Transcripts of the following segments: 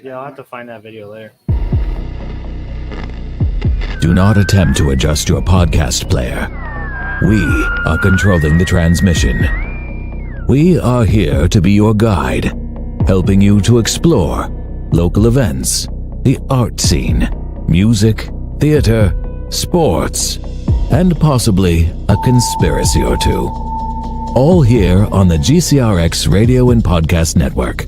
Yeah, I'll have to find that video later. Do not attempt to adjust your podcast player. We are controlling the transmission. We are here to be your guide, helping you to explore local events, the art scene, music, theater, sports, and possibly a conspiracy or two. All here on the GCRX Radio and Podcast Network.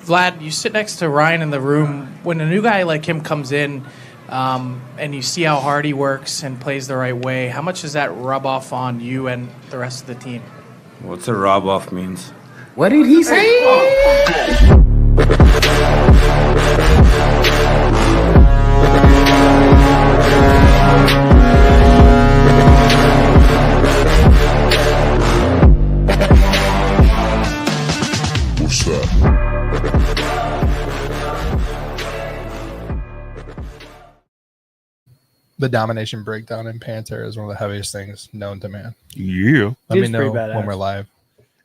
Vlad, you sit next to Ryan in the room. When a new guy like him comes in and you see how hard he works and plays the right way, how much does that rub off on you and the rest of the team? What's a rub off means? What did he say? What's that? The domination breakdown in Pantera is one of the heaviest things known to man. Yeah. Let It me is know pretty when badass. we're live.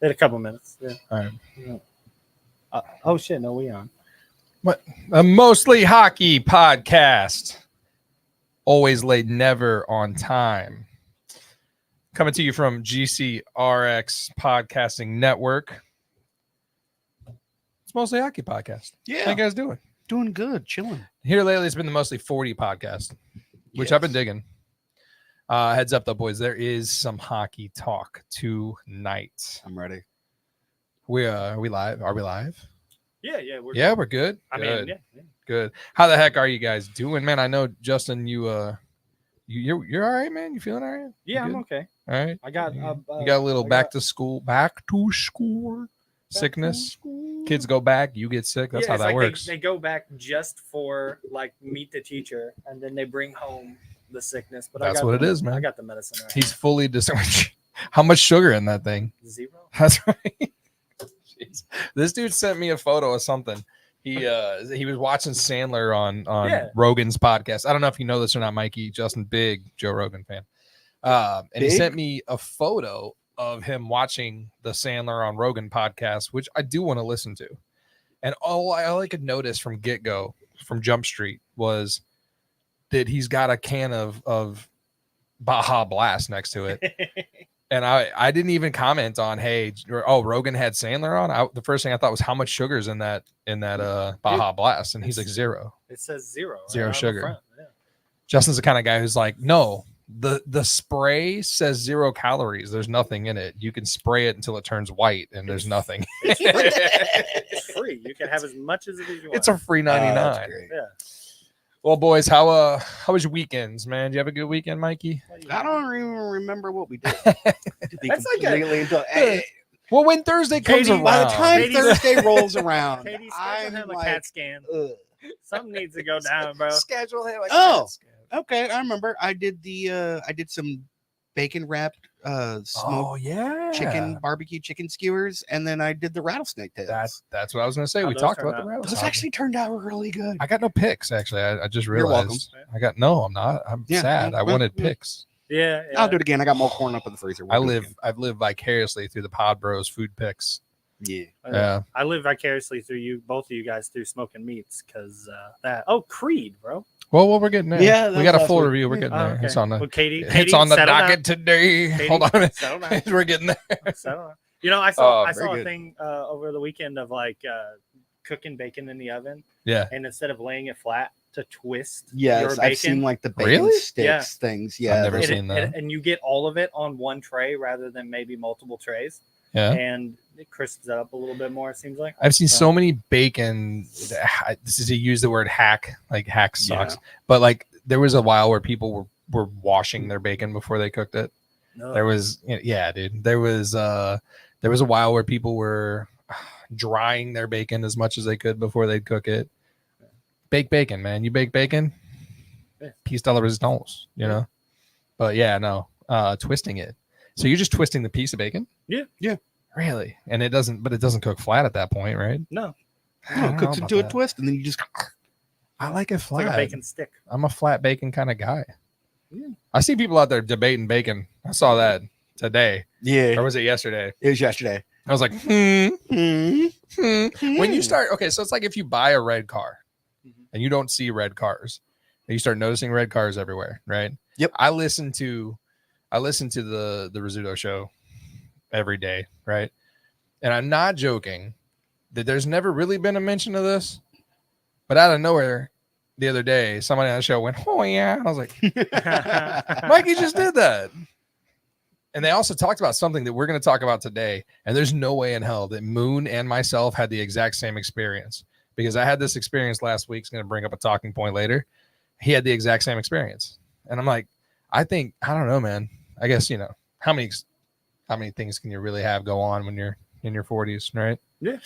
In a couple minutes. Yeah. All right. Oh shit! No, we on. What? A mostly hockey podcast. Always late, never on time. Coming to you from GCRX Podcasting Network. It's mostly hockey podcast. Yeah. How you guys doing? Doing good, chilling. Here lately, it's been the mostly 40 podcast, which I've been digging. Heads up, though, boys. There is some hockey talk tonight. I'm ready. Are we live? Are we live? Yeah, We're good. I Good. mean, yeah. Good. How the heck are you guys doing, man? I know Justin, you're all right, man. You feeling all right? Yeah, You I'm good? okay. All right. I got. You got a little I back got- to school sickness. school. Kids go back, you get sick. That's how it's that like works. They go back just for like meet the teacher, and then they bring home the sickness. But That's I got what the, it is, man. I got the medicine. Right He's fully disarmed. How much sugar in that thing? here. 0. That's right. Jeez. This dude sent me a photo of something. He was watching Sandler on Yeah. Rogan's podcast. I don't know if you know this or not, Mikey. Justin, big Joe Rogan fan. And he Big? sent me a photo of him watching the Sandler on Rogan podcast, which I do want to listen to. And all I could notice from get-go, from Jump Street, was that he's got a can of Baja Blast next to it. And I didn't even comment on, Rogan had Sandler on. The first thing I thought was how much sugar's in that Baja Blast, and he's like 0. It says 0. Zero on the sugar. front, yeah. Justin's the kind of guy who's like, no, the spray says 0 calories. There's nothing in it. You can spray it until it turns white, and there's nothing. It's free. You can have as much as it as you want. It's a free 99. That's great. Yeah. Well, boys, how was your weekends, man? Did you have a good weekend, Mikey? I don't even remember what we did. To be That's like a- completely hey, Well, when Thursday comes Katie, around, by the time Katie- Thursday rolls around, Katie, schedule I'm him a like, CAT scan. ugh. Something needs to go down, bro. schedule him. Oh. Okay, I remember. I did some bacon wrapped smoked yeah, chicken barbecue chicken skewers, and then I did the rattlesnake tails. That's what I was gonna say. How'd We those talked turn about the out? rattlesnake. Those actually turned out really good. I got no picks. Actually, I just You're welcome. realized I'm not. I'm Yeah, sad. well, I wanted yeah. picks. Yeah, I'll do it again. I got more corn up in the freezer. We'll do it again. I've lived vicariously through the Pod Bros food picks. Yeah. Yeah. I live vicariously through you, both of you guys, through smoking meats, because that. Oh, Creed, bro. Well, we're getting there. Yeah, we that got was a full last week. review. We're getting Oh, there. okay. It's on the Well, Katie, it's on the settle down. docket today. Katie, Hold on. settle down. We're getting there. Settle down. You know, I saw very a good. thing over the weekend of like cooking bacon in the oven, Yeah. and instead of laying it flat, to twist Yes, your I've bacon. seen like the bacon Really? sticks Yeah. things. Yeah, never those- seen and, that. and you get all of it on one tray rather than maybe multiple trays, Yeah. and it crisps it up a little bit more. It seems like. I've seen so many bacon. This is to use the word hack, like hack sucks. But like there was a while where people were washing their bacon before they cooked it. No. There was, yeah, dude. There was a while where people were drying their bacon as much as they could before they'd cook it. Bake bacon, man. You bake bacon, Yeah. piece de la resistance, you know. But yeah, no, twisting it. So you're just twisting the piece of bacon? Yeah. Yeah. Really? And it doesn't cook flat at that point, right? No, I No, don't it know cooks about into a that. twist, and then you just. I like it it's like flat. a bacon stick. I'm a flat bacon kind of guy. Yeah. I see people out there debating bacon. I saw that today, Yeah, or was it yesterday? it was yesterday. I was like, Hmm. When you start, okay, so it's like if you buy a red car and you don't see red cars, and you start noticing red cars everywhere, right? Yep. I listen to the Rizzuto show every day, right? And I'm not joking that there's never really been a mention of this, but out of nowhere, the other day, somebody on the show went, "Oh yeah," and I was like, "Mikey just did that." And they also talked about something that we're going to talk about today. And there's no way in hell that Moon and myself had the exact same experience, because I had this experience last week. It's going to bring up a talking point later. He had the exact same experience. And I'm like, I don't know, man. I guess, how many things can you really have go on when you're in your 40s, right? Yeah.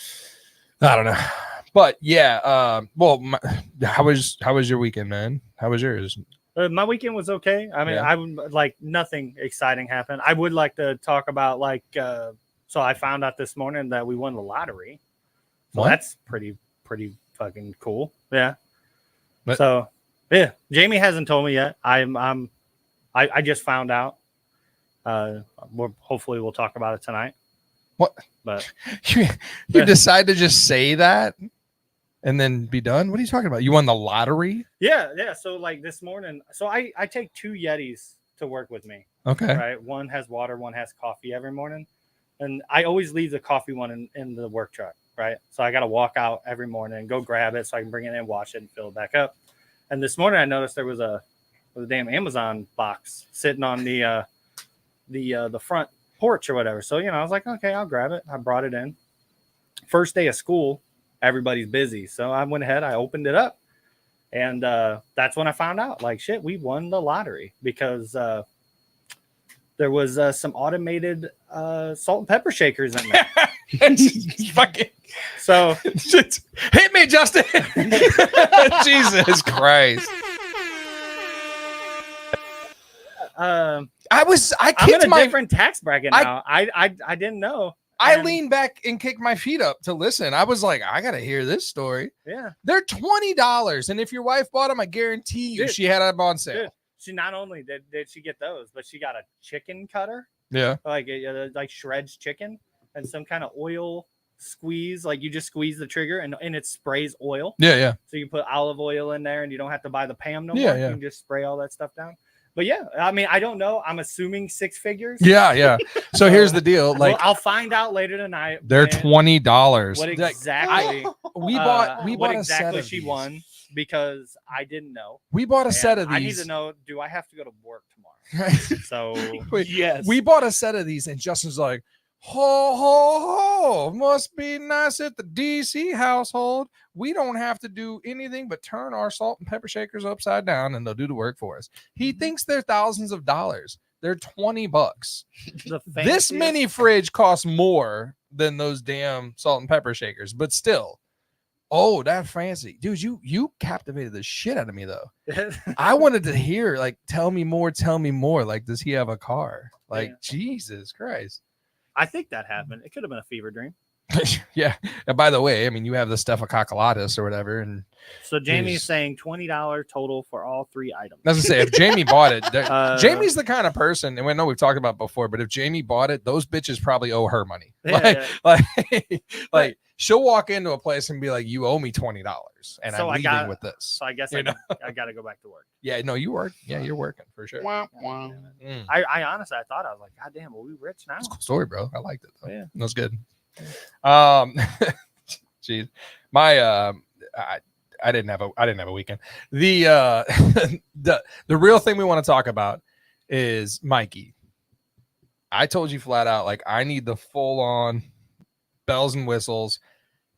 I don't know. But yeah, how was your weekend, man? How was yours? My weekend was okay. I mean, Yeah. I would like nothing exciting happened. I would like to talk about so I found out this morning that we won the lottery. So What? that's pretty fucking cool. Yeah. But- So yeah, Jamie hasn't told me yet. I just found out. Hopefully we'll talk about it tonight. What? But You decide to just say that and then be done? What are you talking about? You won the lottery? yeah. So like this morning, so I take 2 Yetis to work with me. Okay. Right. One has water, one has coffee every morning. And I always leave the coffee one in the work truck. Right. So I got to walk out every morning and go grab it so I can bring it in, wash it, and fill it back up. And this morning I noticed there was a damn Amazon box sitting on the front porch or whatever. So, I was like, okay, I'll grab it. I brought it in. First day of school, everybody's busy. So I went ahead, I opened it up. And that's when I found out, like, shit, we won the lottery because there was some automated salt and pepper shakers in there. Fucking So hit me, Justin. Jesus Christ. I'm I in kicked a my different tax bracket now. I didn't know. I And- leaned back and kicked my feet up to listen. I was like, I gotta hear this story. Yeah. They're $20, and if your wife bought them, I guarantee you Dude. she had them on sale. Dude, she not only did she get those, but she got a chicken cutter, Yeah. like shreds chicken, and some kind of oil squeeze. Like you just squeeze the trigger and it sprays oil. Yeah. So you put olive oil in there and you don't have to buy the Pam no Yeah, more. yeah. You can just spray all that stuff down. But yeah, I mean, I don't know. I'm assuming 6 figures. Yeah. So here's the deal. Well, Like I'll find out later tonight. they're when- $20. What Like, exactly? we bought what a set exactly of she these. won because I didn't know. We bought a set And of I need these. to know. Do I have to go to work tomorrow? So Wait, yes, We bought a set of these, and Justin's like, ho, ho, ho, must be nice at the DC household. We don't have to do anything but turn our salt and pepper shakers upside down, and they'll do the work for us. He thinks they're thousands of dollars. They're $20. the This fanciest- mini fridge costs more than those damn salt and pepper shakers, but still. Oh, that fancy. Dude, you captivated the shit out of me, though. I wanted to hear, like, tell me more. Like, does he have a car? Like, Yeah. Jesus Christ. I think that happened. It could have been a fever dream. Yeah. And by the way, I mean, you have the Staphylococcus or whatever. And So Jamie's Jeez. saying $20 total for all 3 items. as I say, if Jamie bought it, Jamie's the kind of person, and we know we've talked about before, but if Jamie bought it, those bitches probably owe her money. Yeah, Like she'll walk into a place and be like, you owe me $20. And So I'm I leaving got- with this. So I guess You I got to go back to work. Yeah, no, you work. Yeah, you're working for sure. Wah, wah. Mm. I honestly, I thought I was like, God damn, are we rich now? That's a cool story, bro. I liked it. Though. Yeah. That was good. Geez, my I didn't have a weekend. The the real thing we want to talk about is Mikey. I told you flat out, like, I need the full on bells and whistles.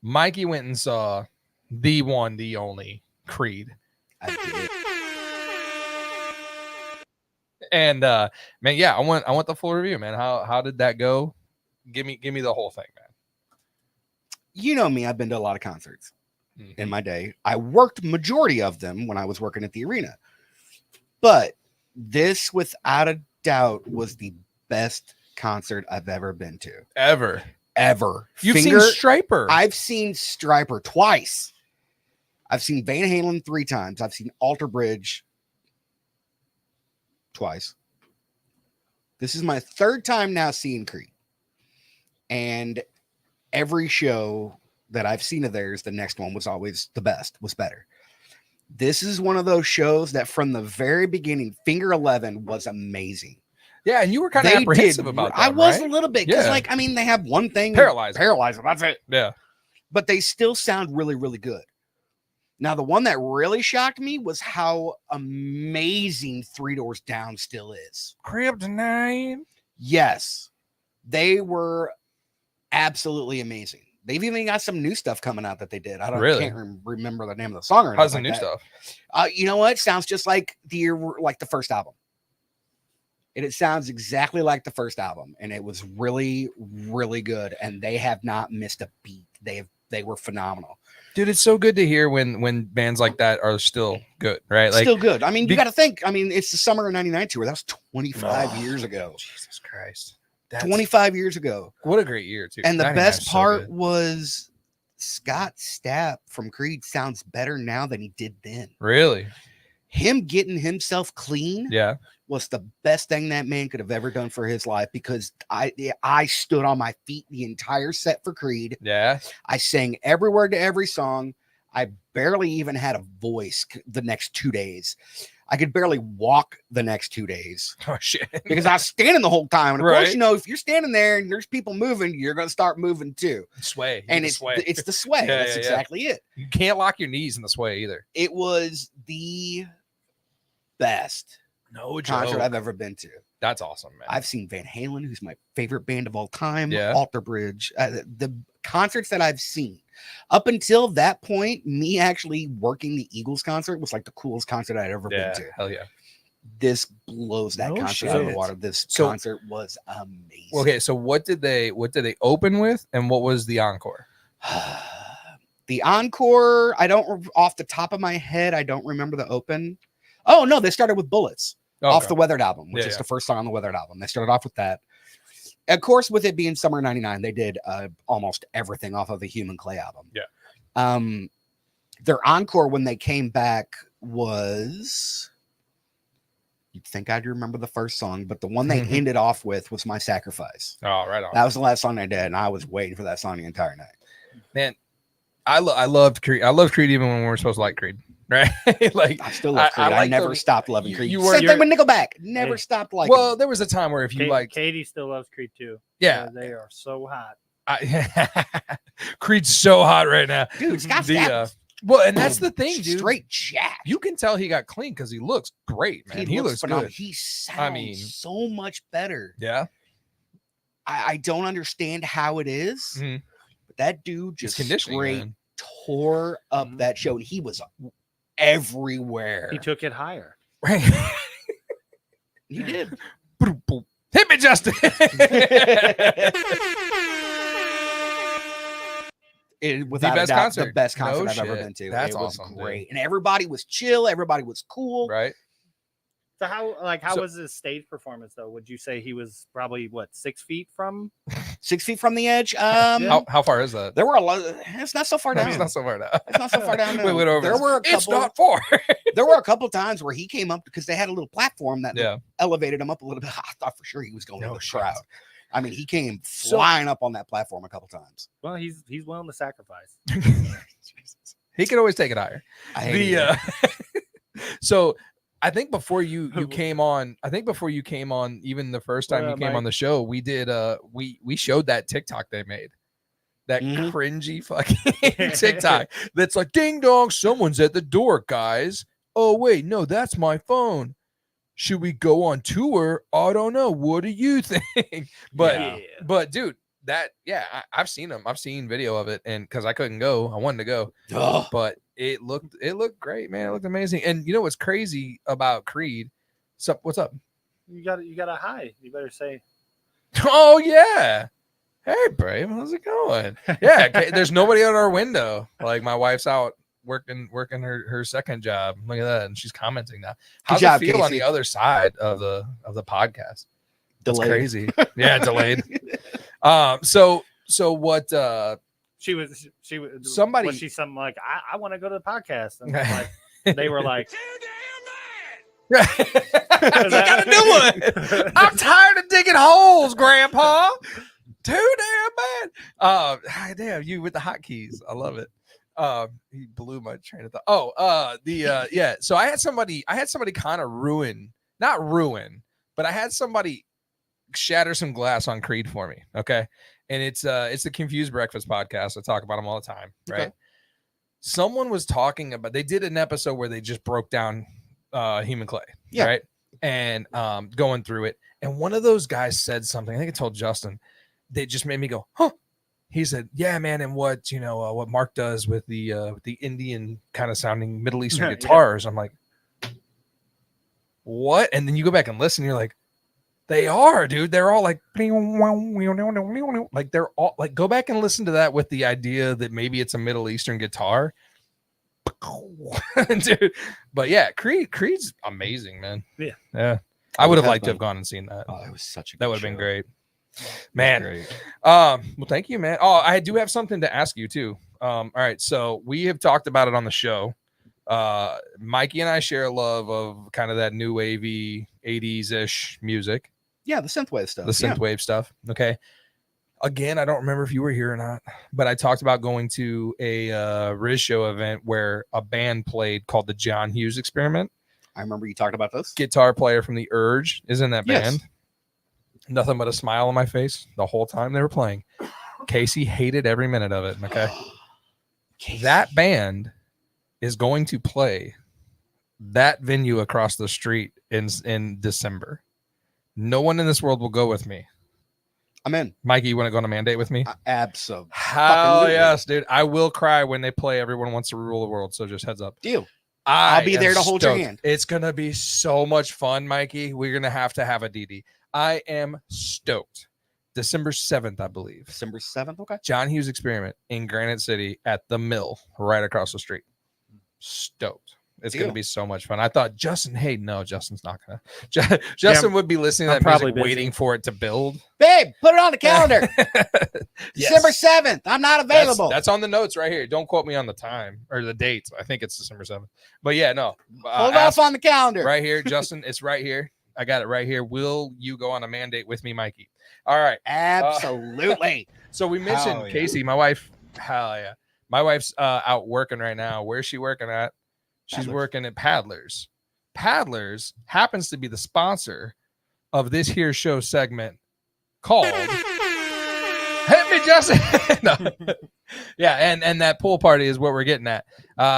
Mikey went and saw the one, the only Creed. I did. And man, yeah, I want the full review, man. How did that go? Give me the whole thing, man. You know me, I've been to a lot of concerts Mhm. in my day. I worked majority of them when I was working at the arena. But this, without a doubt, was the best concert I've ever been to. Ever. You've Finger- seen Striper. I've seen Striper twice. I've seen Van Halen 3 times. I've seen Alter Bridge twice. This is my 3rd time now seeing Creed. And every show that I've seen of theirs, the next one was always the best, was better. This is one of those shows that from the very beginning, Finger 11 was amazing. Yeah, and you were kind of They apprehensive did- about that. I was right? a little bit because, Yeah. like, I mean, they have one thing, Paralyzer. That's it. Yeah. But they still sound really, really good. Now, the one that really shocked me was how amazing Three Doors Down still is. Kryptonite. Yes, they were absolutely amazing. They've even got some new stuff coming out that they did. Really? Can't remember the name of the song or How's the anything new like stuff? that. You know what? Sounds just like the first album. And it sounds exactly like the first album, and it was really, really good. And they have not missed a beat. They were phenomenal. Dude, it's so good to hear when bands like that are still good, right? Like, Still good. I mean, be- you got to think. I mean, it's the summer of '99 tour. That was 25 years ago. Jesus Christ. 25 years ago. What a great year, too. And the 99 best is so part good. was Scott Stapp from Creed sounds better now than he did then. Really? Him getting himself clean Yeah. was the best thing that man could have ever done for his life, because I stood on my feet the entire set for Creed. Yeah. I sang every word to every song. I barely even had a voice the next 2 days. I could barely walk the next 2 days Oh, shit. because I was standing the whole time. And of course, Right. you know, if you're standing there and there's people moving, you're going to start moving too. Sway. And it's it's sway. it's the sway. Yeah, That's yeah, yeah. exactly it. You can't lock your knees in the sway either. It was the best No concert I've ever been to. That's awesome, man. I've seen Van Halen, who's my favorite band of all time. Yeah. Alter Bridge. The concerts that I've seen up until that point, me actually working the Eagles concert was like the coolest concert I'd ever yeah. been to. Hell yeah. This blows that No concert out of the shit. water. This So- concert was amazing. Okay, so what did they open with, and what was the encore? The encore, I don't, off the top of my head, I don't remember the open. Oh no, they started with Bullets off the Weathered album, which Yeah, is yeah. the first song on the Weathered album. They started off with that. Of course, with it being summer '99, they did almost everything off of the Human Clay album. Yeah. Their encore when they came back was, you'd think I'd remember the first song, but the one they ended off with was My Sacrifice. Oh, right on. That was the last song they did, and I was waiting for that song the entire night. Man, I loved Creed. I loved Creed even when we were supposed to like Creed, right? Like, I still love I Creed. I, like never them- stopped loving you- Creed. you were- Same thing with Nickelback. Never Hey. stopped liking. well, there was a time where if you like, Katie still loves Creed too. yeah, They are so hot. Creed's so hot right now, dude, Scott The, Stapp, well, and that's the thing, dude. straight jack. You can tell he got clean because he looks great, man. He looks phenomenal. good. He sounds mean- so much better. Yeah, I don't understand how it is, Mhm. but that dude just just conditioning, straight man. tore up Mhm. that show, and he was everywhere. He took it higher. Right. He did. Hit me, Justin. Without best a doubt, concert. the best No concert I've ever shit. been to. That's it was awesome, dude. great, and everybody was chill. Everybody was cool. Right. So how So- was his stage performance though? Would you say he was probably what 6 feet from? 6 feet from the edge. How far is that? There were a lot. It's not so far down. It's not so far down. It's not so far down. We no. went over. There this. were a couple. It's not far. There were a couple times where he came up because they had a little platform that Yeah. elevated him up a little bit. I thought for sure he was going No to the shit. crowd. I mean, he came So- flying up on that platform a couple times. Well, he's willing to sacrifice. He could always take it higher. I hated The it. so I think before you came on, even the first time What you up, came Mike? on the show, we did we showed that TikTok they made. That Mhm. cringy fucking TikTok that's like, ding dong, someone's at the door, guys. Oh wait, no, that's my phone. Should we go on tour? I don't know. What do you think? But Yeah. but dude, I've seen them. I've seen video of it, and because I couldn't go, I wanted to go, Ugh. but it looked great, man. It looked amazing. And you know what's crazy about Creed? What's up? You got a hi. You better say. Oh yeah. Hey, babe, how's it going? Yeah, there's nobody at our window. Like my wife's out working her second job. Look at that, and she's commenting now. How's job, it feel on Casey. the other side of the podcast? That's Delayed. crazy. Yeah, delayed. So what? She was Somebody- was she something like I want to go to the podcast, and like they were like, You gotta do it. I'm tired of digging holes, Grandpa. Too damn bad. Damn, you with the hotkeys. I love it. He blew my train of thought. Yeah. So I had somebody kind of not ruin, but I had somebody shatter some glass on Creed for me. Okay. And it's the Confused Breakfast podcast. I talk about them all the time. Right. Okay. Someone was talking about, they did an episode where they just broke down Human Clay. Yeah. Right. And going through it. And one of those guys said something, I think I told Justin, they just made me go, huh. He said, yeah, man. And what Mark does with the Indian kind of sounding Middle Eastern guitars. I'm like, what? And then you go back and listen, you're like, they are, dude. They're all like they're all like, go back and listen to that with the idea that maybe it's a Middle Eastern guitar. Dude. But yeah, Creed's amazing, man. Yeah. I would have liked to have gone and seen that. Oh, it was such a good That would have been show. great. Man. Great. Well, thank you, man. Oh, I do have something to ask you too. All right. So we have talked about it on the show. Mikey and I share a love of kind of that new wavy 80s-ish music. Yeah, the synthwave stuff. The synthwave stuff. Okay. Again, I don't remember if you were here or not, but I talked about going to a Riz Show event where a band played called the John Hughes Experiment. I remember you talked about this. Guitar player from the Urge is in that Yes. band. Nothing but a smile on my face the whole time they were playing. Casey hated every minute of it. Okay. Casey. That band is going to play that venue across the street in December. No one in this world will go with me. I'm in. Mikey, you want to go on a mandate with me? Absolutely. Hell yes, dude. I will cry when they play Everyone Wants to Rule the World. So just heads up. Deal. I I'll be am there to hold your stoked. hand. It's going to be so much fun, Mikey. We're going to have a DD. I am stoked. December 7th, I believe. December 7th. Okay. John Hughes Experiment in Granite City at the Mill right across the street. Stoked. It's going to Deal. be so much fun. I thought Justin, hey, no, Justin's not going to. Justin would be listening to I'm that probably music, busy. waiting for it to build. Babe, put it on the calendar. Yes. December 7th. I'm not available. That's on the notes right here. Don't quote me on the time or the date. I think it's December 7th. But yeah, no. Hold ask- off on the calendar. right here, Justin. It's right here. I got it right here. Will you go on a mandate with me, Mikey? All right. Absolutely. So we mentioned Hell yeah. Casey, my wife. Hell yeah. My wife's out working right now. Where's she working at? She's Paddlers. working at Paddlers. Paddlers happens to be the sponsor of this here show segment called Hit Me, Justin. No. Yeah, and that pool party is what we're getting at.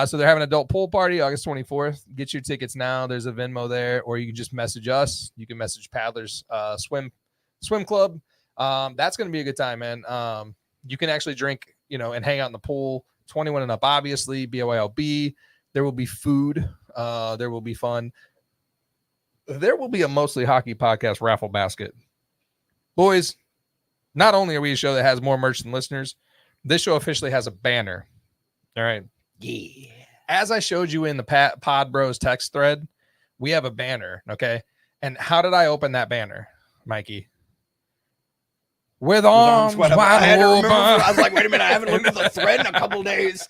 So they're having an adult pool party August 24th. Get your tickets now. There's a Venmo there, or you can just message us. You can message Paddlers Swim Club. That's going to be a good time, man. You can actually drink, and hang out in the pool. 21 and up, obviously. BYOB. There will be food. There will be fun. There will be a Mostly Hockey podcast raffle basket. Boys, not only are we a show that has more merch than listeners, this show officially has a banner. All right. Yeah. As I showed you in the Pod Bros text thread, we have a banner. Okay. And how did I open that banner, Mikey? With arms wide I had to remember. open. I was like, wait a minute. I haven't looked at the thread in a couple days.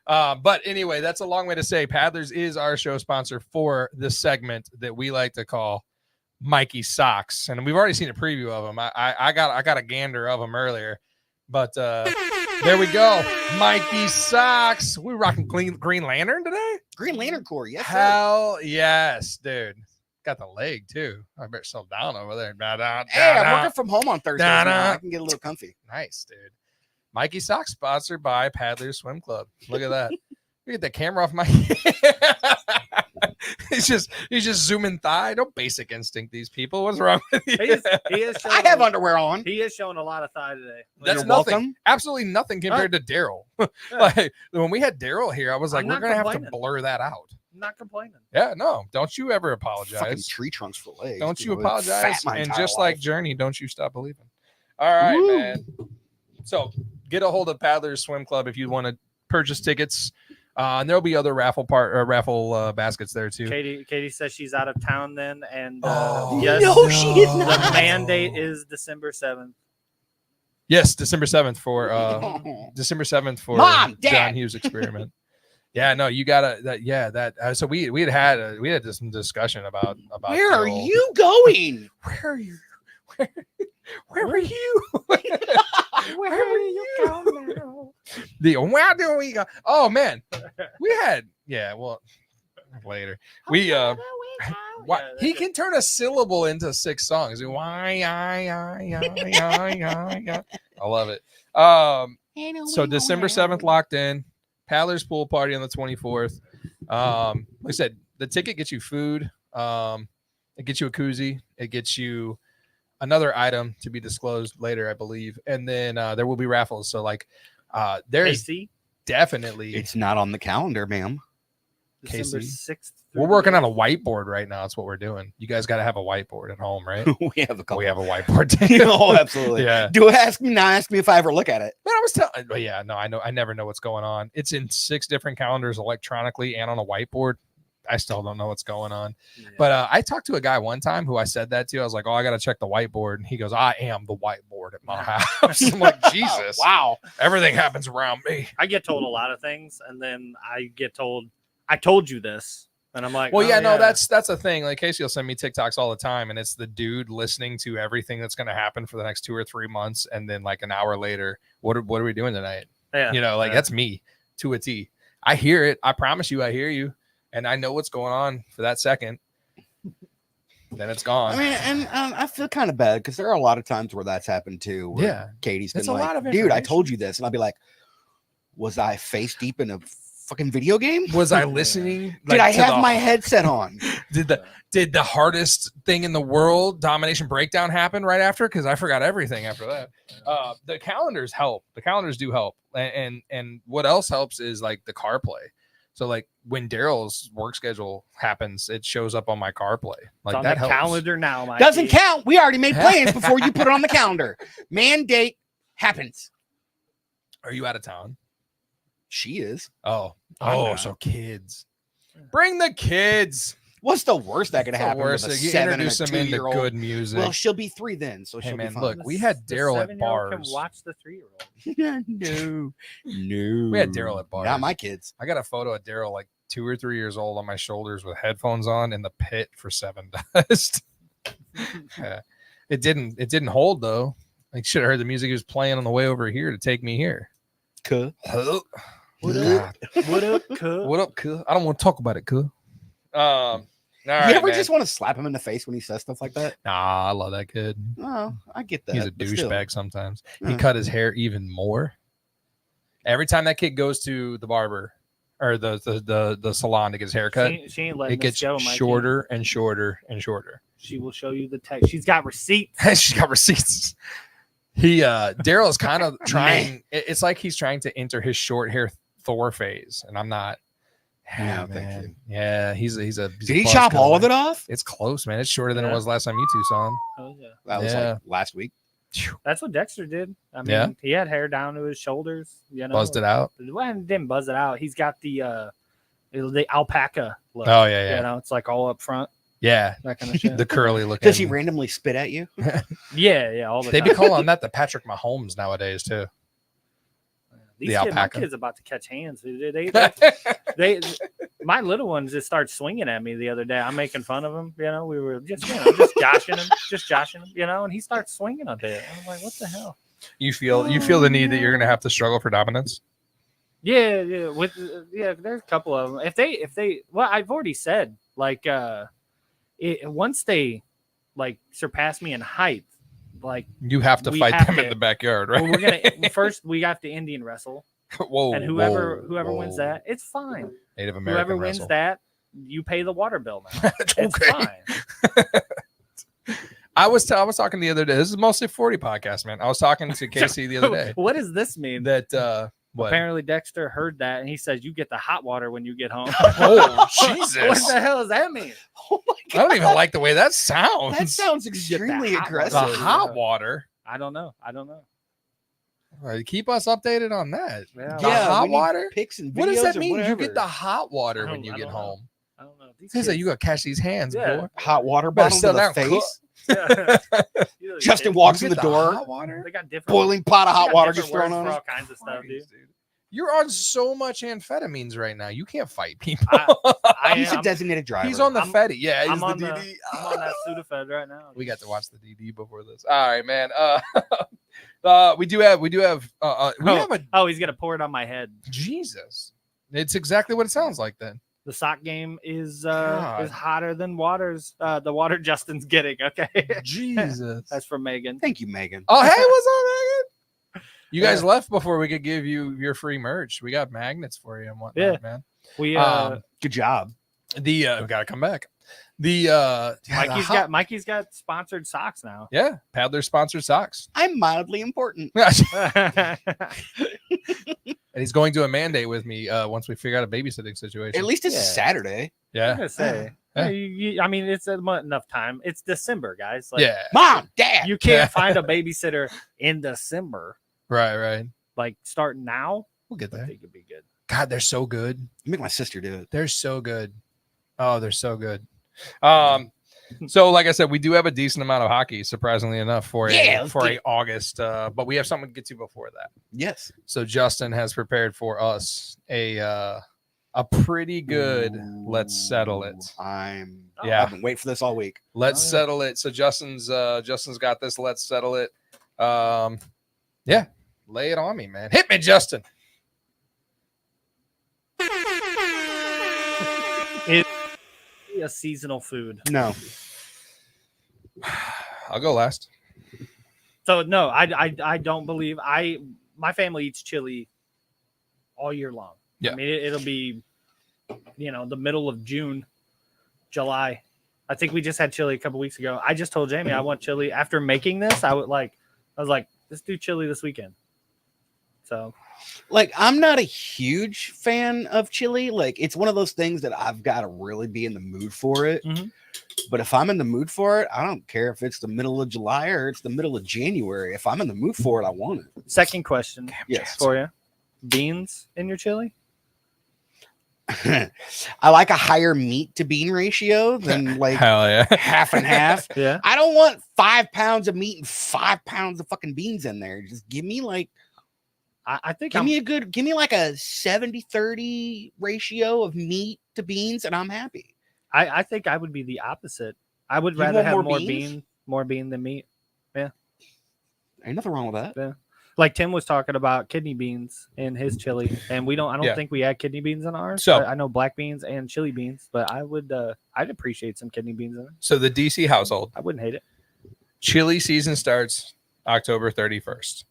But anyway, that's a long way to say Paddlers is our show sponsor for this segment that we like to call Mikey Socks. And we've already seen a preview of them. I got a gander of them earlier, but there we go. Mikey Socks. We rocking Green Lantern today? Green Lantern Corps. Yes, sir. Hell yes, dude. Got the leg too. I better settle down over there. Hey, I'm working from home on Thursdays. Da, now. da. I can get a little comfy. Nice, dude. Mikey Socks sponsored by Paddlers Swim Club. Look at that. Look at the camera off Mikey. he's just zooming thigh. Don't Basic Instinct these people. What's wrong with you? He is showing, I have underwear on. He is showing a lot of thigh today. That's You're nothing. welcome. Absolutely nothing compared to Daryl. Like when we had Daryl here, I was like, I'm we're not gonna have to complaining. blur that out. I'm not complaining. Yeah, no, don't you ever Fucking apologize. tree trunks for legs. Don't you I've been fat apologize. my And entire just like life. Journey, don't you stop believing. All right, Woo. man. So get a hold of Paddlers Swim Club if you want to purchase tickets. And there'll be other raffle baskets there too. Katie says she's out of town then, and Oh, yes, no, she is the not. mandate is December 7th. Yes, December 7th for December 7th for Mom, Dad. John Hughes Experiment. Yeah, no, you gotta that. So we had some discussion about Where are the whole- you going? Where are you? Where were you? Where are you going now? Where do we go? Oh man, we had well later we why, he can turn a syllable into 6 songs. Why I love it. So December 7th locked in. Paddler's pool party on the 24th. Like I said, the ticket gets you food. It gets you a koozie. It gets you another item to be disclosed later, I believe. And then there will be raffles. So like there's KC? definitely It's not on the calendar, ma'am. December KC. 6th. We're working on a whiteboard right now. That's what we're doing. You guys got to have a whiteboard at home, right? We have a couple. We have a whiteboard too. Oh, absolutely. Yeah. Do ask me if I ever look at it. But I was telling, but yeah, no, I know, I never know what's going on. It's in 6 different calendars electronically and on a whiteboard. I still don't know what's going on. Yeah. But I talked to a guy one time who I said that to. I was like, oh, I got to check the whiteboard. And he goes, I am the whiteboard at my house. I'm like, Jesus. Wow. Everything happens around me. I get told a lot of things, and then I get told, I told you this. And I'm like, Well, oh, yeah, no, that's a thing. Like Casey will send me TikToks all the time, and it's the dude listening to everything that's going to happen for the next 2 or 3 months, and then like an hour later, what are we doing tonight? Yeah. You know, like that's me to a T. I hear it. I promise you, I hear you, and I know what's going on for that second. Then it's gone. I mean, and I feel kind of bad because there are a lot of times where that's happened too. Where Yeah. Katie's been It's a like, lot of dude, I information. told you this. And I'll be like, was I face deep in a fucking video game? Was I listening? Did I have my headset on? Did the hardest thing in the world, Domination Breakdown, happen right after? Because I forgot everything after that. The calendars help. The calendars do help, and what else helps is like the CarPlay. So like when Daryl's work schedule happens, it shows up on my CarPlay. Like It's on that the helps. calendar now, Mikey. Doesn't count. We already made plans before you put it on the calendar. Mandate happens. Are you out of town? She is. Oh, I'm not. so kids. Bring the kids. What's the worst that could What's the happen? worst? With a You 7 and a introduce them into 2-year-old? good music. Well, she'll be 3 then, so Hey, she'll man, be fine. look, we had Daryl at 7-year-old can bars. watch the 3-year-old. no. We had Daryl at bars. Not my kids. I got a photo of Daryl like 2 or 3 years old on my shoulders with headphones on in the pit for 7 Dust. Yeah. It didn't hold though. I should have heard the music he was playing on the way over here to take me here. Cuh. What God. up? What up, cuz? What up, cuz? I don't want to talk about it, cuz. All You right, ever man. just want to slap him in the face when he says stuff like that? Nah, I love that kid. Oh, I get that. He's a but still. douchebag sometimes. He Yeah. cut his hair even more. Every time that kid goes to the barber or the salon to get his hair cut, She ain't letting it gets this go, Mikey. shorter and shorter and shorter. She will show you the text. She's got receipts. She's got receipts. Daryl is kind of trying. It's like he's trying to enter his short hair Thor phase, and I'm not. No, thank man. you. Yeah, he's a Did he buzz chop cut all of away. it off? It's close, man. It's shorter than it Yeah. was last time you two saw him. Oh, yeah. That was Yeah. like last week. That's what Dexter did. I mean, Yeah. he had hair down to his shoulders. You know, Buzzed it out. Well, he didn't buzz it out. He's got the alpaca look. Oh yeah, yeah, You know, it's like all up front, yeah. that kind of shit. The curly look. Does he randomly spit at you? yeah, all the They time. be calling that the Patrick Mahomes nowadays too. These the kids, my alpaca. kids about to catch hands. They my little ones just started swinging at me the other day. I'm making fun of him. You know, we were just joshing him, you know, and he starts swinging a bit. I'm like, what the hell? You feel the need that you're gonna have to struggle for dominance. Yeah, there's a couple of them. If they, well, I've already said like, once they like surpass me in height, like You have to We fight have them in to- the backyard, right? well, we're gonna first we have to Indian wrestle, Whoa, and whoever whoa, wins whoa. that, it's fine. Native American Whoever wins wrestle. that, you pay the water bill now. It's Okay. fine. I was talking the other day. This is mostly 40 podcast, man. I was talking to Casey the other day What does this mean? that what? Apparently Dexter heard that and he says you get the hot water when you get home. Oh, Jesus. What the hell does that mean? Oh my I don't even like the way that sounds. That sounds the extremely hot aggressive. the water. hot water. I don't know. All right, keep us updated on that. Yeah, The hot we need water? Pics and videos What does that or mean? You whatever. get the hot water I when don't- you I get don't know. home. I don't know. These He said kids- you gotta catch these hands, Yeah. boy. hot water Better bottle to sit the down, cook. face. Yeah. You Justin kids, walks You in the get door. hot water? They got different Boiling pot of they hot got water different just thrown words on for us. all kinds of stuff, dude. You're on so much amphetamines right now. You can't fight people. He's a designated driver. He's on the I'm- Fetty. Yeah, he's I'm the on DD. I'm on that Sudafed right now. We got to watch the DD before this. All right, man. We have a Oh, he's gonna pour it on my head. Jesus. It's exactly what it sounds like then. The sock game is God. hotter than the water Justin's getting. Okay, Jesus. that's from Megan. Thank you, Megan. Oh, hey, what's up, Megan? You guys left before we could give you your free merch. We got magnets for you and whatnot, Yeah. man. We Good job. We gotta come back. The Mikey's got sponsored socks now. yeah, Paddler sponsored socks. I'm mildly important. And he's going to a mandate with me once we figure out a babysitting situation. At least it's Yeah. Saturday. I'm yeah. gonna say, Yeah. I mean, it's enough time. It's December, guys. Like, Yeah. Mom, Dad. you can't find a babysitter in December. Right. Like starting now, We'll get I there. think it'd be good. God, they're so good. Make my sister do it. They're so good. Oh, they're so good. So like I said, we do have a decent amount of hockey, surprisingly enough, for let's a get August. But we have something to get to before that. Yes. So Justin has prepared for us a pretty good let's settle it. I've been waiting for this all week. Let's settle it. So Justin's got this. Let's settle it. Yeah, lay it on me, man. Hit me, Justin. A seasonal food. No. I'll go last. So no, I don't believe my family eats chili all year long. Yeah. I mean it'll be the middle of June, July. I think we just had chili a couple weeks ago. I just told Jamie I want chili. After making this, I was like, let's do chili this weekend. So Like, I'm not a huge fan of chili. Like, it's one of those things that I've got to really be in the mood for it. Mhm. But if I'm in the mood for it, I don't care if it's the middle of July or it's the middle of January. If I'm in the mood for it, I want it. second question Yes. for you. Beans in your chili? I like a higher meat to bean ratio than like Hell yeah. half and half. Yeah. I don't want 5 pounds of meat and 5 pounds of fucking beans in there. Just give me like I think give me like a 70-30 ratio of meat to beans and I'm happy. I think I would be the opposite. I would You rather want have more more bean than meat. Ain't nothing wrong with that. Like Tim was talking about kidney beans in his chili, and I don't Yeah. think we add kidney beans in ours. So- I know black beans and chili beans, but I'd appreciate some kidney beans in it. So the DC household, I wouldn't hate it. chili season starts October 31st.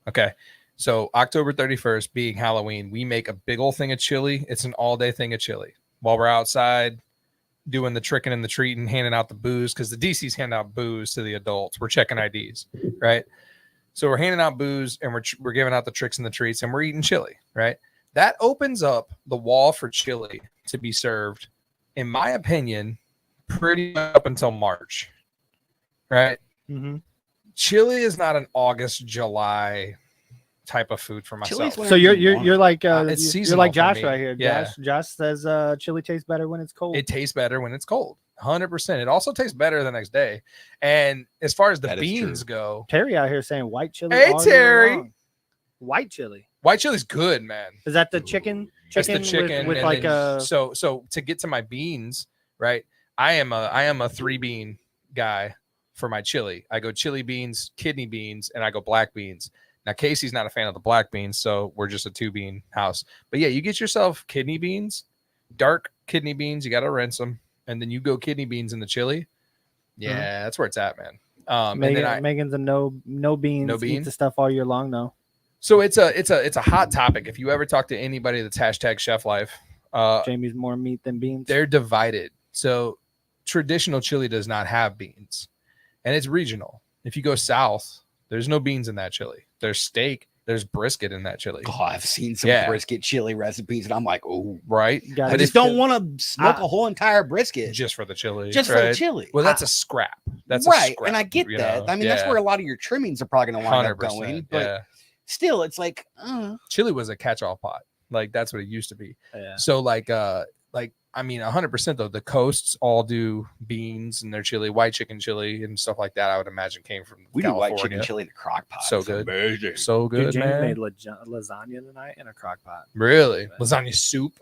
Okay. So October 31st being Halloween, we make a big old thing of chili. It's an all-day thing of chili. While we're outside doing the tricking and the treating, handing out the booze, because the DCs hand out booze to the adults. We're checking IDs, right? So we're handing out booze and we're giving out the tricks and the treats and we're eating chili, right? That opens up the wall for chili to be served, in my opinion, pretty much up until March, right? Mm-hmm. Chili is not an August, July type of food for myself. Chili's when- So Whatever you you're like It's you're seasonal like for Josh me. right here. Yeah. Josh says chili tastes better when it's cold. It tastes better when it's cold. 100%. It also tastes better the next day. And as far as the That is beans true. go, Terry out here saying white chili. Hey, all year Terry. long. White chili. white chili's good, man. Is that the chicken? That's the chicken with and like then- a so to get to my beans, right? I am a 3-bean guy for my chili. I go chili beans, kidney beans, and I go black beans. Now Casey's not a fan of the black beans, so we're just a 2-bean house. But yeah, you get yourself kidney beans, dark kidney beans. You got to rinse them, and then you go kidney beans in the chili. Yeah, that's where it's at, man. And then Megan's a no beans. No Eat bean? the stuff all year long. No. so it's a hot topic. If you ever talk to anybody that's #chef life, Jamie's more meat than beans. they're divided. So traditional chili does not have beans, and it's regional. If you go south, there's no beans in that chili. There's steak, there's brisket in that chili, Oh, I've seen some Yeah. brisket chili recipes, and I'm like, oh, right? Gotta I But just if- don't want to smoke I- a whole entire brisket Just for the chili, just for the right? chili. Well, that's a scrap. That's right, a scrap, and I get you that. know? I mean, that's Yeah. where a lot of your trimmings are probably going to wind up 100%, going. But yeah. still, it's like, Chili was a catch-all pot. Like that's what it used to be. Yeah. So like like, I mean, 100% though. The coasts all do beans and their chili, white chicken chili and stuff like that. I would imagine came from We do California. white chicken chili in a crock pot. So It's good. amazing. So good, Dude, Jamie man. made lasagna tonight in a crock pot. Really, lasagna soup.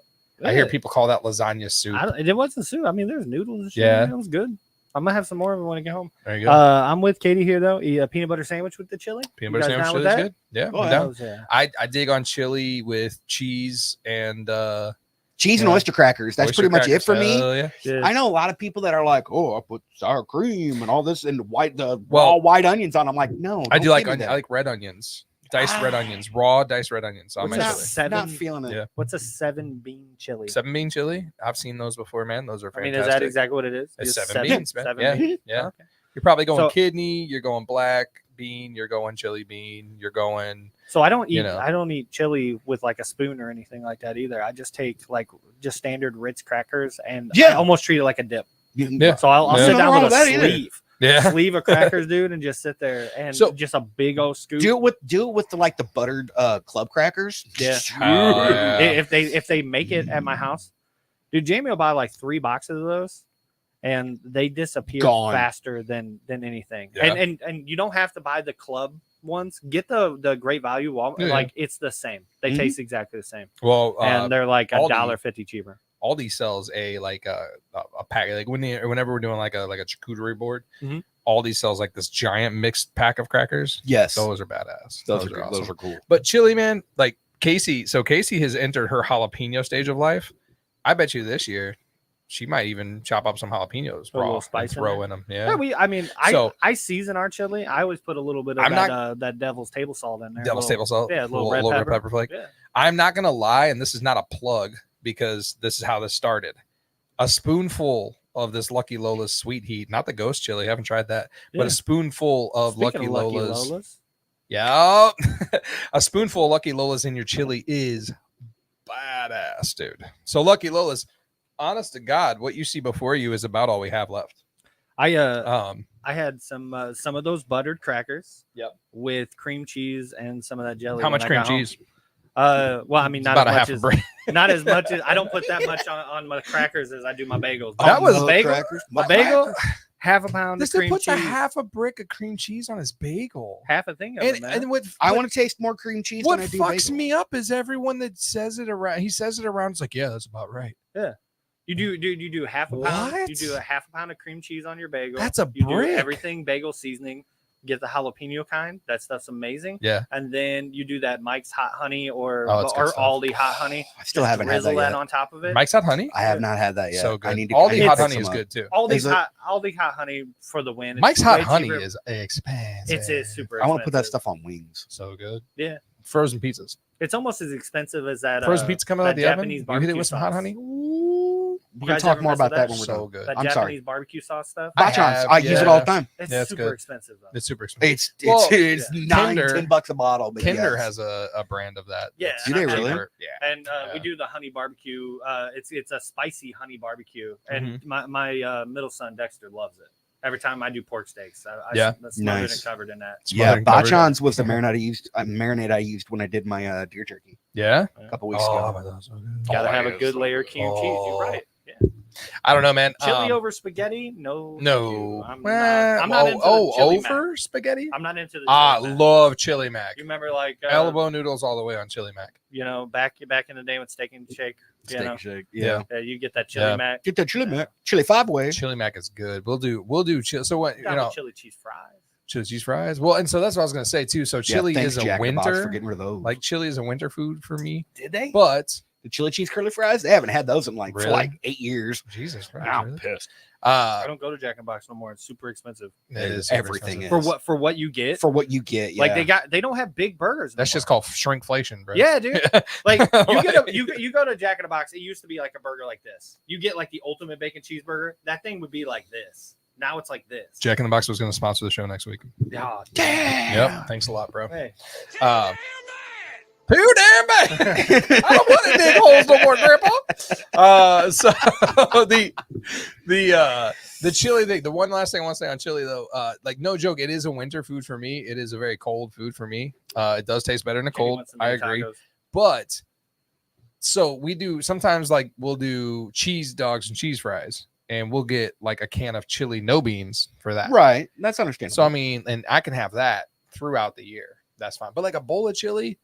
I hear Yeah. people call that lasagna soup. It wasn't soup. I mean, there's noodles and shit. Yeah. Yeah, it was good. I'm gonna have some more of it when I get home. There you go. I'm with Katie here though. Eat a peanut butter sandwich with the chili. Peanut You butter guys sandwich down chili with is good. Yeah, Oh, I'm yeah. down. Yeah. I dig on chili with cheese and Cheese and Yeah. oyster crackers. That's oyster pretty much it crackers. for me. Hell yeah. Yeah. I know a lot of people that are like, "Oh, I put sour cream and all this and raw Well, white onions on." I'm like, no, I don't do like give me I that. like red onions, diced red onions, raw diced red onions on What's my that? chili. Seven- Not feeling it. Yeah. What's a 7-bean chili? 7-bean chili. I've seen those before, man. Those are I mean, fantastic. is that exactly what it is? It's Just 7 beans, man. seven Yeah. beans? Yeah. Okay. You're probably going So- kidney. You're going black bean. You're going chili bean. You're going. So I don't eat. You know. I don't eat chili with like a spoon or anything like that either. I just take like just standard Ritz crackers and Yeah. I almost treat it like a dip. Yeah. So I'll Yeah. sit Nothing down wrong with a with that either. sleeve, Yeah. sleeve of crackers, dude, and just sit there and So- just a big old scoop. Do it with the buttered club crackers. Yeah. Oh, yeah. If they make it at my house, dude, Jamie will buy like 3 boxes of those, and they disappear Gone. faster than anything. Yeah. And you don't have to buy the club ones. Get the Great Value Walmart. Yeah. Like it's the same. They Mhm. taste exactly the same, Well, and they're like Aldi- $1.50 cheaper. Aldi sells a pack, like whenever we're doing like a charcuterie board, Mhm. Aldi sells like this giant mixed pack of crackers. Yes, Those are badass. those awesome. are cool. But chili, man, like Casey. So Casey has entered her jalapeno stage of life. I bet you this year she might even chop up some jalapenos Put a little raw spice and in throw there. in them. Yeah, Yeah, I mean, So- I season our chili. I always put a little bit of I'm that devil's table salt in there. devil's table salt. Yeah, a little red red pepper. pepper flake. Yeah. I'm not gonna lie, and this is not a plug because this is how this started. A spoonful of this Lucky Lola's sweet heat, not the ghost chili. I haven't tried that, but Yeah. a spoonful of Speaking Lucky of Lola's. Yeah, a spoonful of Lucky Lola's in your chili is badass, dude. So Lucky Lola's, honest to God, what you see before you is about all we have left. I had some of those buttered crackers. Yep. With cream cheese and some of that jelly. How when much I cream got home. cheese? Well, I mean, not About a as much half a as brick. not as much as I don't put that much on my crackers as I do my bagels. That was- a bagel. crackers. A bagel, half a pound This of dude cream puts cheese, a half a brick of cream cheese on his bagel. half a thing of it, And, man. and what I what- want to taste more cream cheese. what than I do fucks bagel. me up is everyone that says it around. He says it around. It's like, yeah, that's about right. You do half a pound. You What? do a half a pound of cream cheese on your bagel. That's a You brick. do everything bagel seasoning. Get the jalapeno kind. That stuff's amazing. Yeah. And then you do that Mike's hot honey or Oh, it's good stuff. Aldi hot honey. I still Just haven't had drizzle that yet. on top of it. Mike's Hot Honey. I have not had that yet. So good. I need to. Aldi I need to hot pick honey some is up. good too. Is it? Aldi hot honey for the win. It's Mike's Hot way Honey cheaper. is expensive. It's super. I want to put that expensive. stuff on wings. so good. Yeah. Frozen pizzas. It's almost as expensive as that Frozen pizza coming out of that the oven. Japanese You hit it barbecue with some hot sauce. honey. We're You gonna guys talk ever more mess about with that that? when we're So done. good. That I'm Japanese sorry. barbecue sauce stuff. I Bachans. have, I use it yeah. all the time. It's Yeah, it's super good. expensive though. It's super expensive. It's Well, it's Kinder- $9-10 a bottle. But Kinder yes. has a brand of that. Yeah, that's Do they really? cheaper. Yeah. And we Yeah. do the honey barbecue. It's a spicy honey barbecue, and Mm-hmm. my middle son Dexter loves it. Every time I do pork steaks, I Yeah. that's smothered Nice. and covered in that. Yeah, Smothered and covered. Bachans was the marinade I used when I did my deer jerky Yeah. a couple weeks Oh, ago. my God, so good. Gotta Oh, have yeah, a good so layer of good. cream cheese. You're Oh. right. Yeah. I don't know, man. Chili over spaghetti? No. thank No. you. I'm Well, not into the chili over spaghetti? Mac. I'm not into the. I chili Mac. love chili mac. You remember like Elbow noodles all the way on chili mac. you know, back in the day with Steak and Shake. You know, Shake. Yeah. you get that chili Yeah. mac. Get that chili mac. Chili 5-way. Chili mac is good. We'll do chili. So what, Got you know, the chili cheese fries. chili cheese fries. Well, and so that's what I was gonna say too. So chili thanks, is a Jack in the Box, winter, for getting rid of those. like chili is a winter food for me. Did they? But The chili cheese curly fries? They haven't had those in for Really? like 8 years. Jesus Christ, I'm really? pissed. I don't go to Jack in the Box no more. It's super expensive It is super Everything expensive. is. for what you get. For what you get. Yeah. Like they don't have big burgers. That's just called shrinkflation, bro. Yeah, dude. Like you get Like- you go to Jack in the Box. It used to be like a burger like this. You get like the ultimate bacon cheeseburger. That thing would be like this. Now it's like this. Jack in the Box was going to sponsor the show next week. Oh, Damn. Yep. Thanks a lot, bro. Hey, Too damn bad. I don't want to dig holes no more, Grandpa. So the chili thing. The one last thing I want to say on chili though, like no joke, it is a winter food for me. It is a very cold food for me. It does taste better in the Chicken cold. wants some I new agree. tacos. But So we do sometimes like we'll do cheese dogs and cheese fries, and we'll get like a can of chili no beans for that. Right. That's understandable. So I mean, and I can have that throughout the year. That's fine. But like a bowl of chili,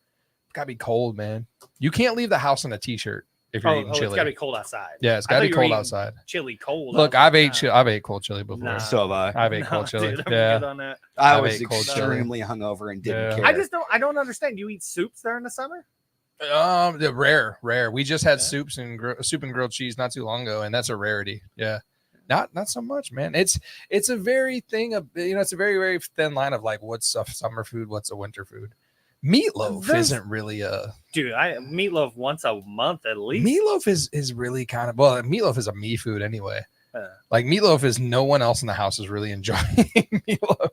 gotta be cold, man. You can't leave the house in a t-shirt if you're eating chili. It's gotta be cold outside. Yeah, it's I gotta thought be you were cold eating outside. Chili cold. Look, I was I've ate cold chili before. Nah. So have I. I've ate cold chili. Dude, I'm Yeah. good on that. I I've was ate cold chili. extremely hungover and didn't Yeah. care. I don't understand. You eat soups during the summer? The rare. We just had Yeah. soup and grilled cheese not too long ago, and that's a rarity. Yeah. Not so much, man. It's a very thing of it's a very, very thin line of like what's a summer food, what's a winter food. Meatloaf isn't really a Dude, meatloaf once a month at least. meatloaf is really kind of meatloaf is a me food anyway. Yeah. Like meatloaf is no one else in the house is really enjoying meatloaf,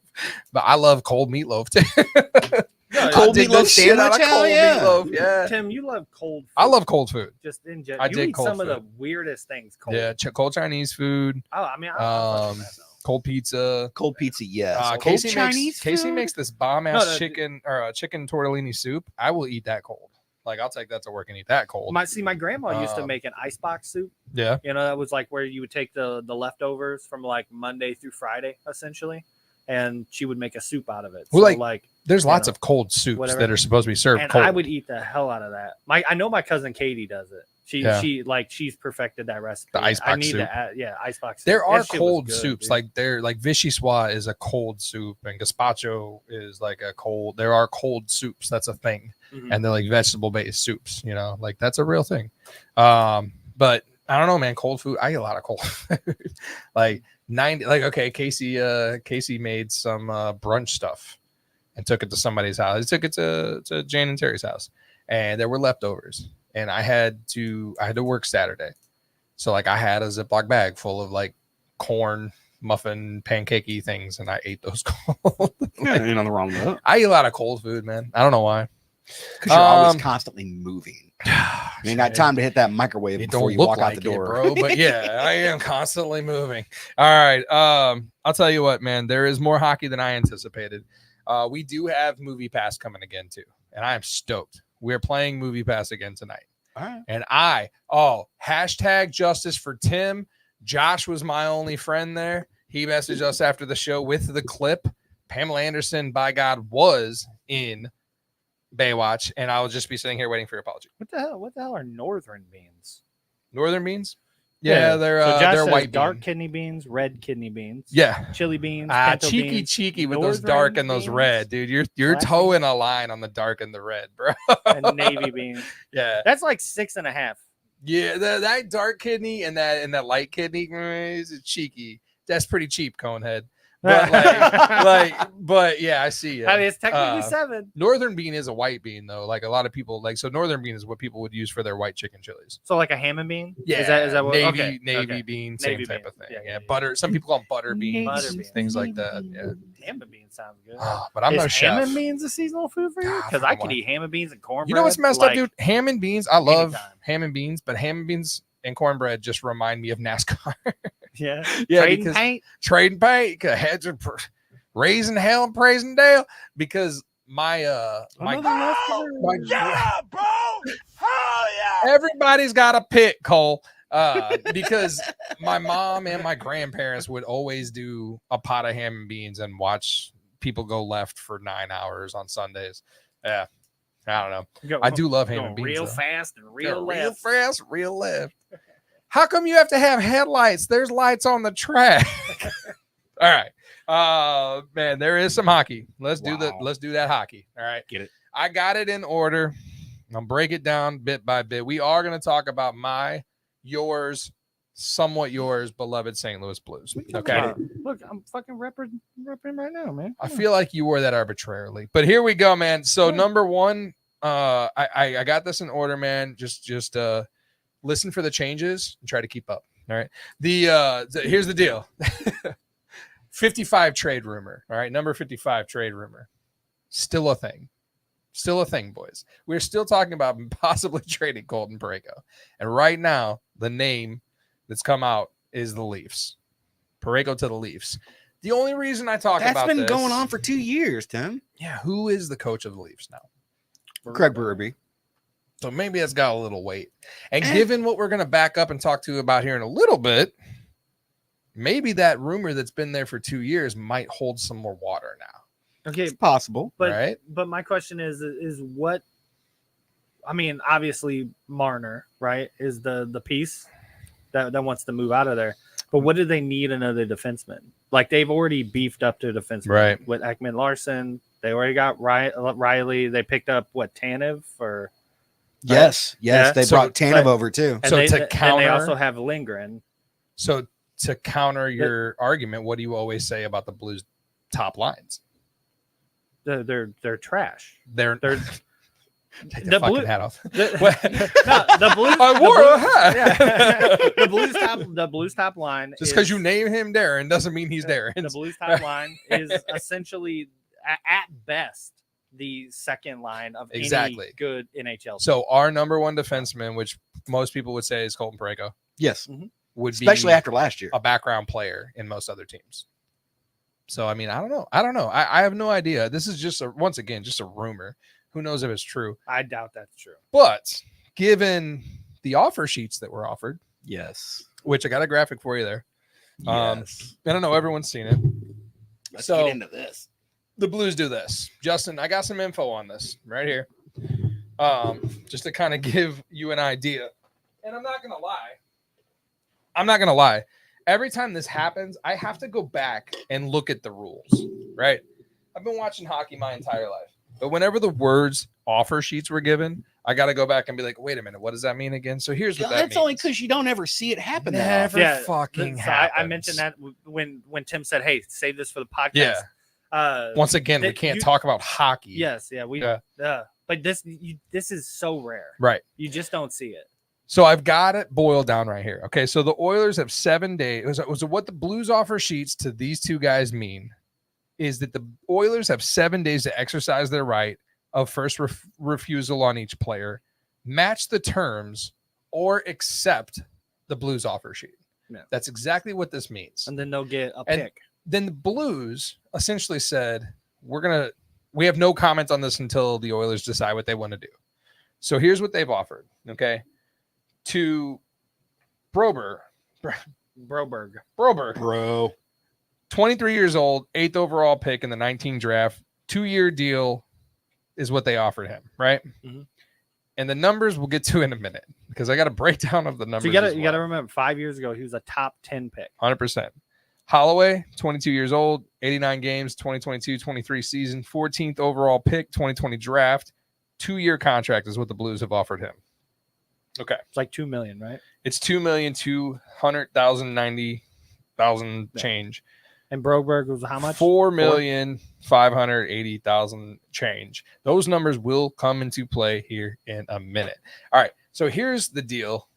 but I love cold meatloaf too. No, Cold I dig meatloaf the shit out of sandwich? Hell cold yeah. meatloaf, yeah. Tim, you love cold food. I love cold food. Just in general. I You dig eat cold some of the food. weirdest things cold. Yeah, cold Chinese food, Oh, I mean, I don't know. cold pizza. Cold pizza, yes. Uh, Cold Casey Chinese makes Casey food? makes this bomb ass No, chicken or chicken tortellini soup. I will eat that cold. Like I'll take that to work and eat that cold. My grandma used to Um, make an icebox soup. Yeah. You know, that was like where you would take the leftovers from like Monday through Friday, essentially, and she would make a soup out of it. Well, So, like, There's lots know, of cold soups whatever. that are supposed to be served and cold. I would eat the hell out of that. I know my cousin Katie does it. She's perfected that recipe. The icebox I need soup. to add, icebox soup. There That are shit was cold good, soups dude. like vichyssoise is a cold soup and gazpacho is like a cold. There are cold soups. That's a thing. Mhm. And they're like vegetable based soups, like that's a real thing. But I don't know, man. Cold food. I eat a lot of cold food. Casey made some brunch stuff and took it to somebody's house. He took it to Jane and Terry's house, and there were leftovers. And I had to work Saturday, so like I had a Ziploc bag full of like corn muffin pancakey things, and I ate those cold. Yeah, ain't nothing wrong with that. I eat a lot of cold food, man. I don't know why. Because you're always Um, constantly moving. You ain't got time to hit that microwave It before don't you look walk out like the door. it, bro. But yeah, I am constantly moving. All right. I'll tell you what, man. There is more hockey than I anticipated. We do have Movie Pass coming again too, and I am stoked. We're playing Movie Pass again tonight. All right. And hashtag justice for Tim. Josh was my only friend there. He messaged us after the show with the clip. Pamela Anderson, by God, was in Baywatch, and I will just be sitting here waiting for your apology. What the hell are northern beans? Northern beans? Yeah, they're so Josh they're says white dark beans. kidney beans, red kidney beans. Yeah. chili beans, pinto beans, Cheeky with those dark northern and those beans, red, dude. You're black towing a line on the dark and the red, bro. and navy beans. Yeah, That's like 6.5. yeah. That dark kidney and that light kidney is cheeky. That's pretty cheap, Conehead. But but yeah, I see it. I mean, it's technically 7. Northern bean is a white bean though. Like a lot of people so northern bean is what people would use for their white chicken chilies. So like a ham and bean. Yeah, Is that what? navy okay. navy okay. bean, same Navy type beans. of thing. Yeah, Yeah, yeah, yeah. butter. Some people call them butter beans, Butter beans. things like that. Yeah, Ham and beans sounds good. but I'm is no ham chef. and beans a seasonal food for you? God, Because I come could on. eat ham and beans and cornbread. You know what's messed up, like, dude? Ham and beans. I love anytime. ham and beans, but ham and beans and cornbread just remind me of NASCAR. Yeah. Yeah, Trading because paint. trading paint, 'cause heads are raising hell and praising Dale. Because my Yeah, bro. Hell yeah. everybody's got a pit, Cole. Because my mom and my grandparents would always do a pot of ham and beans and watch people go left for 9 hours on Sundays. Yeah, I don't know. Go- I do love ham going and beans. real though. fast and Yeah, real left. fast, real left. How come you have to have headlights? There's lights on the track. All right. Man, there is some hockey. Let's do that hockey. All right. Get it. I got it in order. I'll break it down bit by bit. We are going to talk about yours, somewhat yours, beloved St. Louis Blues. Okay. Look, I'm fucking repping right now, man. I feel like you wore that arbitrarily, but here we go, man. So number one, I got this in order, man. Just listen for the changes and try to keep up. All right. Here's the deal. 55 trade rumor. All right. Number 55 trade rumor. Still a thing. Still a thing, boys. We're still talking about possibly trading Colton Parayko. And right now, the name that's come out is the Leafs. Parayko to the Leafs. The only reason I talk That's about been this, going on for 2 years, Tim. Yeah, who is the coach of the Leafs now? Craig Berube. So maybe it's got a little weight. And given what we're going to back up and talk to you about here in a little bit, maybe that rumor that's been there for 2 years might hold some more water now. Okay, It's possible. but right? but my question is what? I mean, obviously Marner, right, is the piece that wants to move out of there. But what do they need another defenseman? Like they've already beefed up their defenseman, Right. With Ekman Larson. They already got Riley. They picked up what, Tanev or Yes. Yeah. They So, brought Tanev over too. and So they, to and they counter- also have Lindgren. So to counter your argument, what do you always say about the Blues top lines? They're trash. They're They're take the the fucking Blue- hat off. the, What? no, the Blues. I the wore a Blues- hat. yeah. the Blues top line. Just because is- you name him Darren doesn't mean he's Darren. the Blues top line is essentially at best the second line of Exactly. any good NHL. So our number one defenseman, which most people would say is Colton Parayko, Yes. would Especially be after last year. a background player in most other teams. So I mean, I don't know. I have no idea. This is just once again just a rumor. Who knows if it's true? I doubt that's true. But given the offer sheets that were offered, Yes. which I got a graphic for you there. Yes. I don't know, everyone's seen it. Let's so- get into this. The Blues do this. Justin, I got some info on this right here. Just to kind of give you an idea. And I'm not gonna lie. Every time this happens, I have to go back and look at the rules, right? I've been watching hockey my entire life. But whenever the words offer sheets were given, I got to go back and be like, wait a minute, what does that mean again? So here's what that That's means. only because you don't ever see it happen. that Never often. Yeah, fucking So happens. I mentioned that when Tim said, "Hey, save this for the podcast." Yeah. Once again, we that can't you- talk about hockey. Yes. Yeah. We. Yeah. But this is so rare. Right. You just don't see it. So I've got it boiled down right here. Okay, so the Oilers have 7 days. So what the Blues offer sheets to these two guys mean is that the Oilers have 7 days to exercise their right of first refusal on each player, match the terms, or accept the Blues offer sheet. Yeah. That's exactly what this means. And then they'll get a And- pick. Then the Blues essentially said, we have no comments on this until the Oilers decide what they want to do. So here's what they've offered. Okay. To Broberg, Bro. 23 years old, 8th overall pick in the 19 draft, 2-year deal is what they offered him, right? Mhm. And the numbers we'll get to in a minute because I got a breakdown of the numbers. So you as got to well. remember 5 years ago he was a top 10 pick. 100%. Holloway, 22 years old, 89 games, 2022-23 season, 14th overall pick, 2020 draft, 2-year contract is what the Blues have offered him. Okay. It's like 2 million, right? It's 2,200,090,000 Yeah. change. And Broberg was how much? 4,580,000 change. Those numbers will come into play here in a minute. All right. So here's the deal.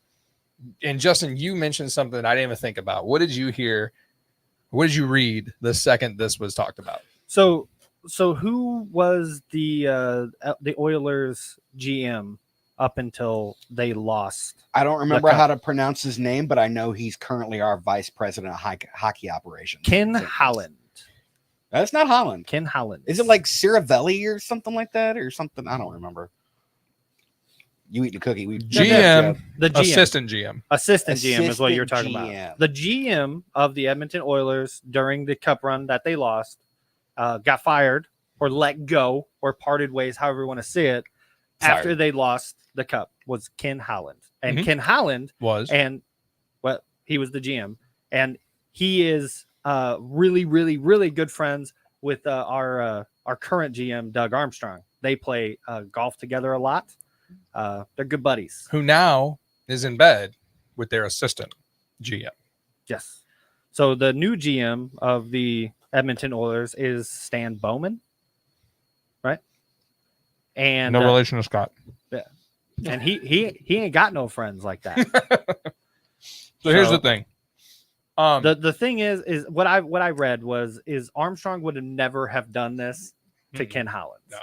And Justin, you mentioned something I didn't even think about. What did you hear? What did you read the second this was talked about? So who was the Oilers GM up until they lost? I don't remember cup. how to pronounce his name, but I know he's currently our vice president of hockey operations. Ken Holland. That's not Holland. Ken Holland. Is it like Ciravelli or something like that or something? I don't remember. You eat the cookie. We GM, the GM? assistant GM. Assistant GM is what you're talking Assistant about. GM. The GM of the Edmonton Oilers during the cup run that they lost got fired or let go or parted ways, however you want to say it, after they lost the cup was Ken Holland. And Mhm. Ken Holland Was he was the GM, and he is really, really, really good friends with our current GM, Doug Armstrong. They play golf together a lot. They're good buddies. who now is in bed with their assistant GM. Yes. So the new GM of the Edmonton Oilers is Stan Bowman, right? And No relation to Scott. and he ain't got no friends like that. So here's So- the thing. the thing is what I read is Armstrong would have never have done this to Mm-mm. Ken Holland. No.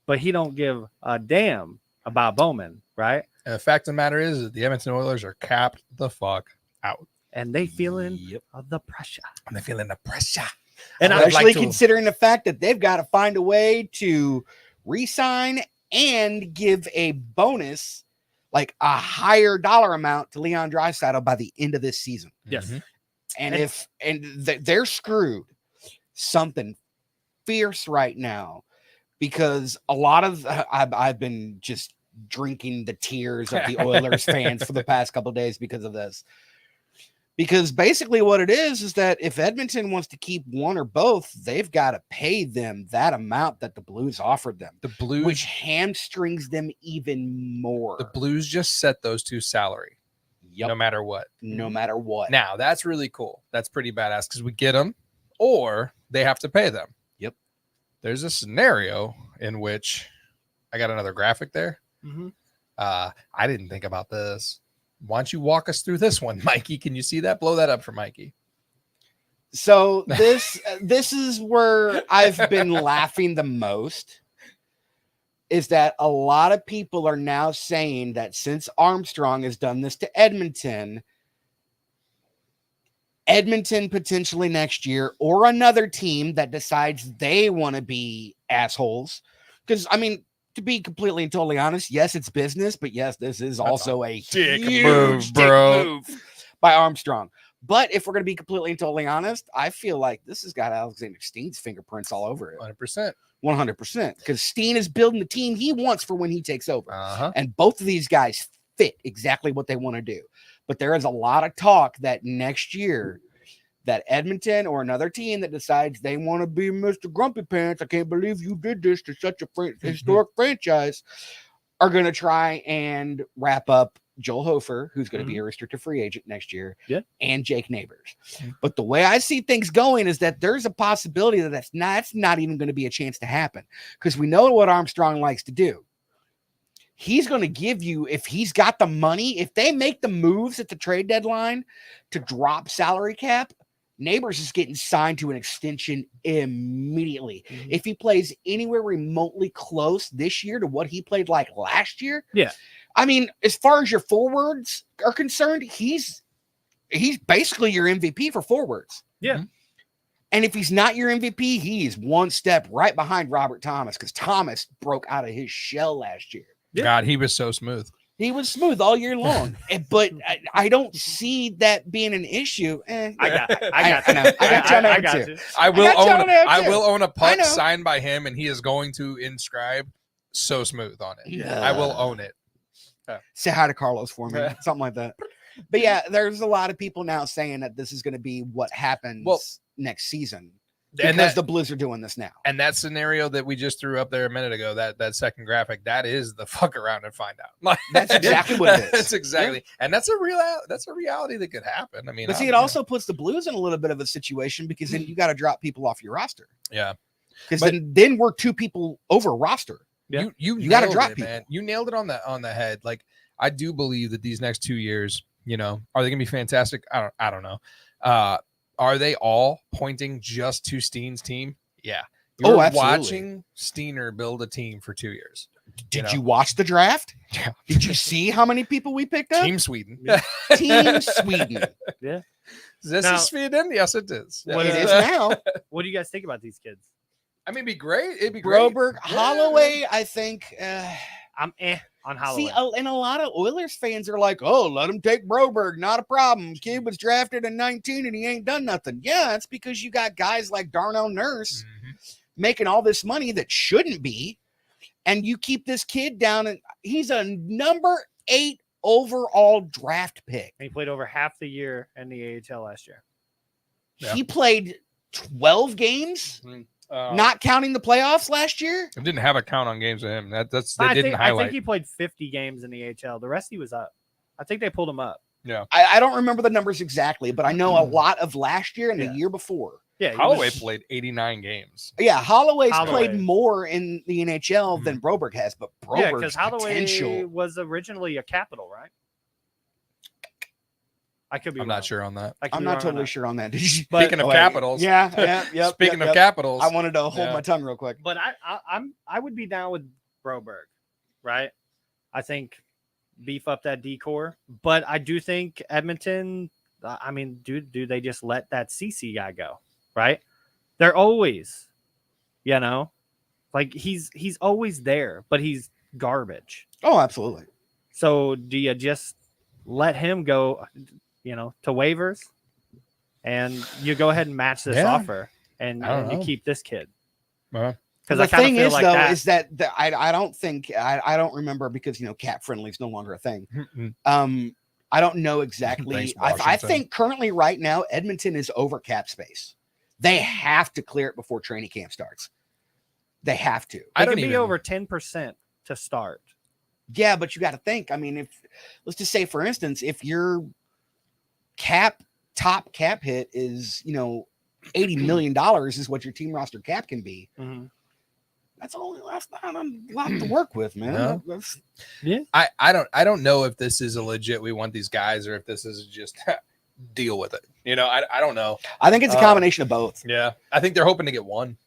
But he don't give a damn about Bowman, right? And the fact of the matter is that the Edmonton Oilers are capped the fuck out. And they feeling Yep. the pressure. And they're feeling the pressure. And I would Especially like to- considering the fact that they've got to find a way to re-sign and give a bonus, like a higher dollar amount to Leon Draisaitl by the end of this season. Yes. They're screwed something fierce right now, because a lot of I've been just drinking the tears of the Oilers fans for the past couple of days because of this. Because basically what it is that if Edmonton wants to keep one or both, they've got to pay them that amount that the Blues offered them, The Blues, which hamstrings them even more. the Blues just set those two salary, Yep. no matter what. No matter what. Now that's really cool. That's pretty badass because we get them, or they have to pay them. Yep. There's a scenario in which I got another graphic there. Mhm. I didn't think about this. Why don't you walk us through this one, Mikey? Can you see that? Blow that up for Mikey. So this is where I've been laughing the most, is that a lot of people are now saying that since Armstrong has done this to Edmonton potentially next year, or another team that decides they want to be assholes. Because, I mean, to be completely and totally honest, yes, it's business, but yes, this is also a dick huge move, dick bro. move by Armstrong. But if we're going to be completely and totally honest, I feel like this has got Alexander Steen's fingerprints all over it. 100%. 100%. Because Steen is building the team he wants for when he takes over. Uh-huh. And both of these guys fit exactly what they want to do. But there is a lot of talk that next year that Edmonton or another team that decides they want to be Mr. Grumpy Pants, I can't believe you did this to such a historic franchise, are going to try and wrap up Joel Hofer, who's going to be a restricted free agent next year, and Jake Neighbors. But the way I see things going is that there's a possibility that that's not even going to be a chance to happen, because we know what Armstrong likes to do. He's going to give you, if he's got the money, if they make the moves at the trade deadline to drop salary cap, Neighbors is getting signed to an extension immediately. If he plays anywhere remotely close this year to what he played like last year, I mean, as far as your forwards are concerned, he's basically your MVP for forwards. Yeah. And if he's not your MVP, he is one step right behind Robert Thomas, because Thomas broke out of his shell last year. God, he was so smooth. He was smooth all year long, but I don't see that being an issue. I got you. I got you. I will own a puck know. signed by him, and he is going to inscribe "so smooth" on it. Yeah. I will own it. Say hi to Carlos for me, something like that. But yeah, there's a lot of people now saying that this is going to be what happens next season, because the Blues are doing this now. And that scenario that we just threw up there a minute ago, that second graphic, that is the fuck around and find out. Like, That's exactly what it is. That's exactly, and that's a reality that could happen. I mean, But see, it also puts the Blues in a little bit of a situation, because then you got to drop people off your roster. Yeah, because then we're two people over roster. Yeah. You got to nailed drop it, people. man. You nailed it on the head. Like, I do believe that these next 2 years, are they going to be fantastic? I don't know. Are they all pointing just to Steen's team? Yeah. You're absolutely. watching Steiner build a team for 2 years. Did you watch the draft? Yeah. Did you see how many people we picked up? Team Sweden. Team Sweden. Yeah. This Now- is Sweden? Yes, it is. What It is is now. What do you guys think about these kids? I mean, it'd be great. It'd be great. Broberg, Yeah. Holloway, I think. I'm on Holloway. See, and a lot of Oilers fans are like, "Oh, let him take Broberg, not a problem. Kid was drafted in 19 and he ain't done nothing." Yeah, it's because you got guys like Darnell Nurse making all this money that shouldn't be, and you keep this kid down, and he's a number 8 overall draft pick. He played over half the year in the AHL last year. Yeah. He played 12 games, not counting the playoffs last year. I didn't have a count on games of him. They I didn't think highlight. he played 50 games in the AHL. The rest he was up. I think they pulled him up. I don't remember the numbers exactly, but I know a lot of last year and the year before. Yeah, he Holloway was- played 89 games. Yeah, Holloway's Holloway. played more in the NHL than Broberg has, but Yeah, Broberg's because Holloway potential. was originally a Capital, right? I could be. I'm wrong. not sure on that. I could I'm be not wrong on totally that. sure on that. Did you? Speaking of wait, Capitals. yeah. Speaking of Capitals. I wanted to hold Yeah. my tongue real quick. But I would be down with Broberg, right? I think beef up that decor, but I do think Edmonton. I mean, do they just let that CC guy go? Right? They're always, like he's always there, but he's garbage. Oh, absolutely. So do you just let him go, to waivers, and you go ahead and match this Yeah. offer, and I don't you know. keep this kid? Uh, Because The I kind of thing feel is, like though, that. is that I don't think I don't remember because cap friendly is no longer a thing. I don't know exactly. Thanks, I Washington. think currently right now Edmonton is over cap space. They have to clear it before training camp starts. They have to. I It don't could be even- over 10% to start. Yeah, but you got to think. I mean, if let's just say, for instance, if your top cap hit is $80 million is what your team roster cap can be. That's not a lot to work with, man. No. That's, I don't know if this is a legit we want these guys or if this is just deal with it. I don't know. I think it's a combination of both. Yeah. I think they're hoping to get one.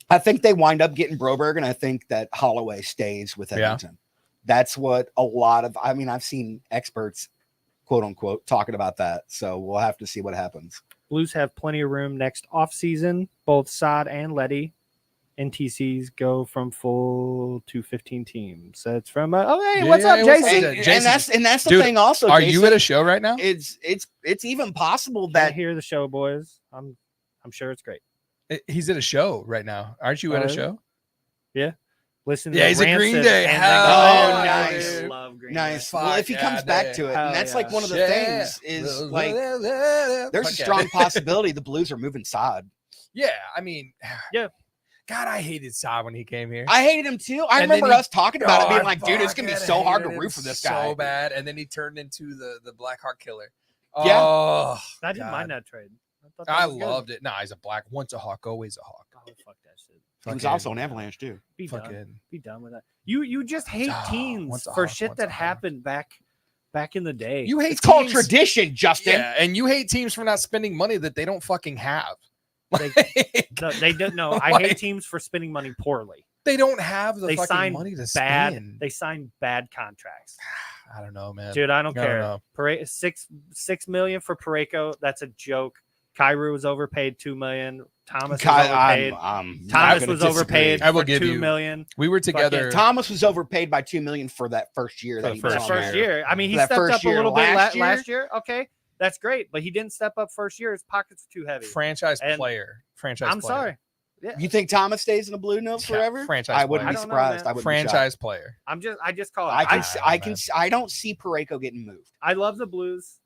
I think they wind up getting Broberg, and I think that Holloway stays with Edmonton. That's what a lot of, I've seen experts, quote unquote, talking about that. So we'll have to see what happens. Blues have plenty of room next offseason. Both Saad and Letty NTCs go from full to 15 teams. So it's from hey, what's up, what's Jason? up, And that's the Dude, thing also. Are Jason, you at a show right now? It's even possible Can't that hear the show, boys. I'm sure it's great. He's at a show right now. Aren't you at a is it? show? Listen, Yeah, to he's at Green Rancid Day. and Hell then- yeah, I dude. love Green nice. Day. Well, if he Fuck comes yeah, back dude. to it, Hell and that's yeah. like one of the Yeah. things is like there's a Fuck yeah. strong possibility the Blues are moving Saad. Yeah, I mean, Yeah. God, I hated Saad when he came here. I hated him too. I And then remember he- us talking about it, being Oh, like, dude, it's gonna be fucking so hard to hated root him for this so guy. bad, and then he turned into the Black Hawk Killer. Yeah. Oh, I didn't God. mind that trade. thought that I was good. loved it. Nah, he's a black. Once a hawk, always a hawk. Oh, fuck that shit. He was Fucking- also an Avalanche too. Be done. Fucking Be done with that. You just hate Oh, teams once a for hawk, shit once that a hawk. happened back in the day. you hate It's called teams- tradition, Justin. Yeah, and you hate teams for not spending money that they don't fucking have. They- No, they don't. No, I Like- hate teams for spending money poorly. They don't have the They fucking sign money to bad. spend. They sign bad contracts, I don't know, man. dude. I don't I don't care. know. $6 million for Parayko. That's a joke. Kyrou was overpaid $2 million. Thomas was Kai- overpaid. I'm not Thomas gonna was disagree. overpaid. I will for give $2 you- million. We were together. Thomas was overpaid by $2 million for that first year For that the he For was the first on first there. year. I mean, he That stepped first up a year. little bit Last last year. Okay, that's great. But he didn't step up first year. His pockets were too heavy. franchise And player. Franchise. I'm player. sorry. Yeah, You think Thomas stays in the Blue Notes Yeah, forever? franchise I wouldn't player. be I don't know, surprised. man. I would be shocked. Franchise player. I just call it. I can. I- I can. I don't see Parayko getting moved. I love the Blues.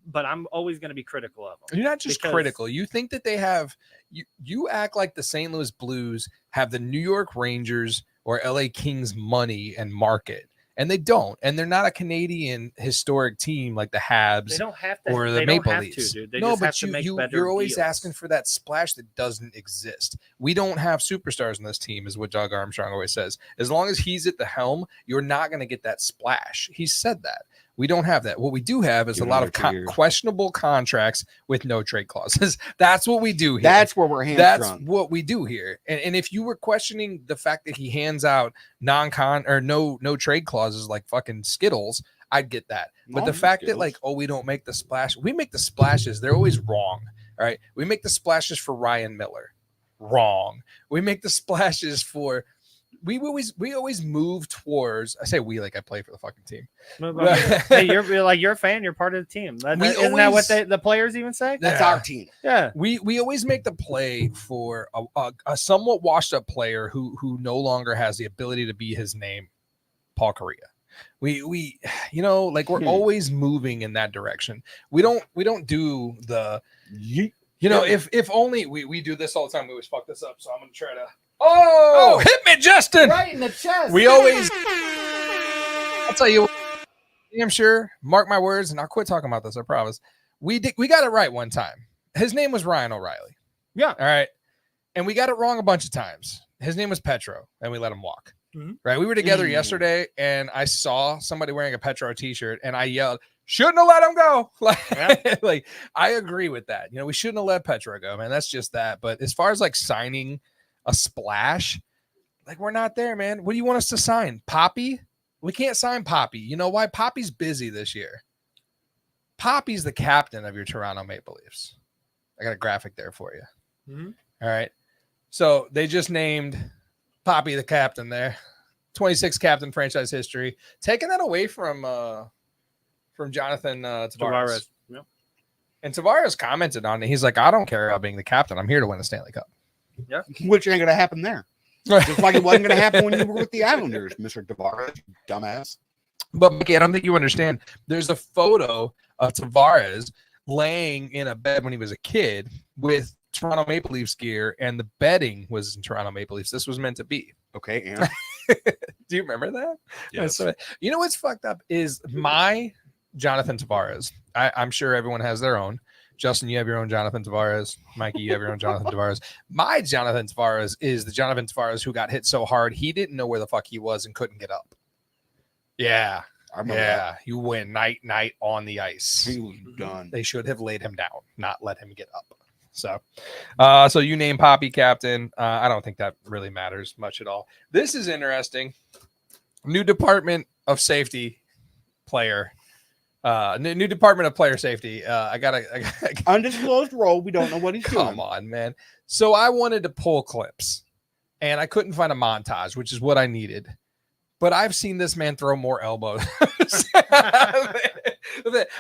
But I'm always going to be critical of them. You're not just Because- critical. You think that they have you act like the St. Louis Blues have the New York Rangers or LA Kings money and market. And they don't. And they're not a Canadian historic team like the Habs They don't have to. or the they Maple don't have Leafs. to, dude. They no, just but have to make better you're always deals. asking for that splash that doesn't exist. We don't have superstars in this team, is what Doug Armstrong always says. As long as he's at the helm, you're not going to get that splash. He said that. We don't have that. What we do have is Give a it lot of another 2 years. questionable contracts with no trade clauses. That's what we do here. That's where we're That's hamstrung. what we do here. And if you were questioning the fact that he hands out non-con or no trade clauses like fucking Skittles, I'd get that. But No, the fact that Skittles. like, oh, we don't make the splash, we make the splashes. They're always wrong. All right. We make the splashes for Ryan Miller. Wrong. We make the splashes for we always move towards. I say we like I play for the fucking team. Hey, you're a fan. You're part of the team. Isn't that what the players even say? That's Yeah. our team. Yeah. We always make the play for a somewhat washed up player who no longer has the ability to be his name, Paul Correa. We like we're always moving in that direction. We don't do the if only we do this all the time. We always fuck this up. So I'm gonna try to hit me, Justin. Right in the chest. We always I'll tell you what, I'm sure, mark my words, and I'll quit talking about this, I promise. We got it right one time. His name was Ryan O'Reilly. Yeah. All right. And we got it wrong a bunch of times. His name was Petro, and we let him walk. Mhm. Right. We were together yesterday, and I saw somebody wearing a Petro t-shirt, and I yelled, shouldn't have let him go. Like I agree with that. We shouldn't have let Petro go, man. That's just that. But as far as like signing a splash, like we're not there, man. What do you want us to sign? Poppy? We can't sign Poppy. You know why? Poppy's busy this year. Poppy's the captain of your Toronto Maple Leafs. I got a graphic there for you. Mhm. All right. So they just named Poppy the captain there. 26 captain franchise history, taking that away from Jonathan Tavares. Tavares. Yep. And Tavares commented on it. He's like, I don't care about being the captain. I'm here to win a Stanley Cup. Which ain't gonna happen there. Just like it wasn't gonna happen when you were with the Islanders, Mr. Tavares, dumbass. But Mickey, I don't think you understand. There's a photo of Tavares laying in a bed when he was a kid with Toronto Maple Leafs gear, and the bedding was in Toronto Maple Leafs. This was meant to be. Okay, and Do you remember that? Yes. So, you know what's fucked up is my Jonathan Tavares. I'm sure everyone has their own. Justin, you have your own Jonathan Tavares. Mikey, you have your own Jonathan Tavares. My Jonathan Tavares is the Jonathan Tavares who got hit so hard he didn't know where the fuck he was and couldn't get up. Yeah. I remember Yeah. You win night on the ice. he was done. They should have laid him down, not let him get up. So you name Poppy captain. I don't think that really matters much at all. This is interesting. New Department of Safety player. New Department of Player Safety. I gotta Undisclosed role. We don't know what he's doing. come on, man. So I wanted to pull clips, and I couldn't find a montage, which is what I needed. But I've seen this man throw more elbows.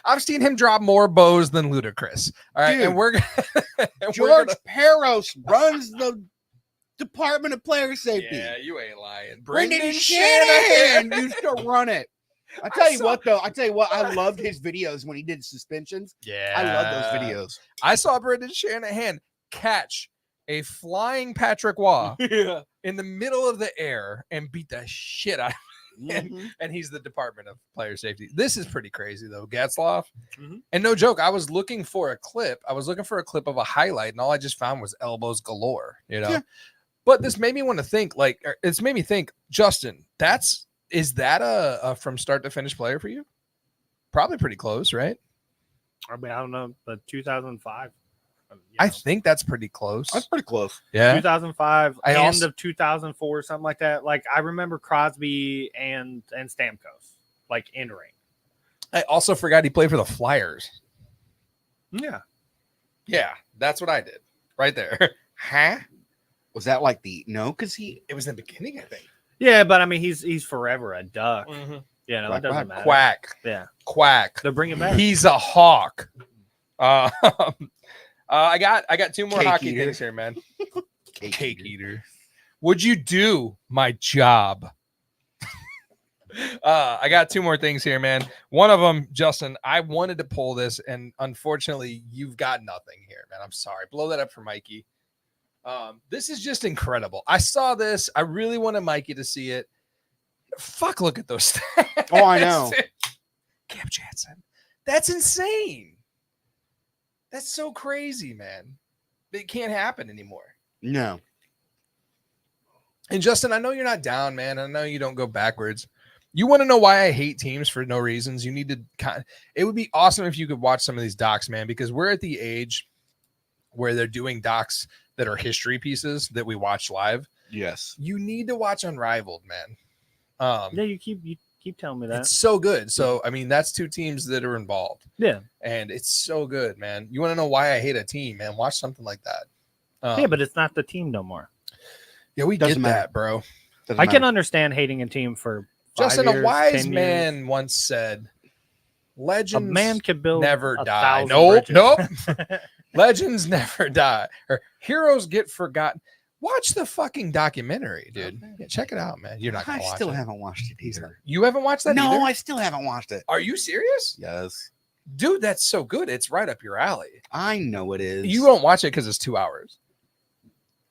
I've seen him drop more bows than Ludacris. All right, Dude, and we're George Peros runs the Department of Player Safety. Yeah, you ain't lying. Brendan Shanahan used to run it. I tell you what, though. I tell you what. I loved his videos when he did suspensions. Yeah, I love those videos. I saw Brendan Shanahan catch a flying Patrick Waugh in the middle of the air and beat the shit out of him. Mhm. And he's the Department of Player Safety. This is pretty crazy, though, Getzlaff. Mhm. And no joke, I was looking for a clip. I was looking for a clip of a highlight, and all I just found was elbows galore, you know? Yeah. But this made me want to think, it's made me think, Justin, is that a from start to finish player for you? Probably pretty close, right? I mean, I don't know, but 2005. I think that's pretty close. That's pretty close. Yeah. 2005, I end also- of 2004, something like that. Like I remember Crosby and Stamkos like entering. I also forgot he played for the Flyers. Yeah, Yeah, that's what I did right there. Huh? Was that like because he It was in the beginning, I think. yeah, but I mean, he's forever a Duck. You know, Quack, it doesn't matter. Quack. Yeah, Quack. they're bringing back. He's a hawk. I got two more Cake hockey eater. things here, man. cake, Cake eater. Would you do my job? I got two more things here, man. One of them, Justin, I wanted to pull this, and unfortunately, you've got nothing here, man. I'm sorry. Blow that up for Mikey. This is just incredible. I saw this. I really wanted Mikey to see it. Fuck, look at those stats. Oh, I know. Cam Jansen. That's insane. That's so crazy, man. It can't happen anymore. No. And Justin, I know you're not down, man. I know you don't go backwards. You want to know why I hate teams for no reasons? You need to it would be awesome if you could watch some of these docs, man, because we're at the age where they're doing docs that are history pieces that we watch live. Yes. You need to watch Unrivaled, man. Yeah, you keep telling me that. It's so good. So, I mean, that's two teams that are involved. Yeah, And it's so good, man. You want to know why I hate a team, man? Watch something like that. yeah, but it's not the team no more. Yeah, we Doesn't get matter. that, bro. Doesn't I can matter. understand hating a team for 5 Justin, years, a wise 10 years. man once said, legends A man can build never a die. 1,000 Nope, bridges. legends never die. Or heroes get forgotten. Watch the fucking documentary, dude. Yeah, check it out, man. You're not I gonna watch still it. haven't watched it either. You haven't watched that? No, either? I still haven't watched it. Are you serious? Yes. Dude, that's so good. It's right up your alley. I know it is. You won't watch it because it's 2 hours.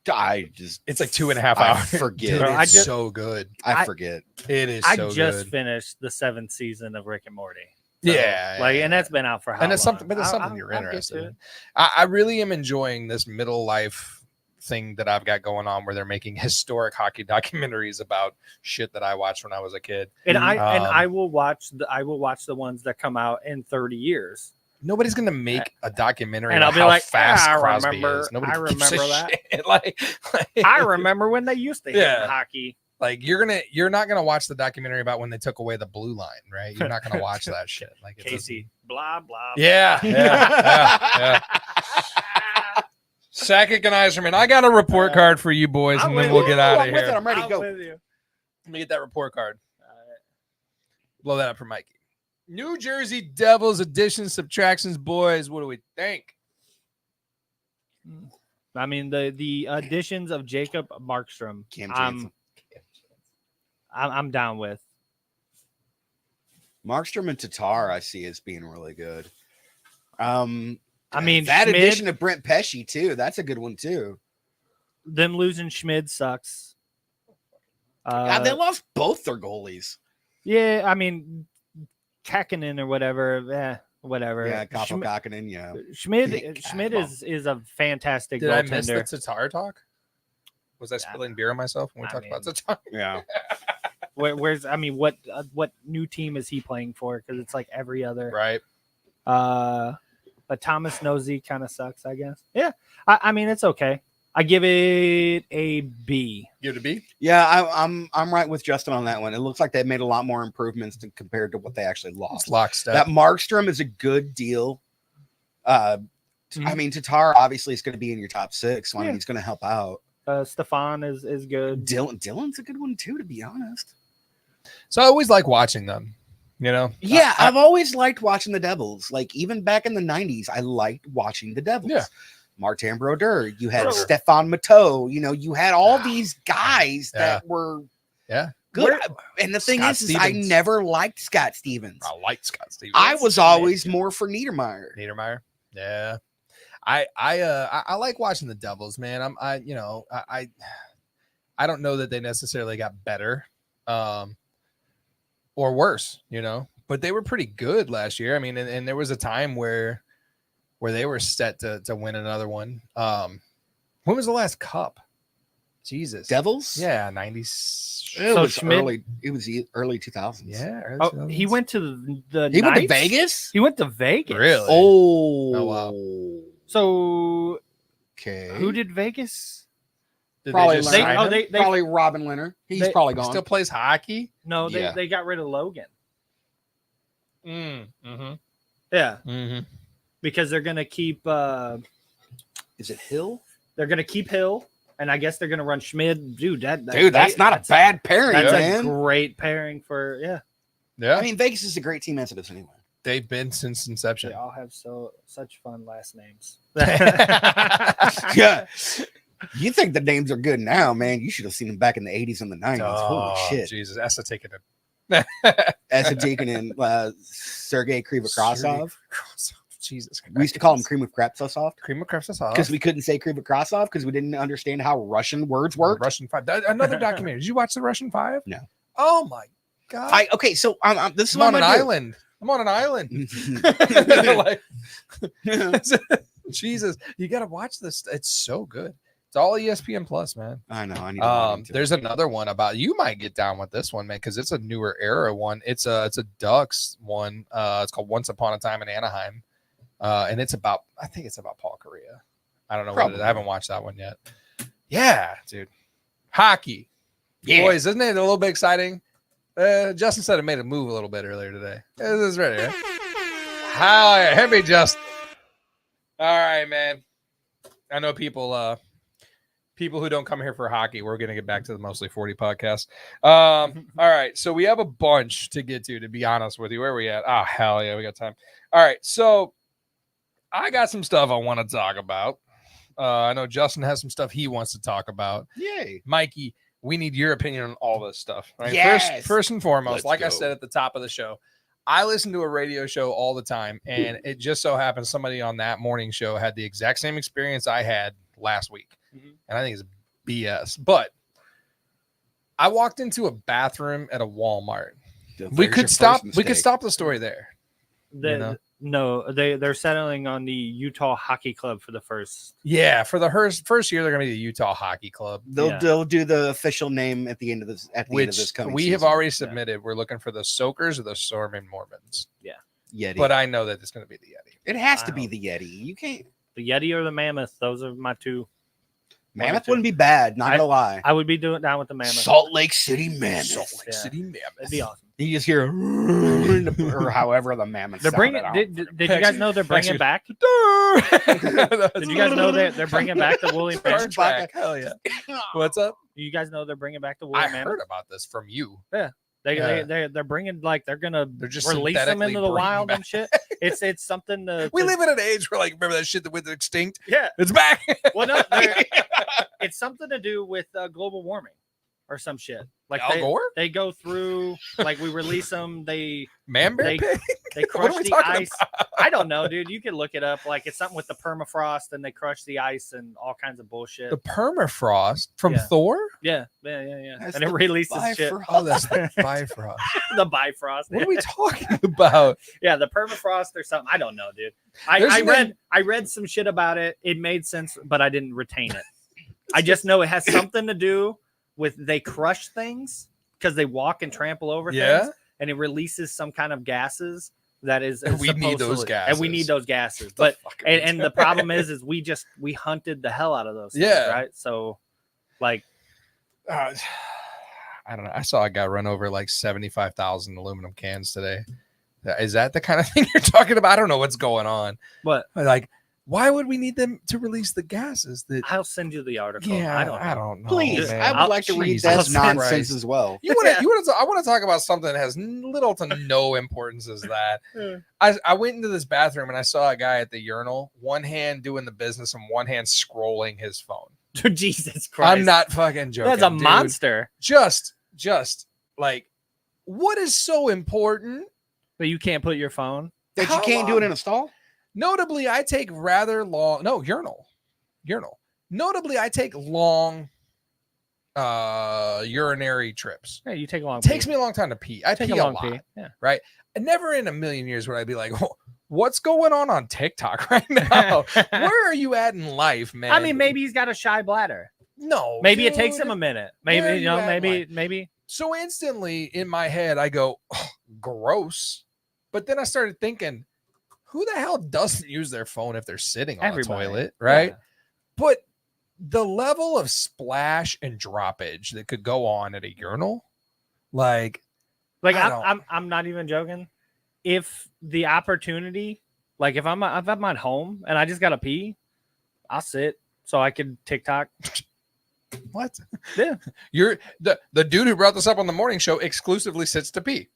It's like 2.5 I hours. forget. Dude, Bro, it's I so good. I forget. It is I so just good. finished the 7th season of Rick and Morty. Yeah, like, yeah. and that's been out for how And it's long? something, but it's something I'll you're get to interested it. in. I really am enjoying this middle life thing that I've got going on where they're making historic hockey documentaries about shit that I watched when I was a kid. And Um, I will watch the ones that come out in 30 years. Nobody's gonna make a documentary And about I'll be how like, fast "Yeah, I Crosby remember- is. Nobody I gives a remember that." shit. like I remember when they used to hit Yeah. hockey. like you're not gonna watch the documentary about when they took away the blue line, right? You're not gonna watch that shit. Like it doesn't- Casey, blah blah. Yeah, yeah. Sakic and Iserman. I got a report card for you boys, I'm and then with we'll you. get out I'm of with it. here. I'm ready to I'm go. with you. Let me get that report card. Blow that up for Mikey. New Jersey Devils additions, subtractions, boys. What do we think? I mean, the additions of Jacob Markstrom, Cam I'm Jansen. down with. Markstrom and Tatar, I see as being really good. I mean, that Schmid, addition of Brent Pesce too. That's a good one too. them losing Schmid sucks. God, they lost both their goalies. Yeah, I mean, Kakinen or whatever, whatever. Yeah, Kaapo Kakinen, yeah. Schmid Kaapo. is a fantastic Did I miss the goaltender. Tatar talk? Was I spilling beer on myself when we I talked about mean- Tatar? Yeah. Where's I mean, what new team is he playing for? Because it's like every other. Right. But Thomas Nosey kind of sucks, I guess. Yeah, I mean it's okay. I give it a B. Give it a B? Yeah, I'm right with Justin on that one. It looks like they made a lot more improvements compared to what they actually It's lost. lockstep. That Markstrom is a good deal. I mean, Tatar obviously is going to be in your top six. So I mean, Yeah. he's going to help out. Stefan is good. Dylan's a good one too, to be honest. So I always like watching them, you know? Yeah, I've always liked watching the Devils. Like even back in the 90s, I liked watching the Devils. Yeah. Martin Brodeur, you had Brodeur. Stefan Matteau, you had all these guys that were good. Where- And the thing Scott is I Stevens. never liked Scott Stevens. I like Scott Stevens. I was always more for Niedermeyer. Niedermeyer. Yeah. I like watching the Devils, man. I don't know that they necessarily got better or worse, but they were pretty good last year. I mean, and there was a time where they were set to win another one. When was the last cup? Jesus. Devils? Yeah, 90s. It So was Schmidt- early. It was the early 2000s. Yeah. early Oh, he 2000s. went to the He went to Knights? Vegas? He went to Vegas. Really? Oh. wow. So Okay. who did Vegas? Did Probably they just learn- sign oh, him? they Probably Robin Leonard. He's they- probably gone. Still plays hockey? no, Yeah. they got rid of Logan. Mm-hmm. Yeah, Mm-hmm. because they're gonna keep Is it Hill? they're gonna keep Hill, and I guess they're gonna run Schmid. Dude, that's not a bad pairing, That's man. a great pairing for Yeah. I mean, Vegas is a great team as it is anyway. They've been since inception. They all have such fun last names. Yeah. You think the names are good now, man? You should have seen them back in the 80s and the 90s. Holy shit! Jesus, that's a taking it. As a Deacon and Sergei Krivokrasov. Jesus Christ. We used to call him Cream of Krapsosov Cream of Crafts sauce. because we couldn't say Krivokrasov because we didn't understand how Russian words worked. Russian 5. Another documentary. Did you watch the Russian 5? No. Oh my god. Okay, so this is I'm what on I'm an gonna do. island. I'm on an island. Like, Jesus, you got to watch this. It's so good. It's all ESPN Plus, man. I know. I need to log into it. There's another one about you might get down with this one, man, because it's a newer era one. It's a Ducks one. It's called Once Upon a Time in Anaheim, and it's about I think it's about Paul Correa. I don't know what it is. I haven't watched that one yet. Yeah, dude, hockey, boys, isn't it a little bit exciting? Justin said it made a move a little bit earlier today. This is ready. Right? How hit me, Justin. All right, man. I know people who don't come here for hockey. We're going to get back to the Mostly 40 podcast. All right. So we have a bunch to get to be honest with you. Where are we at? Oh, hell yeah. We got time. All right. So I got some stuff I want to talk about. I know Justin has some stuff he wants to talk about. Yay. Mikey, we need your opinion on all this stuff. Right? Yes. First and foremost, Let's like I go. said at the top of the show, I listen to a radio show all the time, and it just so happens somebody on that morning show had the exact same experience I had last week. And I think it's BS. But I walked into a bathroom at a Walmart. We could stop the story there. No, they're settling on the Utah Hockey Club for the first. Yeah, for the first year, they're going to be the Utah Hockey Club, They'll do the official name at the end of this. At the end of this which coming we have season. already submitted. We're looking for the Soakers or the Storming Mormons. Yeti. But I know that it's going to be the Yeti. it has to Wow. be the Yeti. You can't. The Yeti or the Mammoth. Those are my two. Mammoth wouldn't be bad. Not gonna lie. I would be doing down with the Mammoth. Salt Lake City Mammoth. Salt Lake Yeah. City Mammoth. It'd be awesome. You just hear or however the mammoth. They're bringing. sounded. Did you guys know they're bringing back? Did you guys know they're bringing back the woolly Star mammoth? Trek. Hell yeah. What's up? You guys know they're bringing back the woolly I mammoth. heard about this from you. They're bringing they're gonna They're just release them synthetically into the bringing wild back- and shit. It's something to We live in an age where, like, remember that shit that went extinct? yeah. It's back. Well, no, it's something to do with global warming or some shit. Like Al Gore? they go through like we release them. They Man bear They- pig? they What crush are we the talking ice. I don't know, dude. You can look it up. Like it's something with the permafrost and they crush the ice and all kinds of bullshit. The permafrost from Yeah. Thor? Yeah. That's And it the releases shit. Bifrost. Oh, that's the Bifrost. The Bifrost. What are we talking about? Yeah, the permafrost or something. I don't know, dude. There's I read some shit about it. It made sense, but I didn't retain it. I just know it has something to do with they crush things because they walk and trample over Yeah? things, and it releases some kind of gases that is. And we need those supposedly- gases. and we need those gases. But Fuck are we and the problem is we hunted the hell out of those. Things, Yeah. right. So, like, I don't know. I saw a guy run over like 75,000 aluminum cans today. Is that the kind of thing you're talking about? I don't know what's going on. but Like, why would we need them to release the gases? That I'll send you the article. yeah, I don't know. know. Please, man. I would I'll- like to read Jesus that nonsense Christ. as well. You want to? I want to talk about something that has little to no importance as that. Yeah. I went into this bathroom and I saw a guy at the urinal, one hand doing the business and one hand scrolling his phone. Jesus Christ. I'm not fucking joking. That's a dude. monster. Just like, what is so important? But you can't put your phone. That you How can't do it long? in a stall? Notably, I take rather long. No, urinal. Notably, I take long urinary trips. Yeah, you take a long. It takes me a long time to pee. I take pee a a long lot. pee. Yeah. And never in a million years would I be like, oh, what's going on TikTok right now? Where are you at in life, man? I mean, maybe he's got a shy bladder. no. Maybe it takes dude. him a minute. Where are Maybe you at, maybe. So instantly in my head, I go, oh, gross. But then I started thinking, who the hell doesn't use their phone if they're sitting on Everybody. a toilet, right? Yeah. But the level of splash and droppage that could go on at a urinal, like, Like I don't- I'm not even joking. If the opportunity, like if I'm at home and I just gotta pee, I'll sit so I can TikTok. what? Yeah. You're the dude who brought this up on the morning show exclusively sits to pee.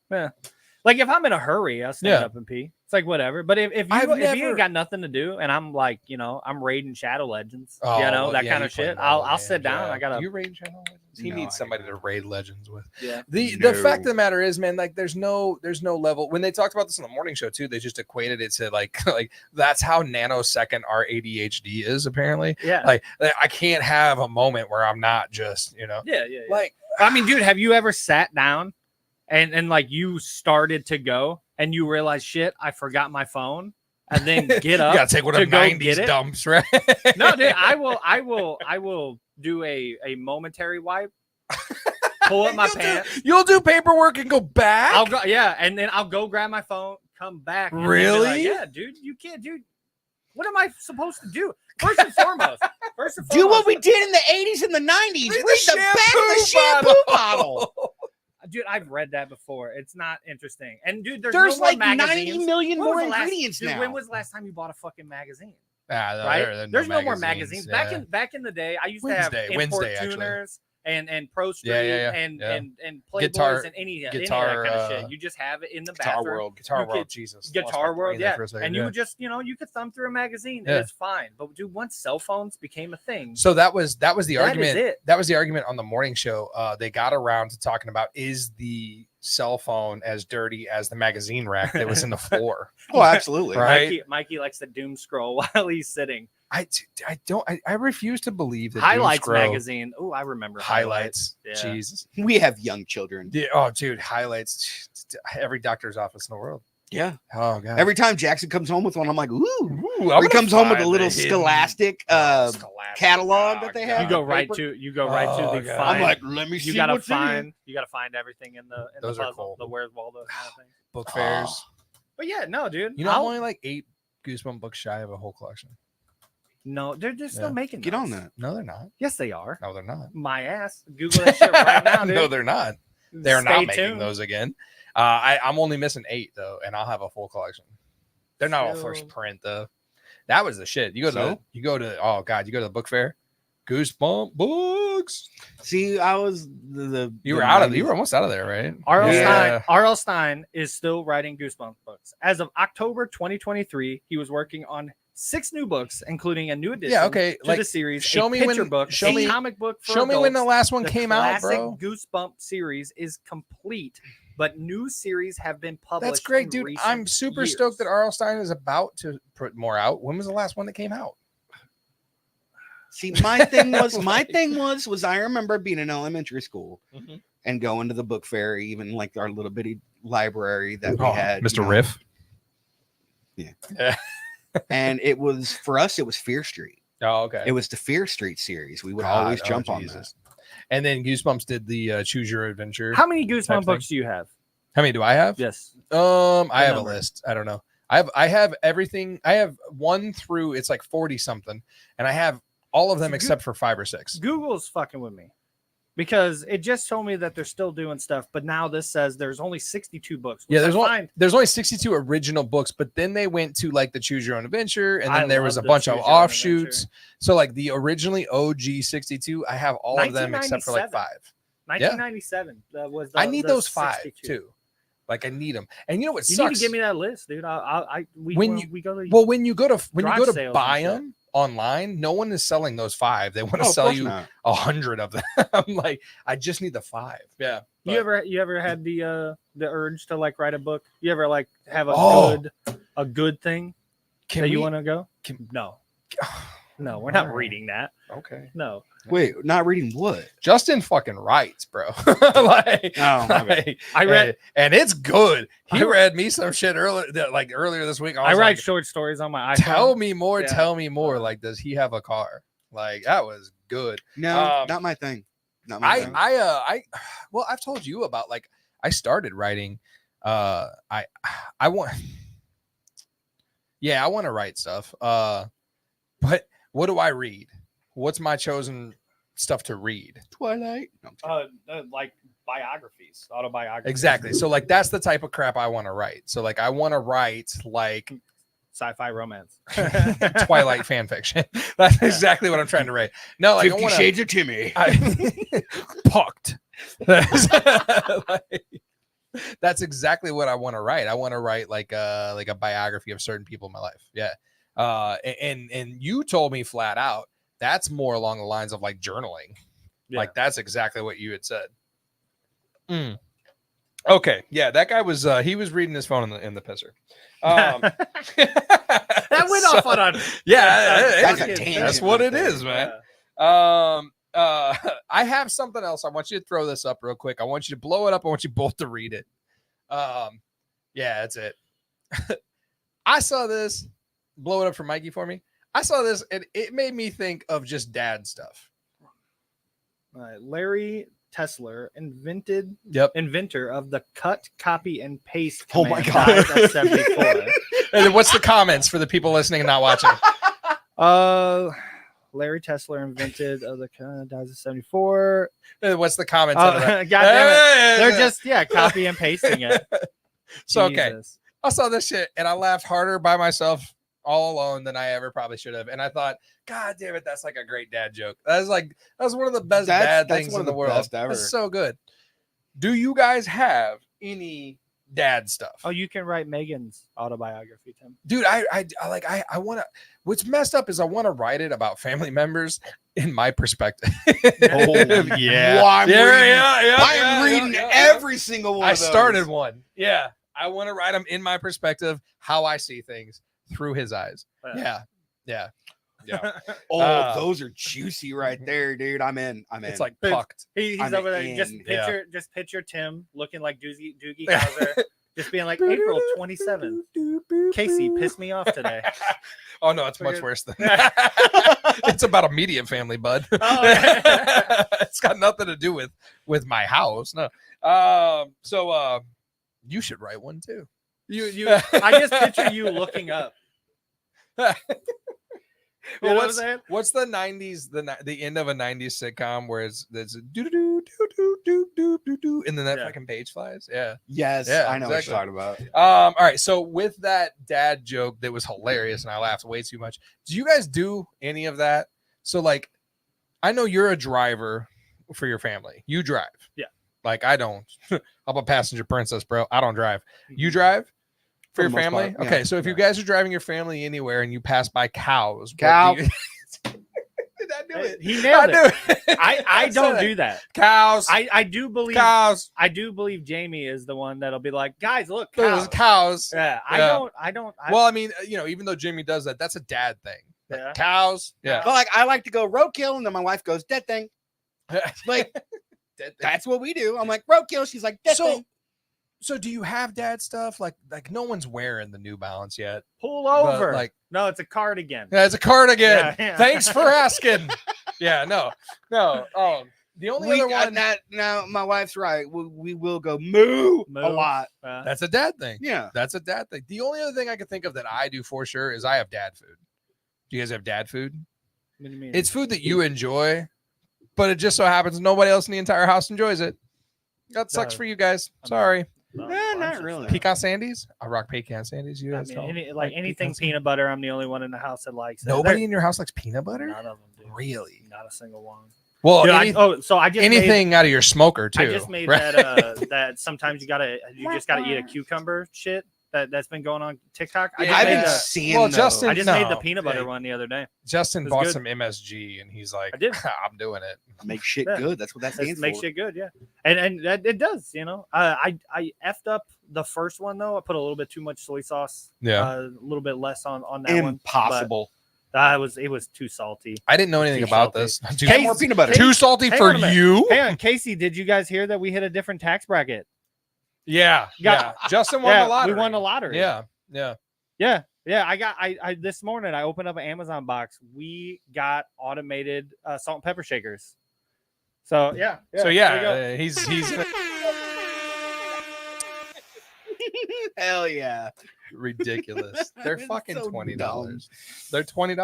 Like if I'm in a hurry, I'll stand Yeah. up and pee. It's like whatever. But if I've you never- ain't got nothing to do and I'm like, I'm raiding Shadow Legends, Oh, well, that yeah, kind you of play shit, Marvel, I'll man. sit down. Yeah. I gotta You raid Shadow Legends? He No, needs I somebody to don't. raid Legends with. yeah. The No. fact of the matter is, man, like there's no level. When they talked about this on the morning show too, they just equated it to like that's how nanosecond our ADHD is apparently. Yeah. Like I can't have a moment where I'm not just, yeah. like I mean, dude, have you ever sat down and like you started to go and you realize shit, I forgot my phone, and then get you up? gotta take one to of go 90s get it? dumps, right? No, dude, I will do a momentary wipe, pull up my You'll do- pants. You'll do paperwork and go back. I'll go, yeah, and then I'll go grab my phone, come back. and then be Really? like, yeah, dude, you can't, dude. What am I supposed to do? First and foremost, Do what we did in the 80s and the 90s. Read the back of the shampoo bottle. Dude, I've read that before. It's not interesting. And dude, there's There's no more like 90 magazines. million When was more the last- ingredients dude, now. When was the last time you bought a fucking magazine? Ah, Right? There's no more magazines. Yeah. Back in the day, I used to have Wednesday, import actually. tuners and Pro Street yeah, and yeah. and Playboys Guitar- and any of guitar, that kind of shit. uh, You just have it in the Guitar bathroom. World. Guitar You World, could- Jesus. Guitar World, yeah. For a second, And you yeah. would just, you could thumb through a magazine. Yeah. It's fine. But dude, once cell phones became a thing, So that was the that is argument. it. That was the argument on the morning show. They got around to talking about is the cell phone as dirty as the magazine rack that was in the floor. Oh, absolutely. Right. Mikey likes to doom scroll while he's sitting. I refuse to believe that Highlights Doom Scroll- magazine. Oh, I remember highlights. Yeah. Jesus. We have young children. Yeah, oh, dude, highlights. Every doctor's office in the world. Yeah. Oh god. Every time Jackson comes home with one, I'm like, ooh. Ooh, Or he comes home with a little Scholastic Scholastic. catalog Oh, that they God. have. You go right paper. to the Oh, find. God. I'm like, let me see you gotta what's in here. find everything in the Those are puzzle, cool. the Where's Waldo kind of thing. book fairs. But yeah, no, dude. You know, I'm I'll- only like 8 Goosebump books shy of a whole collection. no, they're still Yeah. making. Get those. on that. No, they're not. Yes, they are. No, they're not. My ass. Google that shit right now, dude. No, they're not. They're Stay not making tuned. those again. I'm only missing 8 though, and I'll have a full collection. They're not all first Still- print though. That was the shit. You go to So? you go to oh god, you go to the book fair. Goosebump books. See, I was the You were the out of. 90s. You were almost out of there, right? R.L. Yeah. Stein. R.L. Stein is still writing Goosebumps books. As of October 2023, he was working on 6 new books, including a new edition Yeah, okay, to like, the series, show a me picture when- book, show a me- comic book for Show me when the adults. last one The came out, classic bro. Goosebump series is complete, but new series have been published. That's great, in dude. recent I'm super years. stoked that R.L. Stein is about to put more out. When was the last one that came out? See, my thing was I remember being in elementary school Mhm. and going to the book fair, even like our little bitty library that we had. Mr. you know, Riff. and it was for us, it was Fear Street. Oh, okay. It was the Fear Street series. We would God, always oh, jump on Jesus. that. And then Goosebumps did the Choose Your Adventure. How many type Goosebump thing. books do you have? How many do I have? Yes. I have number? a list. I don't know. I have everything. I have 1 through it's like 40 something, and I have all of them So except for 5 or 6. Google's fucking with me because it just told me that they're still doing stuff, but now this says there's only 62 books. Yeah, which there's I find there's only 62 original books, but then they went to like the Choose Your Own Adventure, and then I there was a love the bunch of Choose Your Own offshoots. Adventure. So like the originally OG 62, I have all of them except for like 5. 1997 was. The, I need the those 5 62. too. Like I need them, and you know what You sucks? need to give me that list, dude. We go to Well, when you go to Garage sales buy and shit. them online, no one is selling those 5. They want to Oh, of sell course you not. 100 of them. I'm like, I just need the 5. Yeah. but- you ever had the urge to like write a book? You ever like have Oh. a good thing Can that we? you want to go? can- No, no, we're not Alright. reading that. Okay. No, Wait, not reading what? Justin fucking writes, bro. like, Oh, my bad. like, I read and it's good. He I- read me some shit earlier this week. I was write like, short stories on my iPhone. tell me more. Yeah. Tell me more. Like, does he have a car? Like, that was good. No, not my thing. Not my thing. Well, I've told you about like I started writing. I want, yeah, I want to write stuff. But what do I read? What's my chosen stuff to read? Twilight. No, I'm kidding. Like biographies, autobiographies. Exactly. So like that's the type of crap I want to write. So like I want to write like Sci-fi romance. Twilight fan fiction. That's exactly what I'm trying to write. No, like I 50 want to. Shades of Timmy. Pucked. That's exactly what I want to write. I want to write like a biography of certain people in my life. Yeah. And you told me flat out that's more along the lines of like journaling. Yeah. Like that's exactly what you had said. Okay. Yeah, that guy was he was reading his phone in the pisser. That went off on a yeah, That's a fucking- tangent that's what right it there. is, man. Yeah. I have something else. I want you to throw this up real quick. I want you to blow it up. I want you both to read it. Yeah, that's it. I saw this. Blow it up for Mikey for me. I saw this and it made me think of just dad stuff. Larry Tesler, Yep. inventor of the cut, copy, and paste. Oh my command, God. died at 74. And then what's the comments for the people listening and not watching? Larry Tesler invented the dies at 74. What's the comments? under that? God damn it. Hey! They're just copy and pasting it. So okay. Jesus. I saw this shit and I laughed harder by myself all alone than I ever probably should have. And I thought, God damn it, that's like a great dad joke. That's one of the best dad That's things one in of the the world. best ever. That's so good. Do you guys have any dad stuff? Oh, you can write Megan's autobiography, Tim. Dude, I want to. What's messed up is I want to write it about family members in my perspective. yeah. Well, I'm Yeah. reading every single one. I of those. started one. Yeah. I want to write them in my perspective, how I see things through his eyes. Yeah. Yeah. Yeah. Oh, those are juicy right there, dude. I'm in. It's like But- pucked. He's I'm over there. in. Just picture Tim looking like Doogie Howser, just being like April 27th. Casey pissed me off today. Oh no, it's much Weird. worse than that. It's about a medium family, bud. Oh, It's got nothing to do with my house. No. So you should write one too. I just picture you looking up. You know what I'm saying? What's the 90s, the end of a 90s sitcom where it's do do do do do do do do and then that Yeah. fucking page flies? Yeah. Yes, Yeah, I know exactly. what you're talking about. All right. So with that dad joke that was hilarious and I laughed way too much. Do you guys do any of that? So like I know you're a driver for your family. You drive. Yeah. Like I don't. I'm a passenger princess, bro. I don't drive. You drive for your the most family? part, yeah. Okay, so if you guys are driving your family anywhere and you pass by cows, what Cow. do you- Did I do it? He nailed it. knew it. I said don't it. do that. Cows. I do believe Cows. I do believe Jamie is the one that'll be like, guys, look, Those cows. cows. Yeah, I Yeah. don't. Well, I mean, even though Jimmy does that, that's a dad thing. Like, Yeah. cows. Yeah. But like I like to go roadkill, and then my wife goes dead thing. Like that's what we do. I'm like roadkill. She's like dead thing. So do you have dad stuff? Like no one's wearing the New Balance yet. pull But, over. like, No, it's a cardigan. yeah, it's a cardigan. Yeah, yeah. Thanks for asking. Yeah, no. The only other one Now my wife's right. We will go moo a Moo. lot. that's a dad thing. Yeah. That's a dad thing. The only other thing I can think of that I do for sure is I have dad food. Do you guys have dad food? What do you mean? It's food that you enjoy, but it just so happens nobody else in the entire house enjoys it. That sucks No. for you guys. I mean, Sorry. Well, not I'm really. just- Pecan sandies? I rock pecan sandies. You I guys mean, don't like anything pecan peanut butter, I'm the only one in the house that likes it. Nobody There- in your house likes peanut butter? None of them do. Really? Not a single one. Well, Dude, any- so I just anything out of your smoker too. Made, I just made right? that sometimes you just gotta eat a cucumber shit that's been going on TikTok. I Yeah, just I've made been the, seeing. well, those. Justin- I just No. made the peanut butter Yeah. one the other day. Justin It's bought good. some MSG and he's like, I did. I'm doing it. make shit Yeah. good. That's what that It stands makes for. shit good, yeah. And that, it does, you know. I effed up the first one though. I put a little bit too much soy sauce. Yeah. A little bit less on that one. Impossible. It was too salty. I didn't know anything Too about salty. this. Too, Add more peanut butter. too salty Hang for on a minute. you? Hang on, Casey, did you guys hear that we hit a different tax bracket? Yeah. Yeah. Yeah. Justin won the lottery. We won the lottery. Yeah. Yeah. Yeah. I this morning I opened up an Amazon box. We got automated salt and pepper shakers. So yeah. So there you yeah, go. he's Hell yeah. ridiculous. They're It's fucking so $20. dumb. They're $20.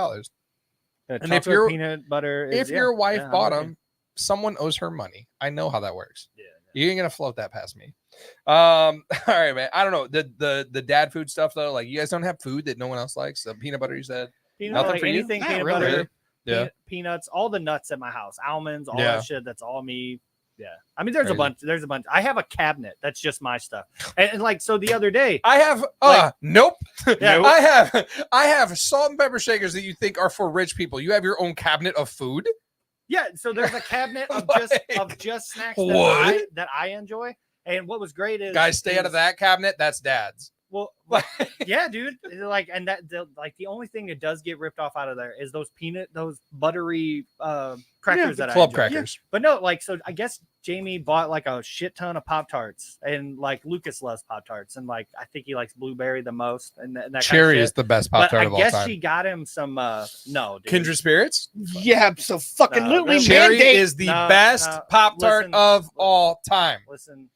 The and if chocolate your- peanut butter is, If your wife I'm bought with them, someone owes her money. I know how that works. you. You ain't gonna float that past me. All right, man. I don't know the dad food stuff though. Like you guys don't have food that no one else likes. The peanut butter you said. Peanut, Nothing like for you? anything Not peanut really. butter, Yeah. peanuts, all the nuts at my house, almonds, all Yeah. that shit. That's all me. Yeah, I mean, there's Crazy. a bunch. There's a bunch. I have a cabinet that's just my stuff, and like so the other day, I have Like- nope. Yeah. Nope. I have salt and pepper shakers that you think are for rich people. You have your own cabinet of food. yeah. So there's a cabinet of just snacks What? that I enjoy. And what was great is Guys, stay out of that cabinet. That's dad's. Well, yeah, dude. Like, and the only thing that does get ripped off out of there is those buttery crackers that Club I enjoy. crackers. But no, like, so I guess Jamie bought like a shit ton of Pop Tarts, and like Lucas loves Pop Tarts, and like I think he likes blueberry the most, and that Cherry kind of is shit. the best But Pop Tart I of all guess time. she got him some. No, dude. Kindred Spirits. Yeah, so fucking No, literally that's- Cherry mandate. is the No, best no, Pop Tart listen. of all time. Listen,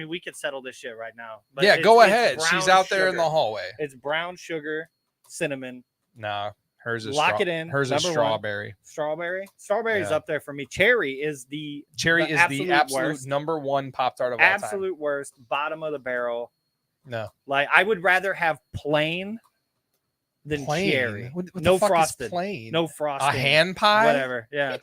we could settle this shit right now. But Yeah, it's- go it's ahead. brown She's out there in sugar. the hallway. It's brown sugar, cinnamon, Nah, hers is Lock it in, Hers is number one. strawberry. strawberry. Strawberry's Yeah. up there for me. Cherry is the Cherry is the absolute worst. number one Pop Tart of all time. absolute worst, bottom of the barrel. No. Like I would rather have plain than Plain. cherry. What the No fuck is frosted. plain. No A frosting. hand pie. Whatever. Yeah.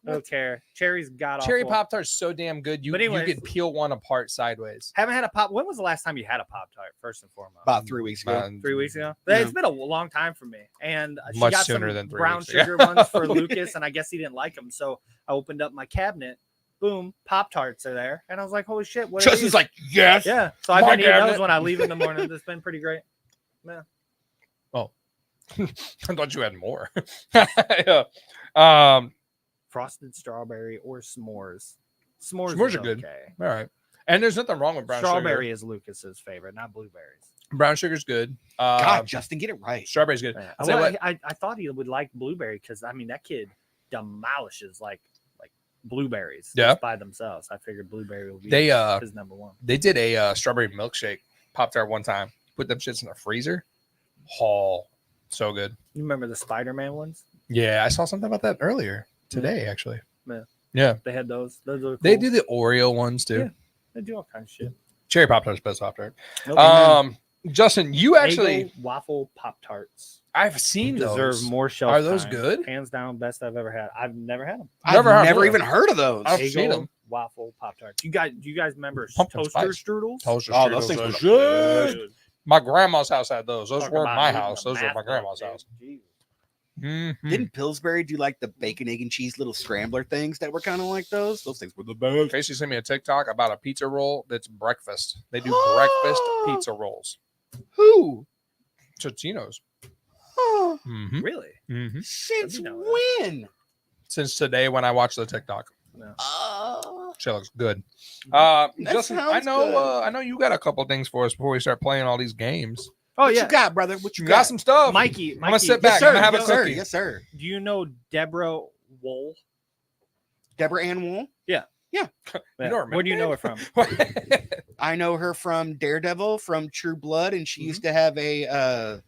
Don't care. Cherry's god Cherry awful. Pop Tart's so damn good. You But anyways- could peel one apart sideways. Haven't had a pop. When was the last time you had a Pop Tart? First and foremost. About 3 weeks ago. 3 weeks ago. Yeah. It's been a long time for me. And she Much got sooner some than 3 brown weeks ago. sugar ones for Lucas, and I guess he didn't like them. So I opened up my cabinet. Boom, Pop Tarts are there, and I was like, "Holy shit!" What are Justin's these? like, yes. Yeah. So I've My been eating cabinet. those when I leave in the morning. It's been pretty great. I thought you had more. Yeah. Frosted strawberry or s'mores. S'mores S'mores is are good. okay. All right. And there's nothing wrong with brown Strawberry sugar. is Lucas's favorite, not blueberries. Brown sugar's good. God, Justin, get it right. Strawberry's good. Yeah. I'll tell you Well, what, I thought he would like blueberry because I mean that kid demolishes like blueberries Yeah. just by themselves. I figured blueberry would be They, his number one. they did a strawberry milkshake Pop Tart one time. Put them shits in the freezer. Oh, so good. You remember the Spider-Man ones? Yeah, I saw something about that earlier today, actually. Yeah. Yeah. They had those. Those are They cool. do the Oreo ones too. Yeah. They do all kinds of shit. Cherry Pop Tart's best Pop Tart. Nope. Justin, you actually Bagel waffle Pop Tarts. I've seen Deserve those. more shelf Are those time. good? Hands down, best I've ever had. I've never had them. Never I've heard never of even them. heard of those. I've seen Bagel, them. waffle, Pop Tarts. Do you guys remember Pumpkin toaster spice. strudels? Toaster Oh, those strudels, things were those- good. Dude, My grandma's house had those. Those talk weren't about my using house. the Those were math my book, grandma's dude. house. Jesus. Mhm. Didn't Pillsbury do like the bacon, egg, and cheese little scrambler things that were kind of like those? Those things were the best. Casey sent me a TikTok about a pizza roll that's breakfast. They do breakfast pizza rolls. Who? Totino's. Oh, Mm-hmm. Really? Mm-hmm. since Didn't know when? Since today when I watched the TikTok. Oh, Shit looks good. That Justin, I sounds know good. I know you got a couple things for us before we start playing all these games. Oh what yeah, you got, brother? What you You got some stuff. Mikey. I'm gonna sit Yes, back. sir. I'm gonna have yes, a sir. cookie. Yes, sir. Do you know Deborah Wool? Deborah Ann Wool. You know her, Where do you man. know her from? I know her from Daredevil, from True Blood, and she Mm-hmm. used to have a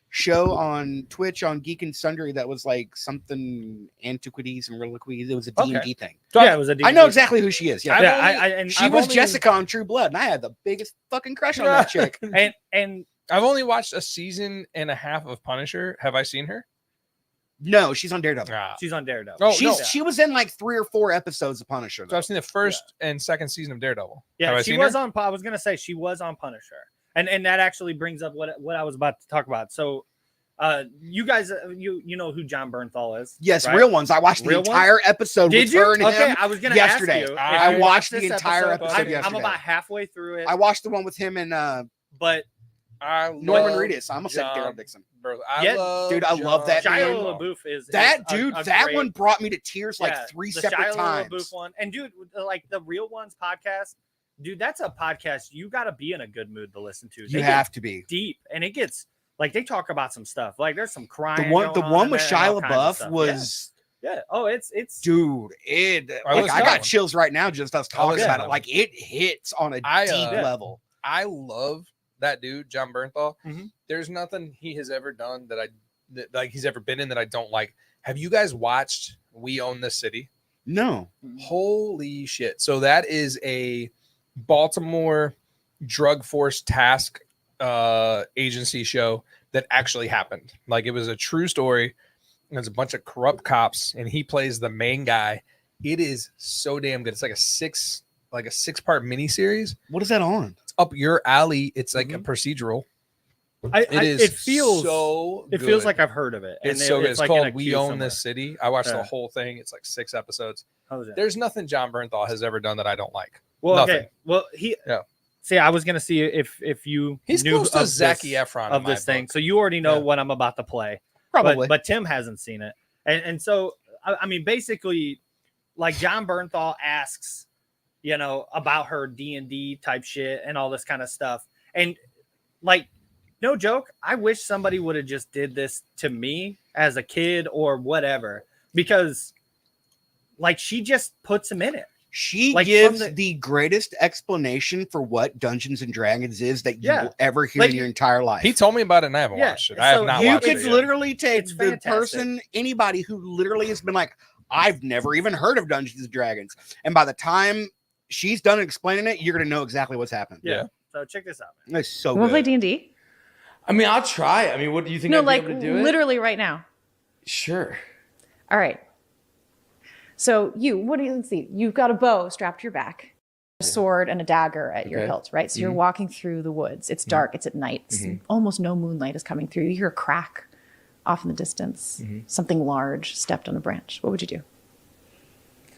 show on Twitch on Geek and Sundry that was like something antiquities and reliquies. It was a D&D Okay. thing. Yeah, it was a I know D&D. exactly who she is. Yeah, I've Yeah, only- and she I've was only- Jessica on True Blood, and I had the biggest fucking crush on that chick. and I've only watched a season and a half of Punisher. Have I seen her? No, she's on Daredevil. she's on Daredevil. Oh, She's no. she was in like 3 or 4 episodes of Punisher. So though. I've seen the first and second season of Daredevil. Yeah, Have I she seen was her? on. I was gonna say she was on Punisher, and that actually brings up what I was about to talk about. So, you guys, you know who John Bernthal is? Yes, right? real ones. I watched the Real ones? entire episode Did with you? her and Okay, him. I was gonna yesterday. ask you. if I you watched this the entire episode I'm yesterday. about halfway through it, I watched the one with him and but I Norman love Reedus. I almost said John Daryl Dixon. Bro, Yeah, dude, I love that John Shia man. Bernthal. LaBeouf is That a dude, that great- one brought me to tears like yeah, 3 the separate Shia times. LaBeouf one, and dude, like the Real Ones podcast, dude, that's a podcast you got to be in a good mood to listen to. You They have to be. get deep, and it gets like they talk about some stuff. Like there's some crying. The going one in with there and all Shia kinds of LaBeouf stuff. was yeah. Oh, it's dude. It I like, listened I to got that one. chills right now just us talking listened about to it. that Like it hits on a I, deep yeah. level. I love that dude, John Bernthal. Mhm. There's nothing he has ever done that he's ever been in that I don't like. Have you guys watched We Own This City? No, Holy shit. So that is a Baltimore drug force task agency show that actually happened. Like it was a true story. There's a bunch of corrupt cops and he plays the main guy. It is so damn good. It's like a 6-part miniseries. what is that on? It's up your alley. It's like a Mhm. procedural. It feels so it feels good. like I've heard of it. it's and so good. It's like in a called We queue Own somewhere. This City. I watched the Yeah. whole thing. It's like 6 episodes. How's it? There's nothing John Bernthal has ever done that I don't like. Well, nothing. okay. Well, he. Yeah. See, I was gonna see if you He's knew close to of Zac this- Efron of in my this thing, book. so you already know Yeah. what I'm about to play. Probably. But Tim hasn't seen it, and so I mean, basically, like John Bernthal asks, about her D&D type shit and all this kind of stuff, and like, no joke, I wish somebody would have just did this to me as a kid or whatever, because like she just puts him in it. She Like, gives from the greatest explanation for what Dungeons and Dragons is that you Yeah. will ever hear Like, in your entire life. He told me about it and I haven't Yeah, watched it. I so have not you watched could it yet. literally take It's the fantastic. person, anybody who literally has been like, I've never even heard of Dungeons and Dragons. And by the time she's done explaining it, you're going to know exactly what's happened. Yeah. Yeah. So check this out. It's so We'll play good. D&D. I mean, I'll try. I mean, what do you think? No, I'd be like able to do literally right now. it? Sure. All right. So let's see. You've got a bow strapped to your back, a sword and a dagger at your Okay. hilt, right? So you're walking through the woods. It's dark. It's at night. Almost no moonlight is coming through. You hear a crack off in the distance. Something large stepped on a branch. What would you do?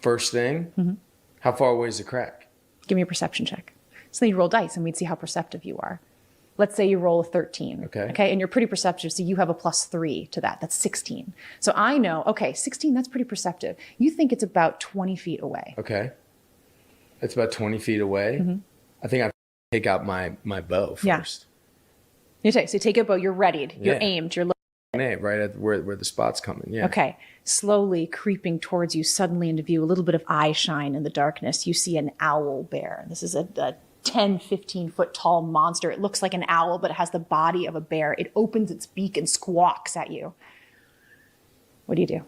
First thing, how far away is the crack? Give me a perception check. So then you roll dice and we'd see how perceptive you are. Let's say you roll a 13. Okay. And you're pretty perceptive. So you have a +3 to that. That's 16. So I know, okay, 16, that's pretty perceptive. You think it's about 20 feet away. Okay. It's about 20 feet away. I think I take out my bow first. Yeah. So you take a bow, you're readied, you're Yeah. aimed, you're Right at where the spot's coming. Yeah. okay. Slowly creeping towards you, suddenly into view, a little bit of eye shine in the darkness. You see an owl bear. This is a 10, 15 foot tall monster. It looks like an owl, but it has the body of a bear. It opens its beak and squawks at you. What do you do?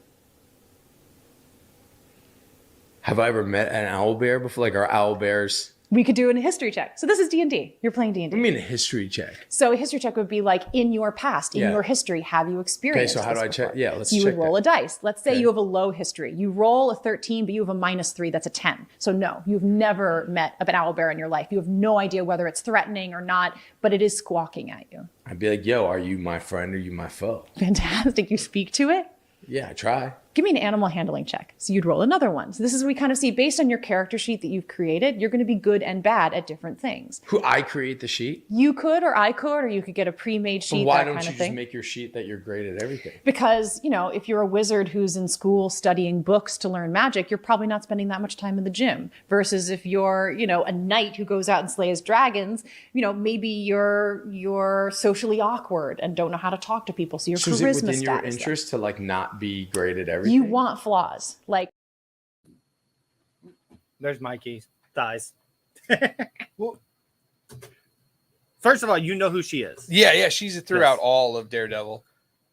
Have I ever met an owl bear before? Like, are owl bears We could do a history check. So this is D&D. You're playing D&D. I mean, a history check. So a history check would be like in your past, in Yeah. your history, have you Okay, experienced so how do this I check? before? Yeah, let's You check would roll that. a dice. Let's say Okay. you have a low history. You roll a 13, but you have a -3. That's a 10. So no, you've never met an owlbear in your life. You have no idea whether it's threatening or not, but it is squawking at you. I'd be like, yo, are you my friend or you my foe? Fantastic. You speak to it. Yeah, I try. Give me an animal handling check. So you'd roll another one. So this is we kind of see based on your character sheet that you've created, you're going to be good and bad at different things. Who I create the sheet? You could, or I could, or you could get a pre-made sheet, Why that don't kind you of just thing. make your sheet that you're great at everything? Because, if you're a wizard who's in school studying books to learn magic, you're probably not spending that much time in the gym. Versus if you're, a knight who goes out and slays dragons, maybe you're socially awkward and don't know how to talk to people. So your So is it charisma within your status. interest to like not be great at everything? You want flaws. Like, There's Mikey. Dies. First of all, you know who she is. Yeah, she's throughout Yes. all of Daredevil.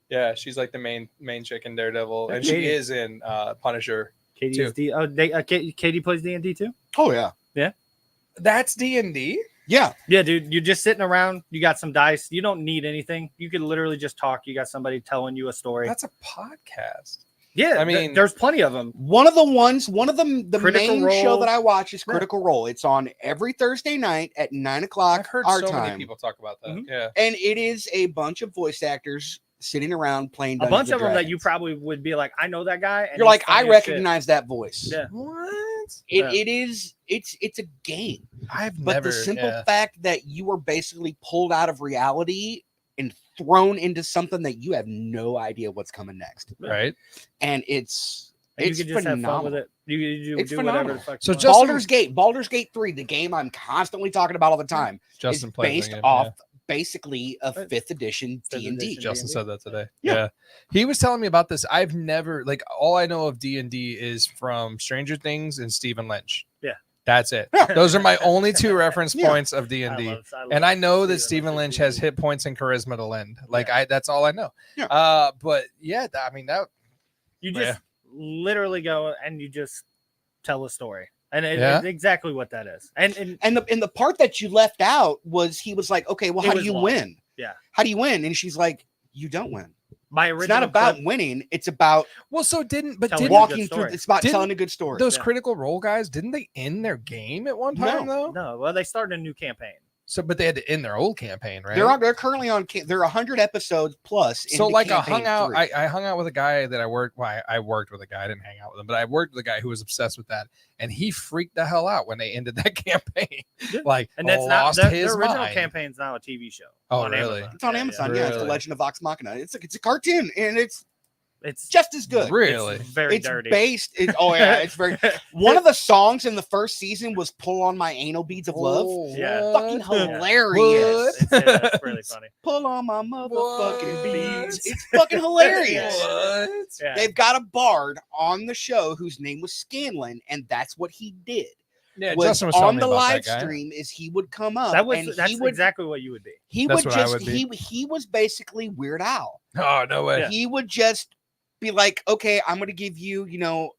Yeah, she's like the main chick in Daredevil, and she Katie. is in Punisher. Katie's Two. Katie plays D&D too? Oh yeah. That's D&D. Yeah. Yeah, dude. You're just sitting around. You got some dice. You don't need anything. You could literally just talk. You got somebody telling you a story. That's a podcast. Yeah, I mean- there's plenty of them. One of the Critical main Role. show that I watch is Critical Role. It's on every Thursday night at 9 o'clock I've heard our so time. many people talk about that. Mhm. Yeah. And it is a bunch of voice actors sitting around playing A Dungeons bunch and of them that you Dragons. probably would be like, I know that guy. And You're he's like, I funny as shit." recognize that voice. Yeah. What? Yeah. It's a game. I've But never. the simple yeah. fact that you were basically pulled out of reality and thrown into something that you have no idea what's coming next. Right. And it's And you it's could just have fun phenomenal. with it. You It's do whatever phenomenal. the fuck. So you want. just- Baldur's Gate 3, the game I'm constantly talking about all the time, Justin is plays based the game, off basically a Right. 5th edition Fifth D&D. edition. Justin D&D. said that today. Yeah. Yeah. He was telling me about this. I've never all I know of D&D is from Stranger Things and Stephen Lynch. Yeah. That's it. Yeah. Those are my only two reference Yeah. points of D&D. love And I know that Stephen Stephen Lynch has hit points in charisma to lend. Like Yeah. that's all I know. Yeah. But yeah, I mean that You just literally go and you just tell a story. And Yeah. it's exactly what that is. And And the part that you left out was he was like, okay, well, It how do was you long. win? Yeah. How do you win? And she's like, you don't win. my It's original not about clip- winning. It's about well, so didn't but Telling didn't a good walking through. story. It's about Didn't telling a good story. those Yeah. Critical Role guys, didn't they end their game at one time though? No, well, they started a new campaign. So but they had to end their old campaign, right? They're currently on. They're 100 episodes plus. So into like I campaign hung out, 3. I hung out with a guy that I worked. Well, I worked with a guy. I didn't hang out with him, but I worked with a guy who was obsessed with that, and he freaked the hell out when they ended that campaign. Yeah. Like, And that's not lost their his original mind. campaign's now a TV show. Oh, on really? Amazon. It's on Amazon. Yeah, it's the Really? Legend of Vox Machina. It's a cartoon, and it's It's just as good. Really? It's very It's dirty. based. Oh yeah, it's very. One of the songs in the first season was "Pull on My Anal Beads of Love." Oh, Yeah. Fucking what? hilarious. It's really funny. Pull on my motherfucking What? beads. It's fucking hilarious. What? Yeah. They've got a bard on the show whose name was Scanlan, and that's what he did. Yeah, Was Justin was on telling me the about live that guy. stream is he would come up and That's he would exactly what you would be. he That's would what I just would be. he was basically Weird Al. Oh no way! Yeah. He would just be like, okay, I'm going to give you,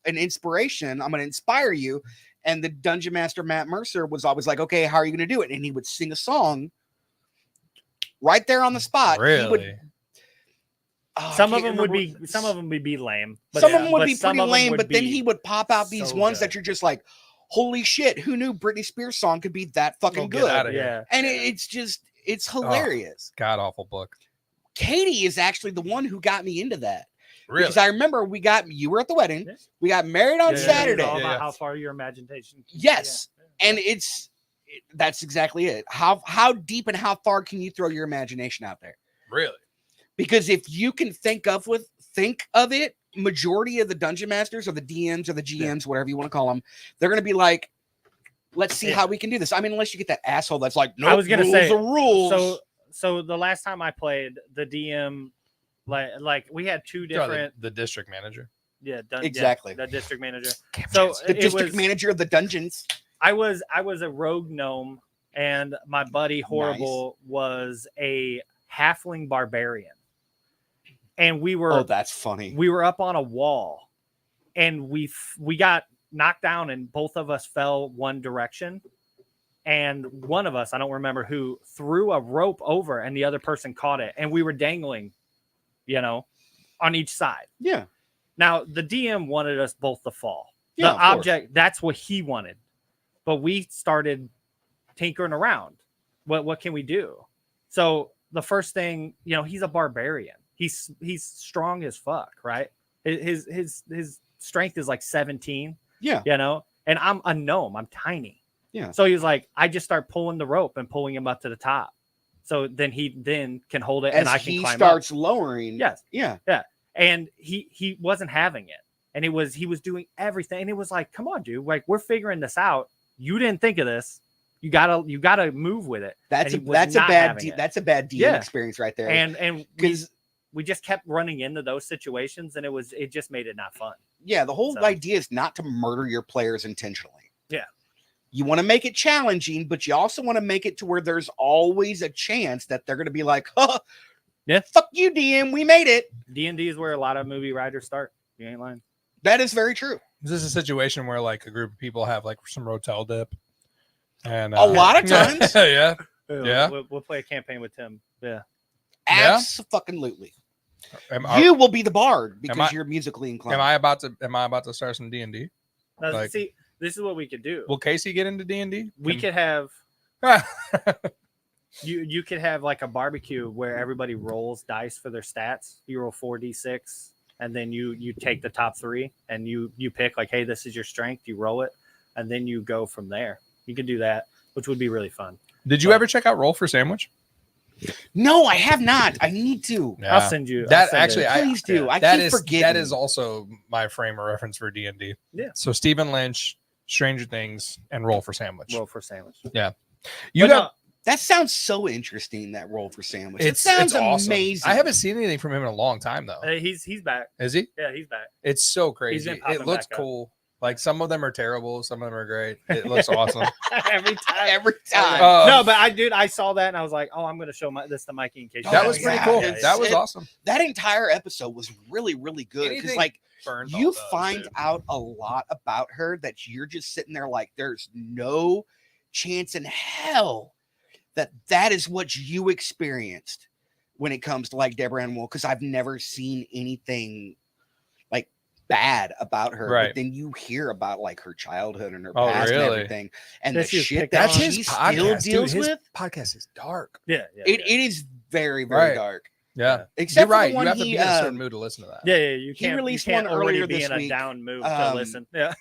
an inspiration. I'm going to inspire you. And the Dungeon Master, Matt Mercer, was always like, okay, how are you going to do it? And he would sing a song right there on the spot. He Really? would, I Some of can't them would remember- be some of them would be lame. some of them would be some pretty of them lame, would but then be he would pop out these so ones good. that you're just like, holy shit, who knew Britney Spears song could be that fucking Oh, get good? outta here. Yeah. And it's hilarious. God awful book. Katie is actually the one who got me into that. Really? Because I remember you were at the wedding. Yeah. We got married on Yeah, Saturday. It's all Yeah, about yeah. how far your imagination. can- Yes. Yeah. And that's exactly it. How deep and how far can you throw your imagination out there? Really? Because if you can think of it, majority of the dungeon masters or the DMs or the GMs, whatever you want to call them, they're going to be like, let's see Yeah. how we can do this. I mean, unless you get that asshole that's like, no, I was gonna rules say, are rules. So the last time I played, the DM, like we had two different, the district manager. Exactly. the district manager. So the it district was, manager of the dungeons. I was a rogue gnome, and my buddy Horrible was a halfling barbarian, and we were Oh, that's funny. we were up on a wall, and we got knocked down, and both of us fell one direction, and one of us, I don't remember who, threw a rope over and the other person caught it. And we were dangling, on each side. Yeah. Now, the DM wanted us both to fall. Yeah, The of course. object, that's what he wanted. But we started tinkering around. What can we do? So the first thing, he's a barbarian. He's strong as fuck, right? His strength is like 17. Yeah. And I'm a gnome. I'm tiny. Yeah. So he was like, I just start pulling the rope and pulling him up to the top. So then he can hold it, As and I can he climb starts up. lowering. Yes. Yeah. And he wasn't having it. And he was doing everything. And it was like, come on, dude. Like, we're figuring this out. You didn't think of this. You gotta move with it. That's a And he was not bad having it. that's a bad DM Yeah. experience right there. And because we just kept running into those situations, and it just made it not fun. yeah, the whole So- idea is not to murder your players intentionally. Yeah. You want to make it challenging, but you also want to make it to where there's always a chance that they're going to be like, "Huh, Yeah. fuck you, DM, we made it." D&D is where a lot of movie writers start. You ain't lying. That is very true. Is this a situation where like a group of people have like some Rotel dip? And A lot of times. yeah. Yeah. We'll play a campaign with Tim. Yeah. Yeah. Absolutely. Am I, You will be the bard because I- you're musically inclined. am I about to start some D&D? Now, Like- see, this is what we could do. Will Casey get into D&D? We could have you could have like a barbecue where everybody rolls dice for their stats. You roll 4d6, and then you take the top 3, and you pick like, hey, this is your strength. You roll it, and then you go from there. You could do that, which would be really fun. Did you ever check out Roll for Sandwich? No, I have not. I need to. I'll send you that. I'll send Actually, it. Please do. I that keep is forgetting. that is also my frame of reference for D&D. Yeah. So Stephen Lynch, Stranger Things, and Roll for Sandwich. roll for sandwich. You But got That sounds so interesting. That roll for sandwich. It sounds awesome. amazing. I haven't seen anything from him in a long time though. He's back. Is he? Yeah, he's back. It's so been crazy. popping It looks back up. cool. Like some of them are terrible, some of them are great. It looks awesome. Every time. every time. No, but I saw that and I was like, oh, I'm going to show this to Mikey in case. Oh, that you was haven't pretty seen cool. it. That was It- awesome. That entire episode was really, really good because, Anything like, Bernthal you does, find dude. out a lot about her that you're just sitting there like, there's no chance in hell that is what you experienced when it comes to like Deborah Ann Wool, because I've never seen anything like bad about her. Right. But then you hear about like her childhood and her Oh, past and really? everything, and That the she was shit picked that on. she still deals His with. podcast is dark. Yeah, yeah, It yeah. is very, very Right. dark. Yeah. Except You're for right. the You one have to he, be in a certain mood to listen to that. Yeah, you He can't. released you can't one already earlier be this in a week. down mood to listen. Yeah.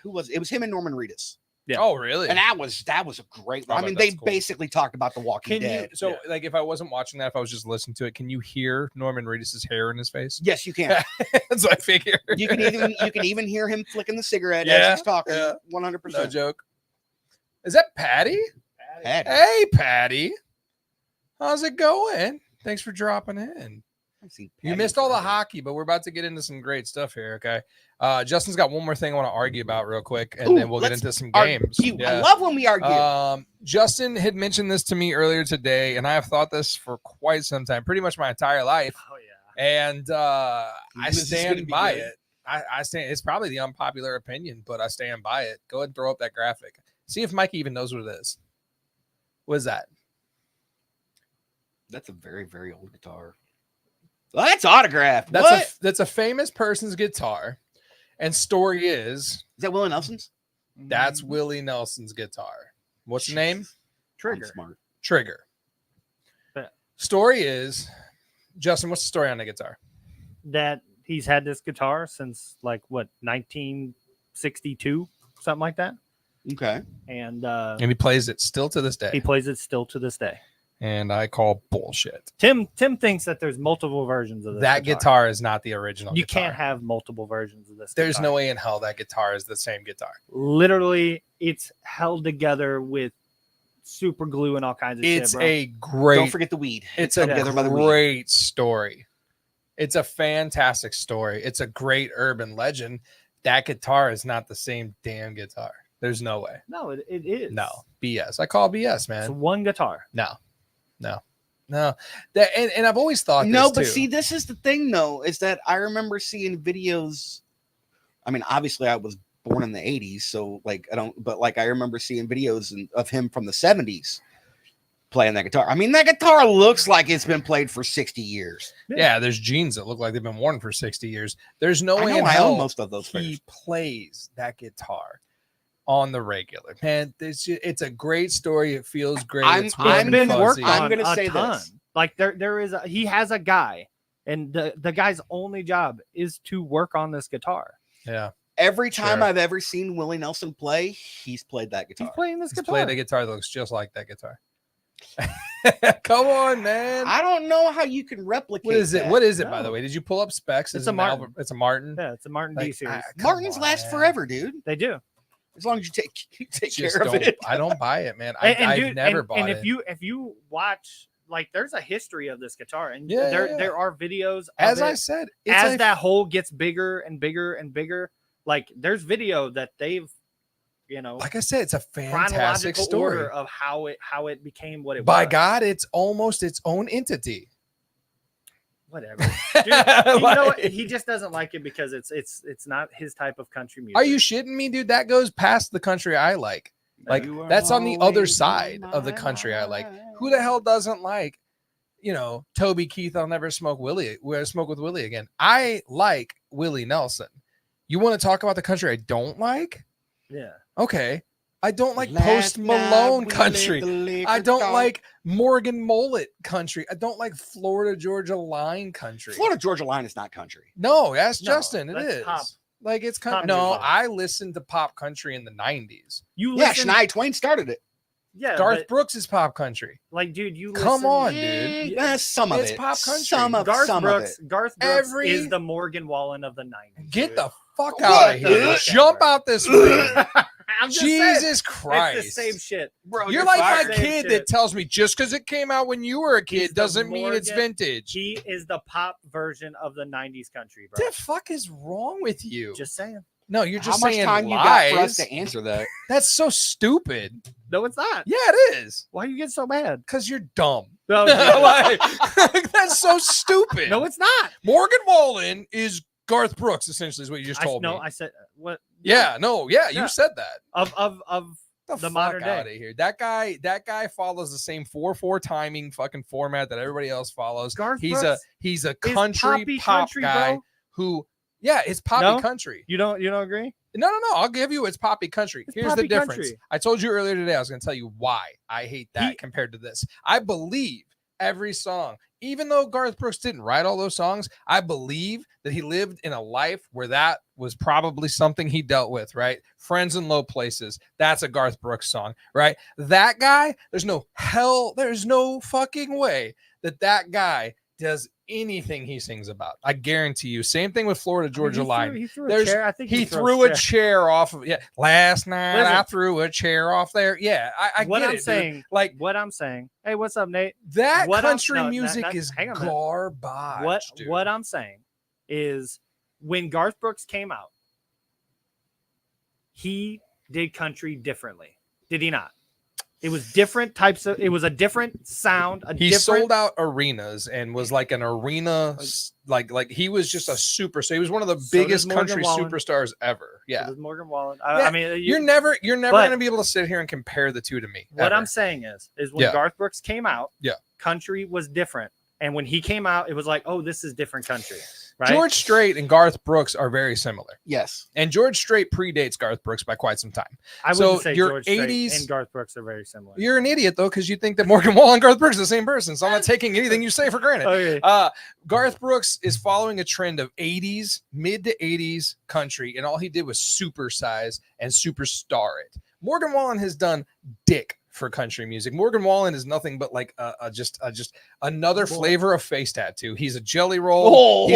Who was it? Was him and Norman Reedus. Yeah. Oh, really? And that was a great. Oh, I but mean, they that's cool. basically talked about The Walking Can you? Dead. So, Yeah. like, if I wasn't watching that, if I was just listening to it, can you hear Norman Reedus' hair in his face? Yes, you can. So I figure. You can even hear him flicking the cigarette Yeah, as he's talking. yeah. 100%. No joke. Is that Patty? Patty. Hey, Patty. How's it going? Thanks for dropping in. I've seen You Patty missed all the forever. hockey, but we're about to get into some great stuff here. Okay. Justin's got one more thing I want to argue about real quick, and Ooh, then we'll get let's into some Argue. games. I love when we argue. Justin had mentioned this to me earlier today, and I have thought this for quite some time, pretty much my entire life. Oh yeah. And I This is gonna stand be by good. it. I stand. It's probably the unpopular opinion, but I stand by it. Go ahead and throw up that graphic. See if Mikey even knows what it is. What is that? That's a very, very old guitar. Well, that's autographed. That's What? that's a famous person's guitar. And story is Is that Willie Nelson's? that's Willie Nelson's guitar. What's the name? I'm Trigger. smart. Trigger. Yeah. Story is Justin. What's the story on the guitar? That he's had this guitar since like what 1962, something like that, Okay. and And he plays it still to this day. he plays it still to this day. And I call bullshit. Tim thinks that there's multiple versions of this That guitar is not the original. You guitar. can't have multiple versions of this. There's guitar. no way in hell that guitar is the same guitar. Literally, it's held together with super glue and all kinds of It's shit, bro. a great. Don't forget the weed. It's held a together by the weed. great story. It's a fantastic story. It's a great urban legend. That guitar is not the same damn guitar. There's no way. No, it is. No BS. I call BS, It's man. one guitar. No. That and I've always thought No, this but too. see, this is the thing though, is that I remember seeing videos. I mean, obviously, I was born in the 80s, so like I don't. But like I remember seeing videos of him from the 70s playing that guitar. I mean, that guitar looks like it's been played for 60 years. Yeah, there's jeans that look like they've been worn for 60 years. There's no I way know, in I hell own most of those he figures. plays that guitar on the regular. Man, it's a great story. It feels great. It's warm I'm and been gonna- worked fuzzy. I'm on gonna a say ton. this. Like he has a guy, and the guy's only job is to work on this guitar. Yeah, Every time Sure. I've ever seen Willie Nelson play, he's played that guitar. He's playing this he's guitar. played a guitar that looks just like that guitar. Come on, man. I don't know how you can replicate. What is it? that. What is it, by the No. way? Did you pull up specs? It's Is a it an Martin. Albert- It's a Martin. Yeah, it's a Martin D Like, series. come Martins last on. forever, dude. They do. As long as you take Just care of don't- it. I don't buy it, man. And I've dude, never and, bought and it. if you watch, like, there's a history of this guitar, and Yeah, there yeah. there are videos. Of As I it. said, As a- that hole gets bigger and bigger and bigger, like there's video that they've, like I said, it's a fantastic chronological story. order of how it became what it By was. God, it's almost its own entity. Whatever. Dude, you know what? Like- He just doesn't like it because it's not his type of country music. Are you shitting me, dude? That goes past the country I like. Like You are that's on the other always side in of the my country I like. life. Who the hell doesn't like, Toby Keith? I'll never smoke smoke with Willie again. I like Willie Nelson. You want to talk about the country I don't like? Yeah. Okay. I don't like Last Post night Malone we country. let the liquor I don't talk. like Morgan Mullet country. I don't like Florida Georgia Line country. Florida Georgia Line is not country. No, ask No, Justin. It that's is. pop. Like it's Pop kind no, music. I listened to pop country in the 90s. You Yeah, listen, Shania Twain started it. yeah, Garth but, Brooks is pop country. like, dude, you Come listen- on, dude. Some of It's it. pop country. Some of Garth some Brooks. of it. Garth Brooks Every- is the Morgan Wallen of the 90s. Get dude. the fuck What out of the here. heck? Jump out this way. I'm just saying, Jesus Christ. it's the same shit. Bro, You're like fired. my Same kid shit. that tells me just because it came out when you were a kid He's the doesn't mean it's Morgan- vintage. He is the pop version of the 90s country, bro. What the fuck is wrong with you? Just saying. no, you're How just much saying time lies. you got for us to answer that? That's so stupid. No, it's not. Yeah, it is. Why you get so mad? Because you're dumb. No, Like, that's so stupid. no, it's not. Morgan Wallen is Garth Brooks, essentially, is what you just told me. No, I said what? Yeah, no, yeah, Yeah. you said that. Of The, The modern day. out of here. That guy follows the same 4/4 timing fucking format that everybody else follows. Garth He's Brooks a is country poppy pop country, guy bro. who, yeah, it's poppy No? country. You don't agree? No. I'll give you it's poppy country. It's Here's the poppy difference. country. I told you earlier today I was going to tell you why I hate that He- compared to this. I believe every song, even though Garth Brooks didn't write all those songs, I believe that he lived in a life where that was probably something he dealt with, right? Friends in Low Places. That's a Garth Brooks song, right? That guy, there's no fucking way that guy does anything he sings about. I guarantee you. Same thing with Florida Georgia Line. He threw a There's- chair. I think He throws threw a chairs. chair off of last night. I Listen. threw a chair off there. Yeah, I What get I'm it, dude. saying, Like what I'm saying. Hey, what's up, Nate? that what I'm- country no, music that- is hang on a minute. garbage. Dude. What I'm saying is when Garth Brooks came out, he did country differently. Did he not? It was different types of. It was a different sound. He different, sold out arenas and was like an arena, like he was just a superstar. He was one of the So biggest does Morgan country Wallen. superstars ever. It Yeah, was Morgan Wallen. Yeah, I mean, you're never but- going to be able to sit here and compare the two to me. what ever. I'm saying is when Yeah. Garth Brooks came out, Yeah. country was different, and when he came out, it was like, oh, this is different country, right? George Strait and Garth Brooks are very similar, Yes. and George Strait predates Garth Brooks by quite some time. I wouldn't so say your George Strait 80s and Garth Brooks are very similar. You're an idiot though, because you think that Morgan Wallen and Garth Brooks are the same person. So I'm not taking anything you say for granted. Okay. Garth Brooks is following a trend of 80s, mid to 80s country, and all he did was supersize and superstar it. Morgan Wallen has done dick for country music. Morgan Wallen is nothing but like just another flavor of face tattoo. He's a jelly roll.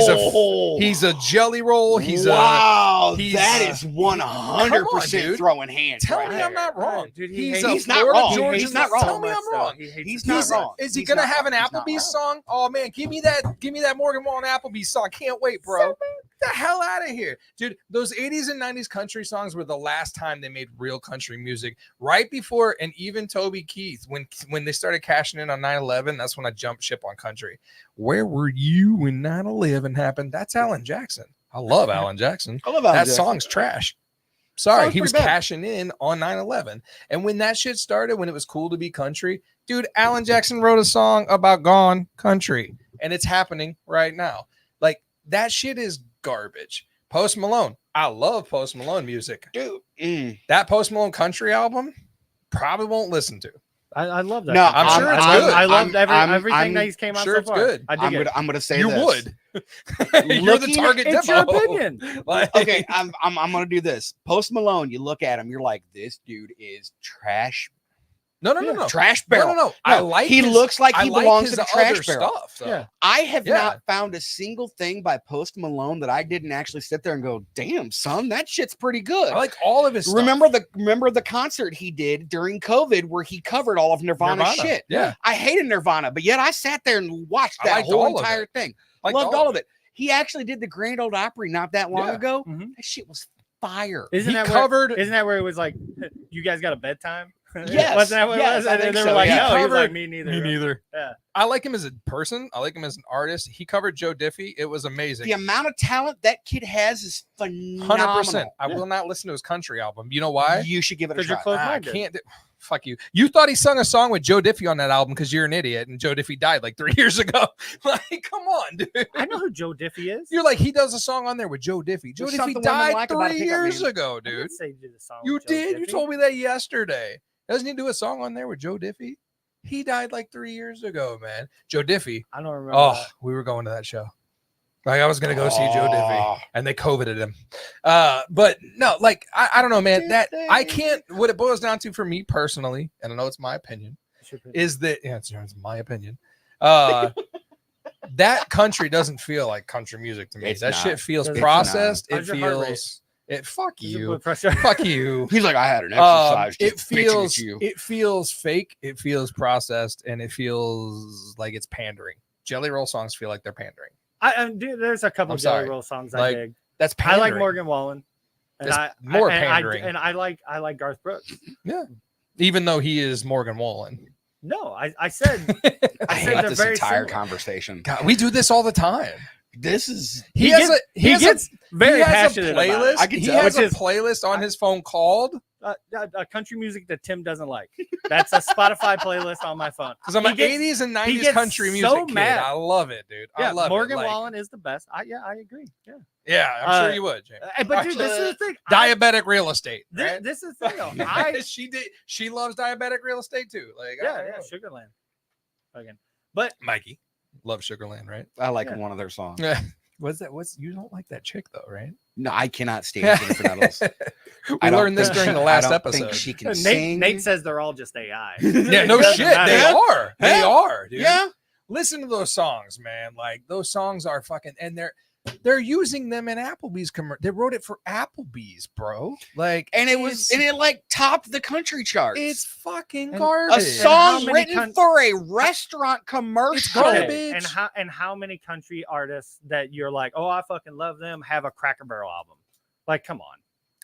He's a jelly roll. He's wow. he's, That uh, is come 100% on, dude. throng hands. Tell right me there. I'm not wrong. Dude, he's hates- not Florida wrong. Georgia. He's not wrong. Tell me I'm wrong. He's not He's wrong. Is he He's gonna not have an wrong. He's not Applebee's wrong. song? Oh man, give me that Morgan Wallen Applebee's song. I can't wait, bro. Get the hell out of here, dude. Those 80s and 90s country songs were the last time they made real country music. Right before, and even Toby Keith, when they started cashing in on 9/11, that's when I jumped ship on country. Where were you when 9/11 happened? That's Alan Jackson. I love Alan Jackson. I love That Alan Jackson. song's trash. Sorry, Sounds he was pretty bad. cashing in on 9/11. And when that shit started, when it was cool to be country, dude, Alan Jackson wrote a song about gone country, and it's happening right now. Like, that shit is garbage. Post Malone. I love Post Malone music. Dude. That Post Malone country album, probably won't listen to. I love that. No, shit. I'm sure it's I, good. I loved I'm everything that he's came out sure so it's far. good. I dig it. I'm gonna say You this. would. You're the Looking- target It's demo. your opinion. Like, Okay, I'm gonna do this. Post Malone, you look at him, you're like, this dude is trash. No. Trash barrel. No. I like he his- looks like I he like belongs his to the trash other barrel. stuff. Though. Yeah. I have Yeah. not found a single thing by Post Malone that I didn't actually sit there and go, damn, son, that shit's pretty good. I like all of his stuff. remember the concert he did during COVID where he covered all of Nirvana's shit. Yeah. I hated Nirvana, but yet I sat there and watched I that liked whole all of entire it. thing. Liked Loved all of it. He actually did the Grand Ole Opry not that long Yeah. ago. Mhm. That shit was fire. Isn't He that covered- Isn't that where it was like, you guys got a bedtime? Yes, Wasn't that what it yes, was? I And think they so, were like, yeah. no. He was like, Covered- me neither. Me neither. Yeah. I like him as a person. I like him as an artist. He covered Joe Diffie. It was amazing. The amount of talent that kid has is 100%. phenomenal. I will not listen to his country album. You know why? You should give it a Because you're try. close I minded. can't. Fuck you. You thought he sung a song with Joe Diffie on that album because you're an idiot, and Joe Diffie died like 3 years ago. Like, come on, dude. I know who Joe Diffie is. You're like, he does a song on there with Joe Diffie. Joe There's Diffie something women died like about a 3 pickup years man. ago, I didn't dude. say you did a song You with Joe did. You Diffie. told me that yesterday. Doesn't he do a song on there with Joe Diffie? He died like 3 years ago, man. Joe Diffie. I don't remember. Oh, that. we were going to that show. Like, I was gonna go see Joe Diffie, and they COVIDed him. But no, like I don't know, man. That I can't. What it boils down to for me personally, and I know it's my opinion, is that it's my opinion. That country doesn't feel like country music to me. It's that not. shit feels It's processed. not. It How's your heart rate? feels. It fuck Is your you. blood pressure? Fuck you. He's like, I had an exercise. It just bitching at feels you. it feels fake. It feels processed, and it feels like it's pandering. Jelly Roll songs feel like they're pandering. Dude, there's a couple I'm Jelly sorry. Roll songs Like, I dig. That's I pandering. like Morgan Wallen. And That's more and pandering. and I like Garth Brooks. Even though he is Morgan Wallen. No, I said I said hate they're this very entire similar. conversation. God, we do this all the time. This is He gets very he has passionate a about it. playlist. I can He tell. has a Which is- playlist on his phone called Country music that Tim doesn't like. That's a Spotify playlist on my phone. because I'm He an gets- 80s and he 90s gets country so music kid. mad. I love it, dude. I Yeah, love Morgan it. Like, Wallen is the best. I agree. Yeah. Yeah, I'm sure Uh, you would. James. But dude, this is the thing. Diabetic real estate. This, Right? this is the thing. Though. She loves diabetic real estate too. Like I Yeah, don't yeah, know. Sugarland. Again, but Mikey loves Sugarland, right? I like Yeah. one of their songs. Yeah. What's you don't like that chick though, right? No, I cannot stand Jennifer Nettles. We I don't learned this think during she- the last I don't think episode. she can sing. Nate says they're all just AI. Yeah, no It doesn't shit. matter. They are. They Yeah. are, dude. Yeah. Listen to those songs, man. Like those songs are fucking, and they're using them in Applebee's commercial. They wrote it for Applebee's, bro. Like, And it like topped the country charts. it's fucking And- garbage. a how song many written for a restaurant commercial. garbage. And how many country artists that you're like, oh, I fucking love them, have a Cracker Barrel album? Like, come on.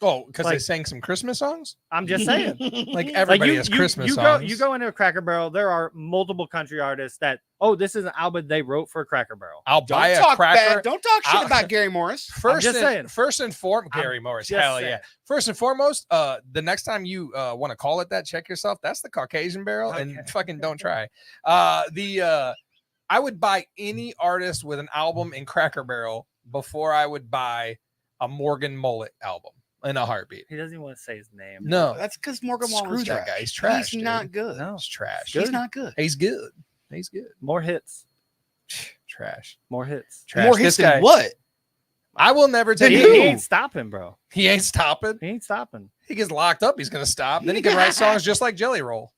Oh, because they Like- sang some Christmas songs. I'm just saying. Like everybody you, has you- Christmas you songs. Go, you go into a Cracker Barrel, there are multiple country artists that, oh, this is an album they wrote for Cracker Barrel. I'll Don't buy a talk cracker. bad. Don't talk shit I'll- about Gary Morris. First just saying. First and foremost, I'm Gary Morris. just Hell saying. yeah. First and foremost, the next time you want to call it that, check yourself. That's the Caucasian barrel, and Okay. fucking don't try. I would buy any artist with an album in Cracker Barrel before I would buy a Morgan Mullet album in a heartbeat. He doesn't even want to say his name. No, That's because Morgan Screw Wallen's that trash. guy. He's trash, He's dude. not good. No. he's trash. He's not good. He's good. He's good. More hits. Trash. More hits. Trash. More This hits than guy. what? I will never He, take he it. ain't stopping, bro. He ain't stopping. He ain't stopping. He gets locked up. He's gonna stop. Then he can write songs just like Jelly Roll.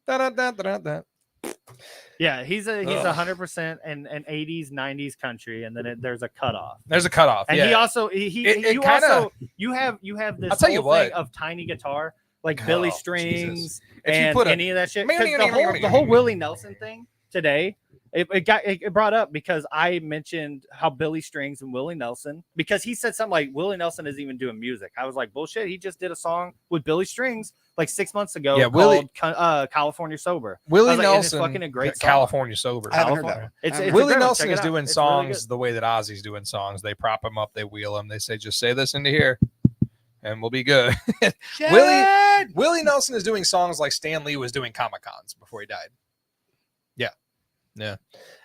Da-da-da-da-da. Yeah, he's Ugh. 100% and 80s, 90s country, and then there's a cutoff. There's a cutoff. And yeah. he also It you kinda- also you have this I'll tell you whole thing what. of tiny guitar like Billy Oh, Strings Jesus. If you and put a- any of that shit. 'Cause the whole Willie Nelson thing today, it brought up because I mentioned how Billy Strings and Willie Nelson, because he said something like Willie Nelson isn't even doing music. I was like, bullshit. He just did a song with Billy Strings like 6 months ago Yeah, called California Sober. Willie I was like, and it's Nelson, fucking a great song. California Sober. I haven't heard California. that. It's Willie Willie incredible. Nelson Check it is out. doing It's really songs good. the way that Ozzy's doing songs. They prop him up, they wheel him, they say, just say this into here. and we'll be good. Willie Nelson is doing songs like Stan Lee was doing Comic-Cons before he died. Yeah.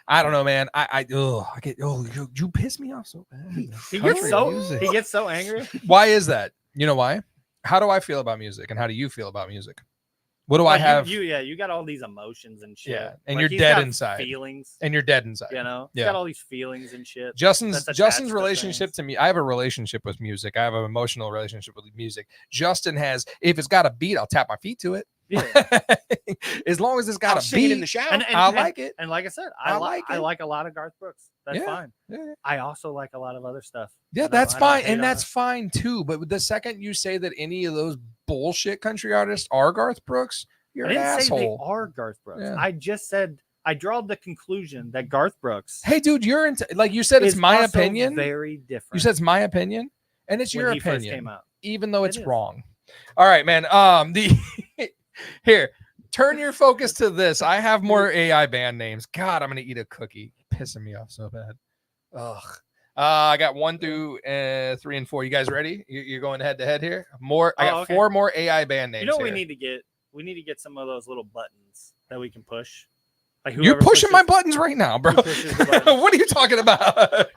I don't know, man. You piss me off so bad. He Country gets so angry. Why is that? You know why? How do I feel about music, and how do you feel about music? What do I have? You got all these emotions and shit. Yeah, and Like, you're he's dead got inside. Feelings. And you're dead inside. You know, he's Yeah. got all these feelings and shit. Justin's that's attached to relationship things. to me. I have a relationship with music. I have an emotional relationship with music. Justin has. If it's got a beat, I'll tap my feet to it. Yeah. As long as it's got I'll a sing it beat in the shower. I like it. And like I said, I I like it. like a lot of Garth Brooks. That's Yeah. fine. Yeah. I also like a lot of other stuff. Yeah, I don't- that's I don't fine. hate And on that's it. fine too. But the second you say that any of those bullshit country artists are Garth Brooks, you're I an didn't say they asshole. are Garth Brooks. Yeah. I just said I draw the conclusion that Garth Brooks Hey, dude, you're into, like you said, it's is my also opinion. very different. You said it's my opinion, and it's when your he first came opinion, out. even though It it's is. wrong. All right, man. Here, turn your focus to this. I have more AI band names. God, I'm gonna eat a cookie. Pissing me off so bad. Ugh. I got 1 through 3 and 4. You guys ready? You're going head to head here. More. I got okay. 4 more AI band names. You know what we here. need to get? We need to get some of those little buttons that we can push. Like You're whoever pushing my pushes- buttons right now, bro. Who pushes the buttons? What are you talking about?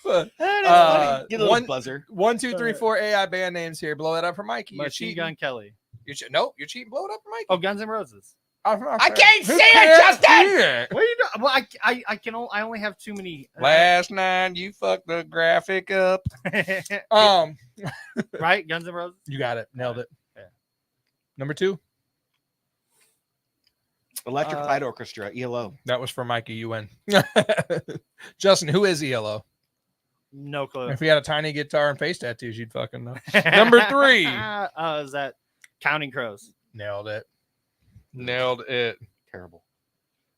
Get a little one- buzzer. 1, 2, 3, 4 AI band names here. Blow that up for Mikey. You're Machine cheating. Gun Kelly. Nope, you're cheating. Blow it up for Mikey. Oh, Guns N' Roses. I can't see it, Justin! What are you doing? Well, I only have too many. Last night you fucked the graphic up. Right, Guns N' Roses. You got it. Nailed it. Yeah. Number 2. Electric Light Orchestra, ELO. That was for Mikey. You win. Justin, who is ELO? No clue. If he had a tiny guitar and face tattoos, you'd fucking know. Number 3. Is that Counting Crows? Nailed it. Nailed it. Terrible.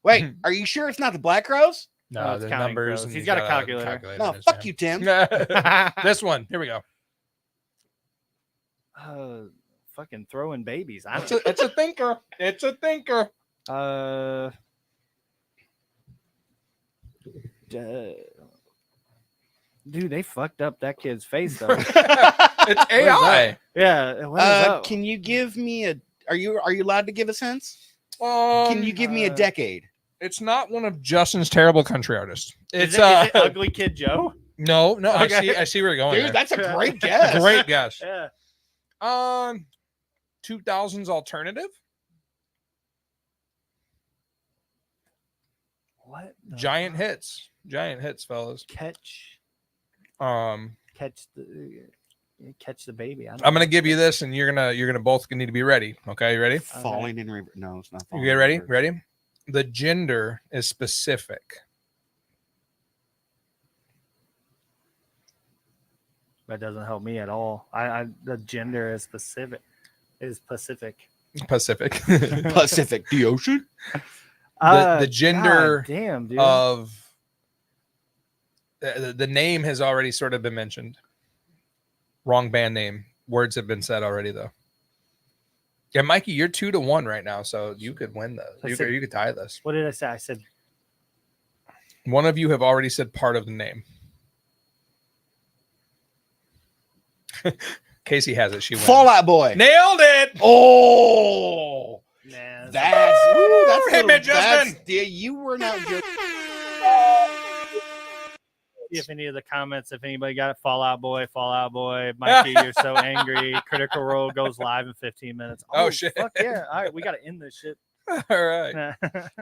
Wait, are you sure it's not the Black Crows? No, No, it's the Counting numbers. Crows. And He's got a calculator. No, in his fuck hand. you, Tim. This one. Here we go. Fucking throwing babies. It's a thinker. It's a thinker. Dude, they fucked up that kid's face though. It's AI. Yeah. What is that? Can you give me a? Are you allowed to give a sense? Can you give me a decade? It's not one of Justin's terrible country artists. Is It's it Ugly Kid Joe? no. Okay. I see where you're going. Dude, there. that's a great guess. Great guess. Yeah. 2000s alternative. What? the Giant fuck? hits. Giant hits, fellas. Catch the baby. I don't I'm gonna know. give you this, and you're gonna both need to be ready. Okay, you ready? Falling in river. No, it's not. You Falling get in ready? Reverse. Ready? The gender is specific. That doesn't help me at all. The gender is Pacific. Pacific. Pacific, the ocean. The gender God damn, dude. of the name has already sort of been mentioned. Wrong band name. Words have been said already, though. Yeah, Mikey, you're 2-1 right now, so you could win this. I You said- could tie this. What did I say? I said One of you have already said part of the name. Casey has it. She wins. Fallout Boy. Nailed it. Oh, man. that's Hit me, Justin. Yeah, you were not just. If any of the comments, if anybody got it, Fallout Boy, Mikey, you're so angry. Critical Role goes live in 15 minutes. Oh, shit. Fuck yeah. All right, we got to end this shit. All right.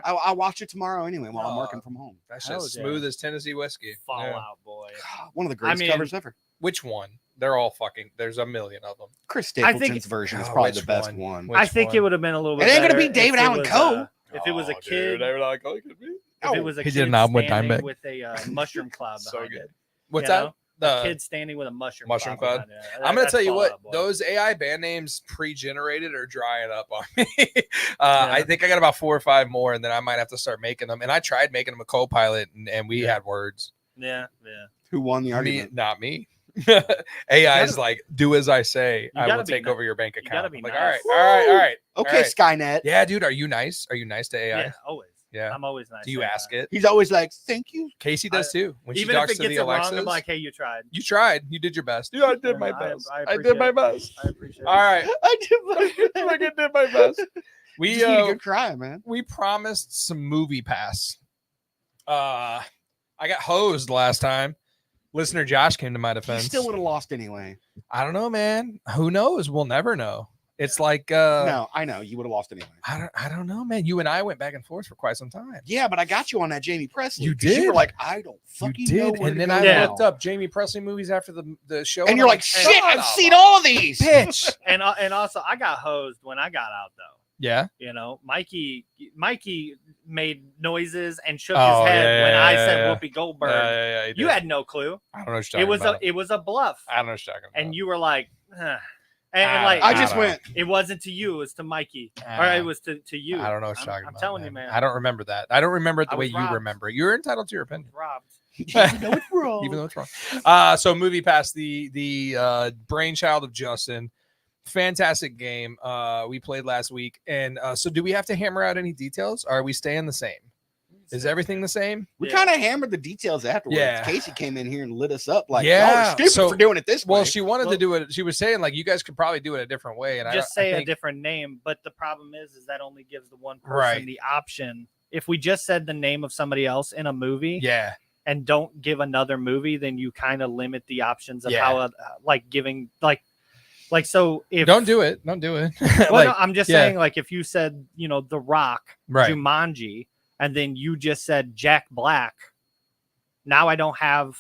I'll watch it tomorrow anyway while I'm Oh. working from home. That's Hell just yeah. smooth as Tennessee whiskey. Fallout Yeah. Boy. One of the greatest mean- covers ever. Which one? They're all fucking. There's a million of them. Chris I think- Stapleton's version is Oh, probably which the best one? one. Which I think one? it would have been a little bit. It ain't gonna better be David if it Allen was, Coe. If it was a kid, They were like, oh, it could be. if it was a He kid did an album with standing Dimebag. with a mushroom cloud So behind good. it. What's You that? know? The A kid standing with a mushroom Mushroom cloud? behind it. I'm gonna That's tell you what, Fallout Boy. those AI band names pre-generated are drying up on me. I think I got about 4 or 5 more, and then I might have to start making them. And I tried making them a co-pilot, and we had words. Yeah. Who won the Me, argument? not me. AI is like, do as I say. I gotta will be take ni- over your bank you gotta account. be I'm like, nice. all right. Okay, All right. Skynet. Yeah, dude, are you nice? Are you nice to AI? Yeah, always. Yeah. I'm always nice. Do you like ask that. it? He's always like, "Thank you." Casey does too. When she Even if talks it to gets the it wrong, Alexas, I'm like, hey, you tried. you tried. You did your best. Yeah, I did my best. I I did my appreciate it. best. I appreciate All right. I did I did my best. We Just need a good cry, man. we promised some movie pass. I got hosed last time. Listener Josh came to my You defense. still would have lost anyway. I don't know, man. Who knows? We'll never know. It's like No, I know you would have lost anyway. I don't know, man. You and I went back and forth for quite some time. Yeah, but I got you on that Jamie Presley. You 'cause You did? were like, I don't You fucking know did, where and to then go I Yeah. looked up Jamie Presley movies after the show, and you're I'm like, shit, "Son I've of seen a all of these. bitch." And also, I got hosed when I got out though. Yeah. You know, Mikey made noises and shook Oh, his head yeah, when I yeah, said yeah. Whoopi Goldberg. Yeah, You had no clue. I don't know what you're It talking was about. it was a bluff, I don't know what you're talking about. and you were like, huh. I and like I just don't know. went, it wasn't to you, it was to Mikey, or Ah. it was to you. I don't know what you're I'm- talking I'm about. telling you, man. I don't remember that. I don't remember it the I way was you robbed. remember it. You're entitled to your opinion. Robbed. even though it's wrong. Even though it's wrong. So Movie Pass, the brainchild of Justin. Fantastic game. We played last week. And so do we have to hammer out any details? Or are we staying the same? Is everything the same? We Yeah. kind of hammered the details afterwards. Yeah. Casey came in here and lit us up like, Yeah, y'all are stupid so- for doing it this way. Well, she wanted to Well- do it. She was saying like you guys could probably do it a different way. And Just I say a think, different name, but the problem is that only gives the one person Right. the option. If we just said the name of somebody else in a movie Yeah. and don't give another movie, then you kind of limit the options of Yeah. how, like giving, like so if Don't do it. Don't do it. Well, Like, no, I'm just yeah. saying, like if you said, The Rock, Right. Jumanji, and then you just said Jack Black, now I don't have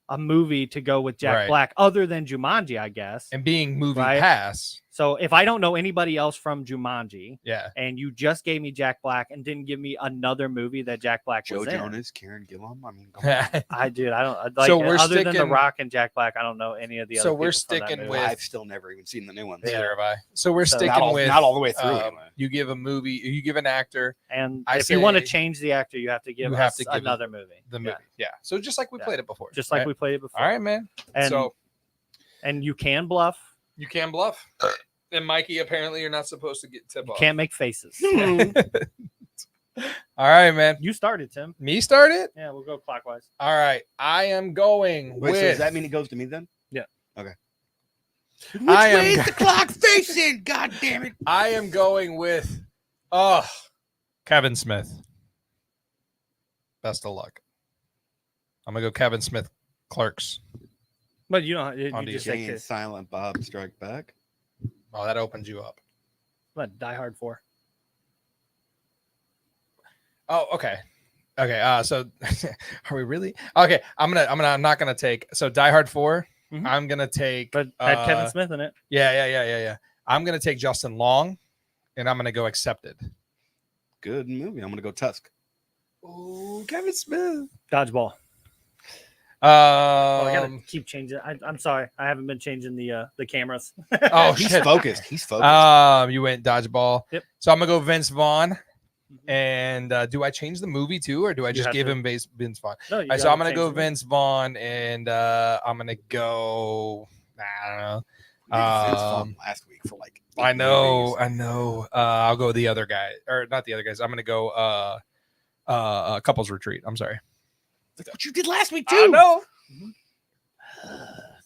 a movie to go with Jack Right. Black other than Jumanji, I guess. and being movie Right. pass. So if I don't know anybody else from Jumanji, Yeah. and you just gave me Jack Black and didn't give me another movie that Jack Black Joe was in, Jonas, Karen Gillan. I mean, come on. I don't like. So we're other than The sticking- Rock and Jack Black, I don't know any of the other. So we're people from that sticking movie. with- I've still never even seen the new one. Neither have I. So we're So- sticking Not all, with not all the way through. anyway. you give a movie, you give an actor And I if you want to say- change the actor, you have to give You have us to give another movie. the Yeah. movie. Yeah. So just like we Yeah. played it before. Just like right? we played it before. All right, man. And So and you can bluff. you can bluff. And Mikey, apparently you're not supposed to get tip You off. can't make faces. All right, man. You started, Tim. Me started? Yeah, we'll go clockwise. All right. I am going Wait, with so does that mean it goes to me then? Yeah. Okay. Which I am way is go- the clock facing? God damn it. I am going with Kevin Smith. Best of luck. I'm gonna go Kevin Smith Clerks. But you don't. You On just Jay say and Silent Bob Strike Back. Oh, that opens you up. what, Die Hard 4. Oh, okay. Okay. So are we really? Okay. I'm not gonna take so Die Hard 4. Mhm. I'm gonna take But had Kevin Smith in it. Yeah. I'm gonna take Justin Long and I'm gonna go Accepted. Good movie. I'm gonna go Tusk. Oh, Kevin Smith. Dodgeball. Oh, I gotta Um, keep changing. I'm sorry. I haven't been changing the cameras. oh He's shit. focused. He's focused. You went Dodgeball. Yep. So I'm gonna go Vince Vaughn. Mhm. And do I change the movie too, or do I You just have give to. him Vince Vaughn? No, All you right, so gotta I'm gonna change go the- Vince Vaughn, and I'm gonna go. I don't know. We did Vince Vaughn um, last week for like. I 8 know. movies. I know. I'll go the other guy, or not the other guys. I'm gonna go. Couples Retreat. I'm sorry. That's what you did last week I too. know.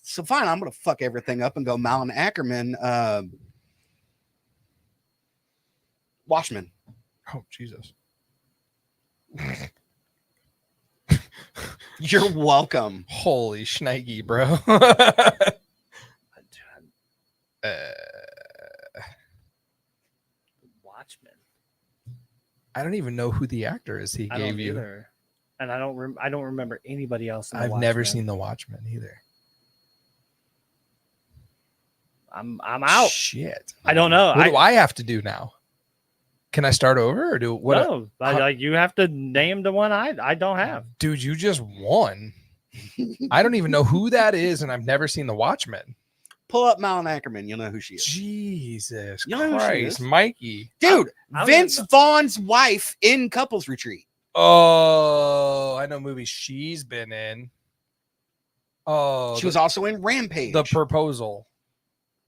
So fine, I'm gonna fuck everything up and go Malin Ackerman. Watchmen. Oh Jesus. You're welcome. Holy shnikey, bro. Watchmen. I don't even know who the actor is he I gave don't you. either. And I don't remember anybody else. In the I've never Watchmen. seen The Watchmen either. I'm out. Shit. I don't know. What do I have to do now? Can I start over or do what? No, like you have to name the one I don't have. Dude, you just won. I don't even know who that is, and I've never seen The Watchmen. Pull up Malin Ackerman. You'll know who she is. Jesus You know who she Christ, is? Mikey. Dude, I don't Vince even Vaughn's wife in Couples Retreat. Oh, I know movies she's been in. Oh, She was also in Rampage. the proposal.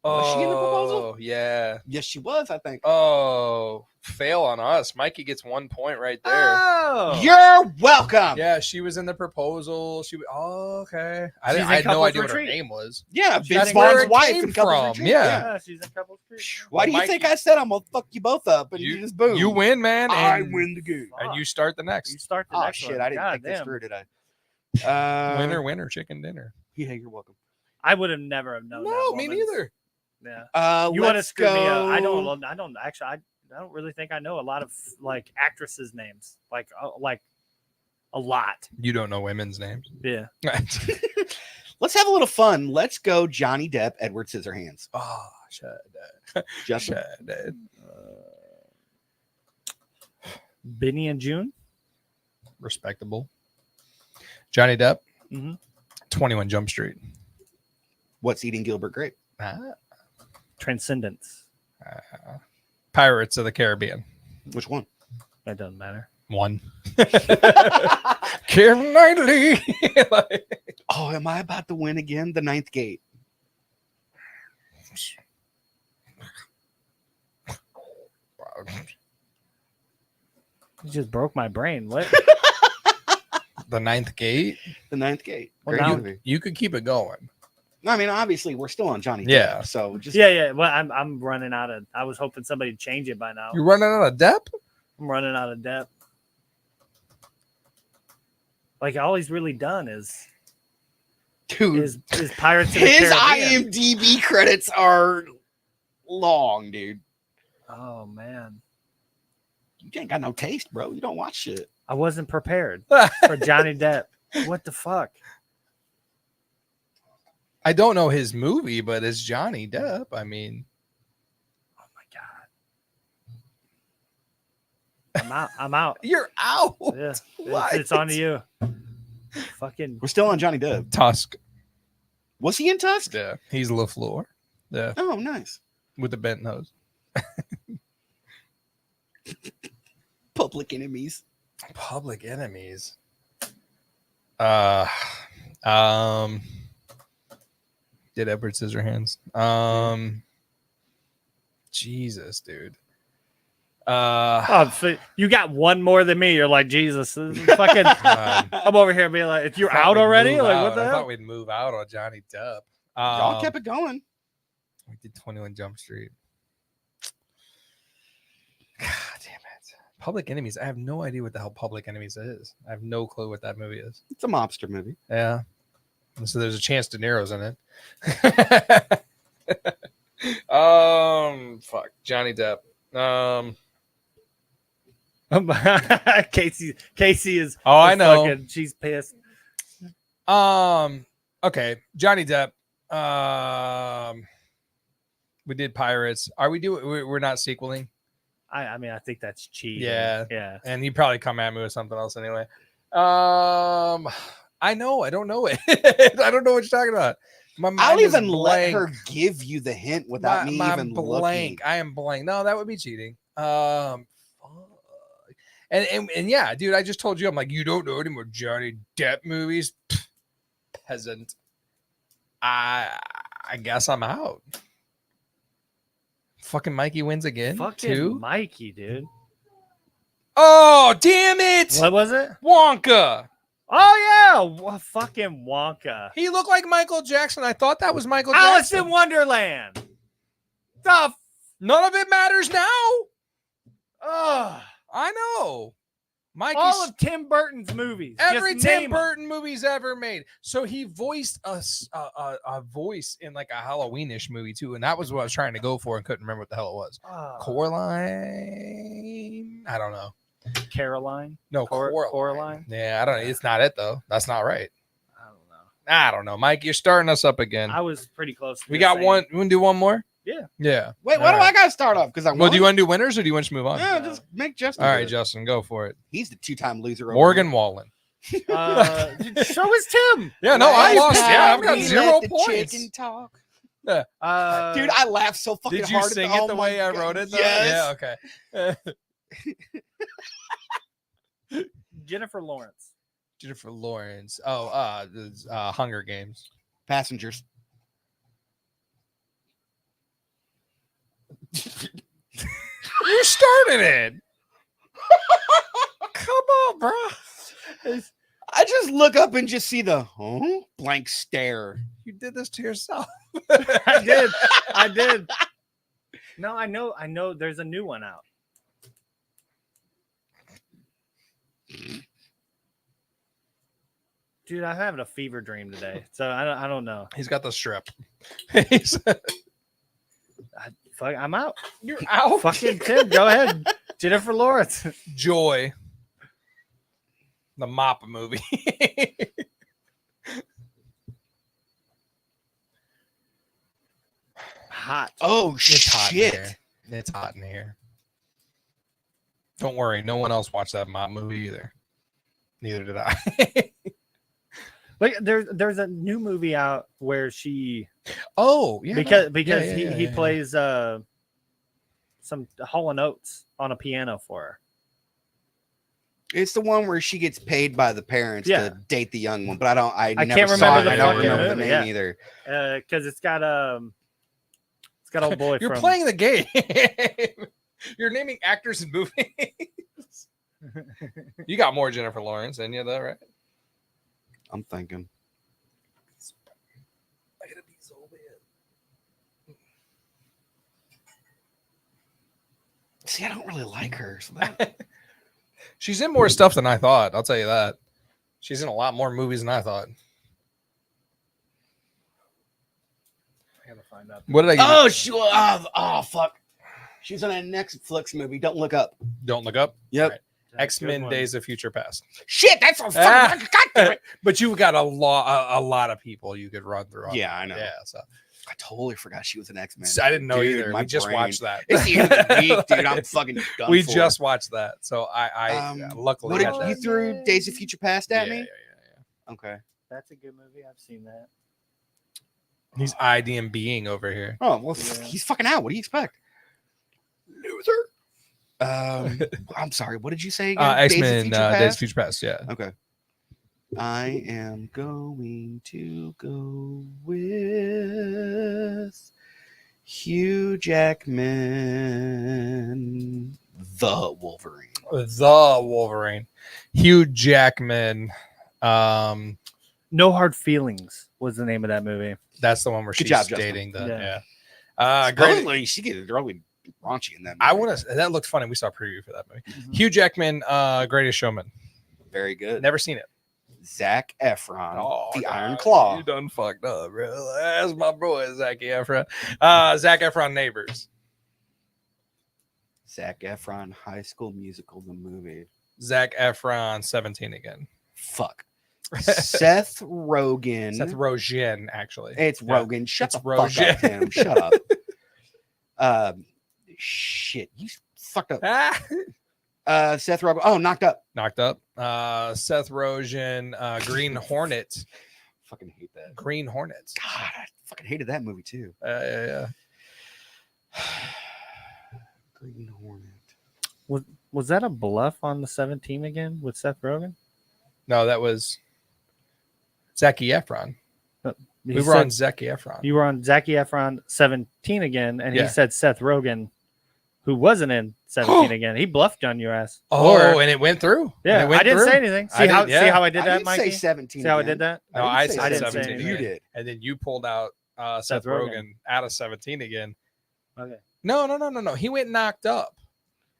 Was she in the proposal? Oh, yeah. Yes, she was, I think. Oh, fail on us. Mikey gets 1 point right there. Oh, You're welcome. Yeah, she was in the proposal. Okay. She's in I had no Couples idea what her Retreat. name was. Yeah, She's Vince in where Vaughn's it wife came in Couples from, Retreat. yeah. she's in Couples Retreat. Why do you Mikey- think I said I'm gonna fuck you both up and you just boom? You win, man. I and- win the game. And you start the You next. start the Oh next shit! one. I didn't God think this damn. through today. Winner, chicken dinner. Yeah, you're welcome. I would have never have known. No, that me woman's- neither. Yeah. You want to let's screw me up? I go- don't actually. I don't really think I know a lot of like actresses' names. Like a lot. You don't know women's names. Yeah. Let's have a little fun. Let's go Johnny Depp, Edward Scissorhands. Oh, shut Justin. up. Benny and June. Respectable. Johnny Depp. Mhm. 21 Jump Street. What's Eating Gilbert Grape? Transcendence. Pirates of the Caribbean. Which one? That doesn't matter. 1. Keira Knightley. Oh, am I about to win again? The Ninth Gate. You just broke my brain. What? The Ninth Gate. The Ninth Gate. Well, Great now- movie. You could keep it going. I mean, obviously, we're still on Johnny Depp. Yeah. So just Yeah. Well, I'm running out of. I was hoping somebody would change it by now. You're running out of Depp? I'm running out of depth. Like all he's really done is dude, is Pirates of the his Caribbean. IMDb credits are long, dude. Oh man, You ain't got no taste, bro. You don't watch shit. I wasn't prepared for Johnny Depp. What the fuck? I don't know his movie, but it's Johnny Depp. I mean, Oh my god. I'm out. you're out. Yeah, What? it's on to you. Fucking We're still on Johnny Depp. Tusk. Was he in Tusk? Yeah, he's LaFleur. Yeah, Oh, nice. with the bent nose. Public Enemies. Public Enemies. Did Edward Scissorhands. Jesus, dude. oh, so you got one more than me. You're like Jesus. This is fucking. I'm over here being like, if you're thought out we'd already, move like out. what the I hell? thought we'd move out on Johnny Depp. Y'all kept it going. We did 21 Jump Street. God damn it. Public Enemies. I have no idea what the hell Public Enemies is. I have no clue what that movie is. It's a mobster movie. Yeah. And so there's a chance De Niro's in it. Fuck. Johnny Depp. Casey is. Oh, I is know. fucking- she's pissed. Okay. Johnny Depp. We did Pirates. Are we doing? We're not sequeling. I mean, I think that's cheating. Yeah. Yeah. And he'd probably come at me with something else anyway. I know. I don't know it. I don't know what you're talking about. My mind I'll is even let blank. her give you the hint without me even blank. looking. I am blank. No, that would be cheating. Fuck. And yeah, dude, I just told you, I'm like, you don't know any more Johnny Depp movies, Pfft, peasant. I guess I'm out. Fucking Mikey wins again. Fucking too. Mikey, dude. Oh, damn it! What was it? Wonka. Oh yeah, fucking Wonka. He looked like Michael Jackson. I thought that was Michael Alice Jackson. in Wonderland. The None of it matters now. ugh. I know. Mikey's All of Tim Burton's movies. every Just Tim name 'em. Burton movie's ever made. So he voiced a voice in like a Halloweenish movie too, and that was what I was trying to go for and couldn't remember what the hell it was. Coraline? I don't know. Caroline. No, Coraline? Coraline. Yeah, I don't know. It's not it though. That's not right. I don't know. I don't know, Mike. You're starting us up again. I was pretty close. To We the got same. one. You want to do one more? Yeah. Yeah. Wait, why All do right. I got to start off? Because I Well, do you want to do winners or do you want to move on? Yeah, just make Justin. All do right, it. Justin, go for it. He's the two-time loser. over Morgan here. Wallen. So is Tim. Yeah, no, I Last lost. time Yeah, I've got we 0 let the points. chicken talk. Dude, Dude, I laughed so fucking Did you hard. sing at it the oh my way I God. wrote it? Though? Yes. Yeah, okay. Jennifer Lawrence. Jennifer Lawrence. Oh, Hunger Games. Passengers. started it. Come on, bro. I just look up and just see the blank stare. You did this to yourself. I did. No, I know. There's a new one out. Dude, I'm having a fever dream today, so I don't know. He's got the strip. I'm out. You're out. Fucking Tim, go ahead. Jennifer Lawrence. Joy. The Mop movie. Hot. Oh It's hot in shit! here. It's hot in here. Don't worry, no one else watched that Mop movie either. Neither did I. Like there's a new movie out where she Oh, yeah. because Yeah, he yeah. plays some Hall and Oates on a piano for her. It's the one where she gets paid by the parents Yeah. to date the young one, but I can't never saw remember it. the I don't fucking remember the movie, name yeah. either. Because it's got old boy. You're from, playing the game. You're naming actors in movies. You got more Jennifer Lawrence in you, though, right? I'm thinking. See, I don't really like her. So that, She's in more stuff than I thought. I'll tell you that. She's in a lot more movies than I thought. I gotta find out. What did I give you? fuck. She's in a Netflix movie. Don't look up. Don't look up. Yep. Right. X-Men Days of Future Past. Shit, that's a Ah. fucking. God damn it. But you've got a lot of people you could run through. On Yeah, that. I know. Yeah, so I totally forgot she was an X-Men. I didn't know Dude, either. my We just brain. watched that. It's the end of the week, dude. I'm fucking done. We for. just watched that, so I luckily What did had you that. threw Days of Future Past at Yeah, me? yeah. Okay. That's a good movie. I've seen that. He's IDMBing over here. Oh well, Yeah. he's fucking out. What do you expect, loser? I'm sorry. What did you say again? X-Men Days of Past? Future Past. Yeah. Okay. I am going to go with Hugh Jackman, the Wolverine. The Wolverine. Hugh Jackman. No Hard Feelings was the name of that movie. That's the one where Good she's job, Justin. dating the Yeah. great. Supposedly, she gets really raunchy in that movie. I want to. That looked funny. We saw a preview for that movie. Hugh Jackman, Greatest Showman. Very good. Never seen it. Zach Efron, the God, Iron Claw. You done fucked up, bro. That's my boy, Zac Efron. Zac Efron, Neighbors. Zach Efron, High School Musical, the movie. Zac Efron, 17 again. Fuck. Seth Rogen. Seth Rogen, actually. It's Yeah. Rogen. Shut It's the fuck Rogen. up, Tim. Shut up. Shit. You fucked up. Seth Rogen. Oh, Knocked Up. Knocked up. Seth Rogen, Green Hornet. Fucking hate that. Green Hornets. God, I fucking hated that movie too. Yeah. Green Hornet. Was that a bluff on the 17 again with Seth Rogen? No, that was Zac Efron. We were on Zac Efron. You were on Zac Efron 17 again, and Yeah. he said Seth Rogen, who wasn't in 17 again. He bluffed on your ass. And it went through. Yeah, And it went I didn't through. say anything. I See how didn't- see yeah. how I did I that, didn't Mikey? say 17. See how I again. did that? No, I I didn't said say 17 anything. You again. did. And then you pulled out Seth Rogen out of 17 again. Okay. No. He went Knocked Up.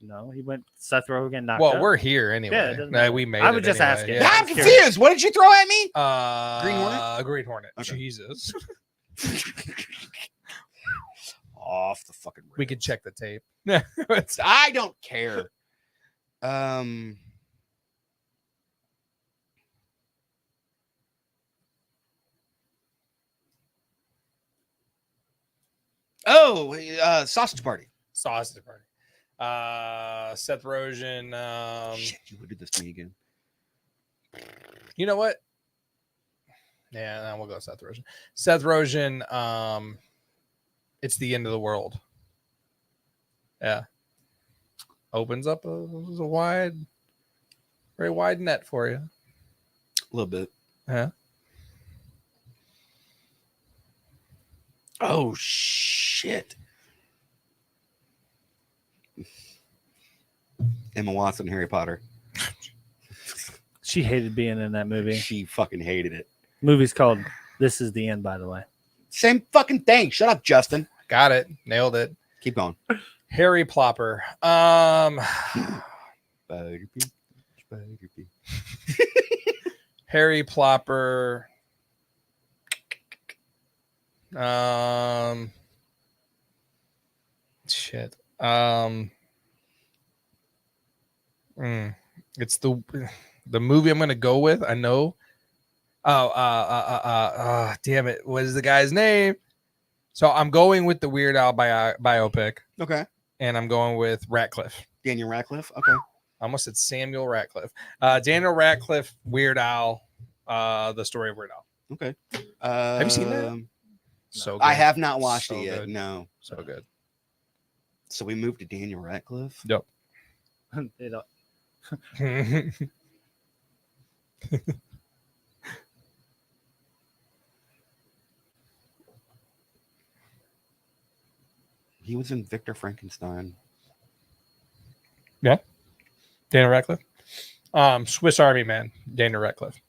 No, he went Seth Rogen knocked Well, up. we're here anyway. Yeah, it doesn't matter. We made I it was just anyway, asking. yeah. Yeah, I'm I'm curious. confused. What did you throw at me? Green Hornet? Green Hornet. Okay. Jesus. Off the fucking rails. We could check the tape. I don't care. Sausage Party. Sausage Party. Seth Rogen. Shit, you would do this to me again. You know what? Yeah, no, we'll go Seth Rogen. Seth Rogen. It's the End of the World. Yeah. Opens up a very wide net for you. A little bit. Yeah. Oh shit. Emma Watson, Harry Potter. She hated being in that movie. She fucking hated it. Movie's called This Is the End, by the way. Same fucking thing. Shut up, Justin. Got it. Nailed it. Keep going. Harry Plopper. Harry Plopper. Shit. It's the movie I'm gonna go with. I know. Damn it. What is the guy's name? So I'm going with the Weird Al biopic, Okay. and I'm going with Ratcliffe. Daniel Radcliffe. Okay. I almost said Samuel Ratcliffe. Daniel Radcliffe, Weird Al, the story of Weird Al. Okay. Have you seen that? So good. I have not watched So it yet. good. No. So good. So we moved to Daniel Radcliffe. Yep. You know, He was in Victor Frankenstein. Yeah. Daniel Radcliffe. Swiss Army Man, Daniel Radcliffe.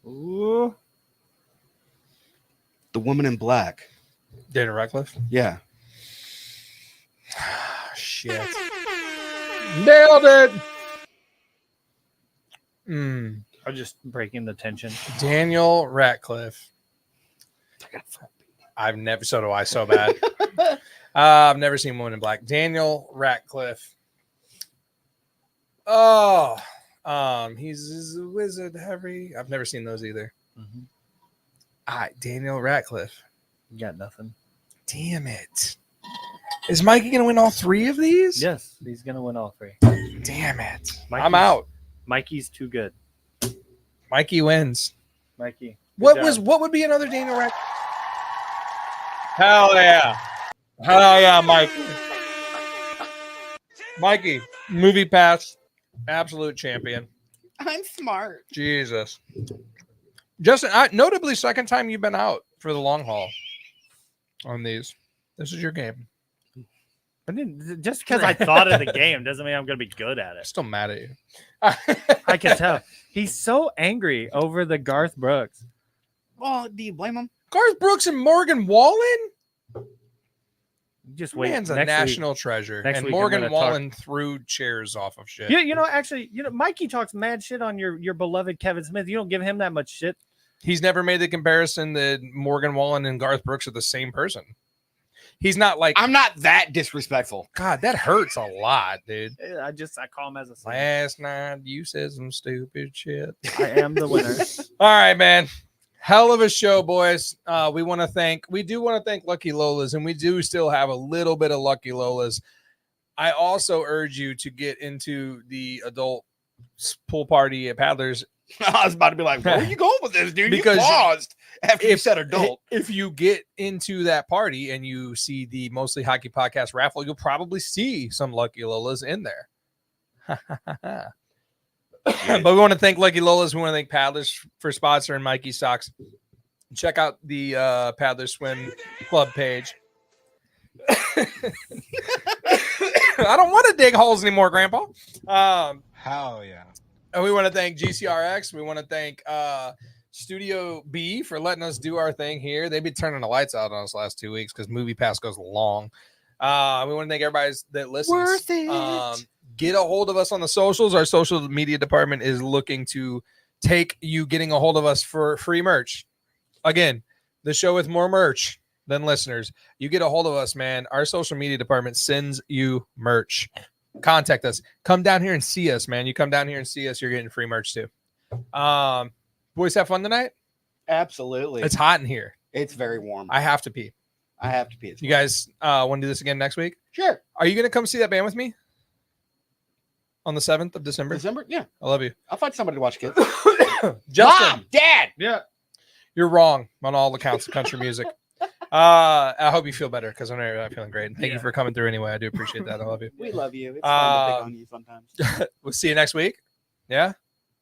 ooh, The Woman in Black. Daniel Radcliffe. Yeah. Shit. Nailed it. I'm just breaking the tension. Daniel Radcliffe. I've never, so do I, so bad. I've never seen Woman in Black. Daniel Radcliffe. Oh, he's a wizard, Harry. I've never seen those either. Daniel Radcliffe. You got nothing. Damn it. Is Mikey going to win all three of these? Yes, he's gonna win all three. Damn it. Mikey's- I'm out. Mikey's too good. Mikey wins. Mikey. What would be another Daniel Radcliffe? Hell yeah. Hell yeah, Mikey. Mikey, movie pass, absolute champion. I'm smart. Jesus. Justin, notably second time you've been out for the long haul on these. This is your game. I didn't, just because I thought of the game doesn't mean I'm gonna be good at I'm it. still mad at you. I can tell. He's so angry over the Garth Brooks. Well, do you blame him? Garth Brooks and Morgan Wallen? Just wait. Man's a next national week. treasure. next And week I'm Morgan gonna talk- Wallen threw chairs off of shit. You know, actually, Mikey talks mad shit on your beloved Kevin Smith. You don't give him that much shit. He's never made the comparison that Morgan Wallen and Garth Brooks are the same person. He's not like, I'm not that disrespectful. God, that hurts a lot, dude. I call him as a son. Last night you said some stupid shit. I am the winner. All right, man. Hell of a show, boys. We do want to thank Lucky Lolas, and we do still have a little bit of Lucky Lolas. I also urge you to get into the adult pool party at Paddlers. I was about to be like, where are you going with this, dude? Because you paused after you said adult. If you get into that party and you see the Mostly Hockey Podcast raffle, you'll probably see some Lucky Lolas in there. But we want to thank Lucky Lolas. We want to thank Paddlers for sponsoring Mikey Socks. Check out the Paddlers Swim Club page. I don't want to dig holes anymore, Grandpa. Hell yeah. And we want to thank GCRX. We want to thank Studio B for letting us do our thing here. They've been turning the lights out on us last 2 weeks because Movie Pass goes long. We want to thank everybody that listens. Worth it. Get a hold of us on the socials. Our social media department is looking to take you getting a hold of us for free merch. Again, the show with more merch than listeners. You get a hold of us, man. Our social media department sends you merch. Contact us. Come down here and see us, man. You come down here and see us, you're getting free merch too. Boys, have fun tonight. Absolutely. It's hot in here. It's very warm. I have to pee. I have to pee. You guys want to do this again next week? Sure. Are you going to come see that band with me on the 7th of December? December? Yeah. I love you. I'll find somebody to watch kids. Justin, Mom, Dad. Yeah. you're wrong on all accounts of country music. I hope you feel better because I'm not feeling great. And thank you for coming through anyway. I do appreciate that. I love you. We love you. It's fun to pick on you sometimes. We'll see you next week. Yeah?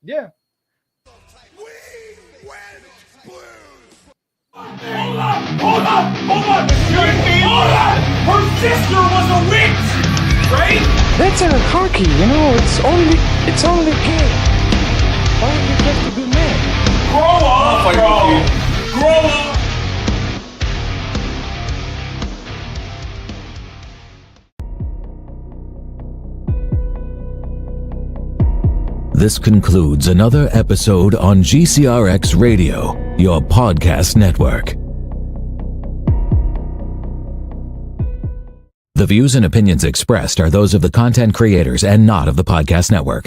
Yeah. Hold on! Her sister was a witch, right? That's a hockey, it's only a game. Why are you just a good man? Grow up, bro! Grow up! This concludes another episode on GCRX Radio, your podcast network. The views and opinions expressed are those of the content creators and not of the podcast network.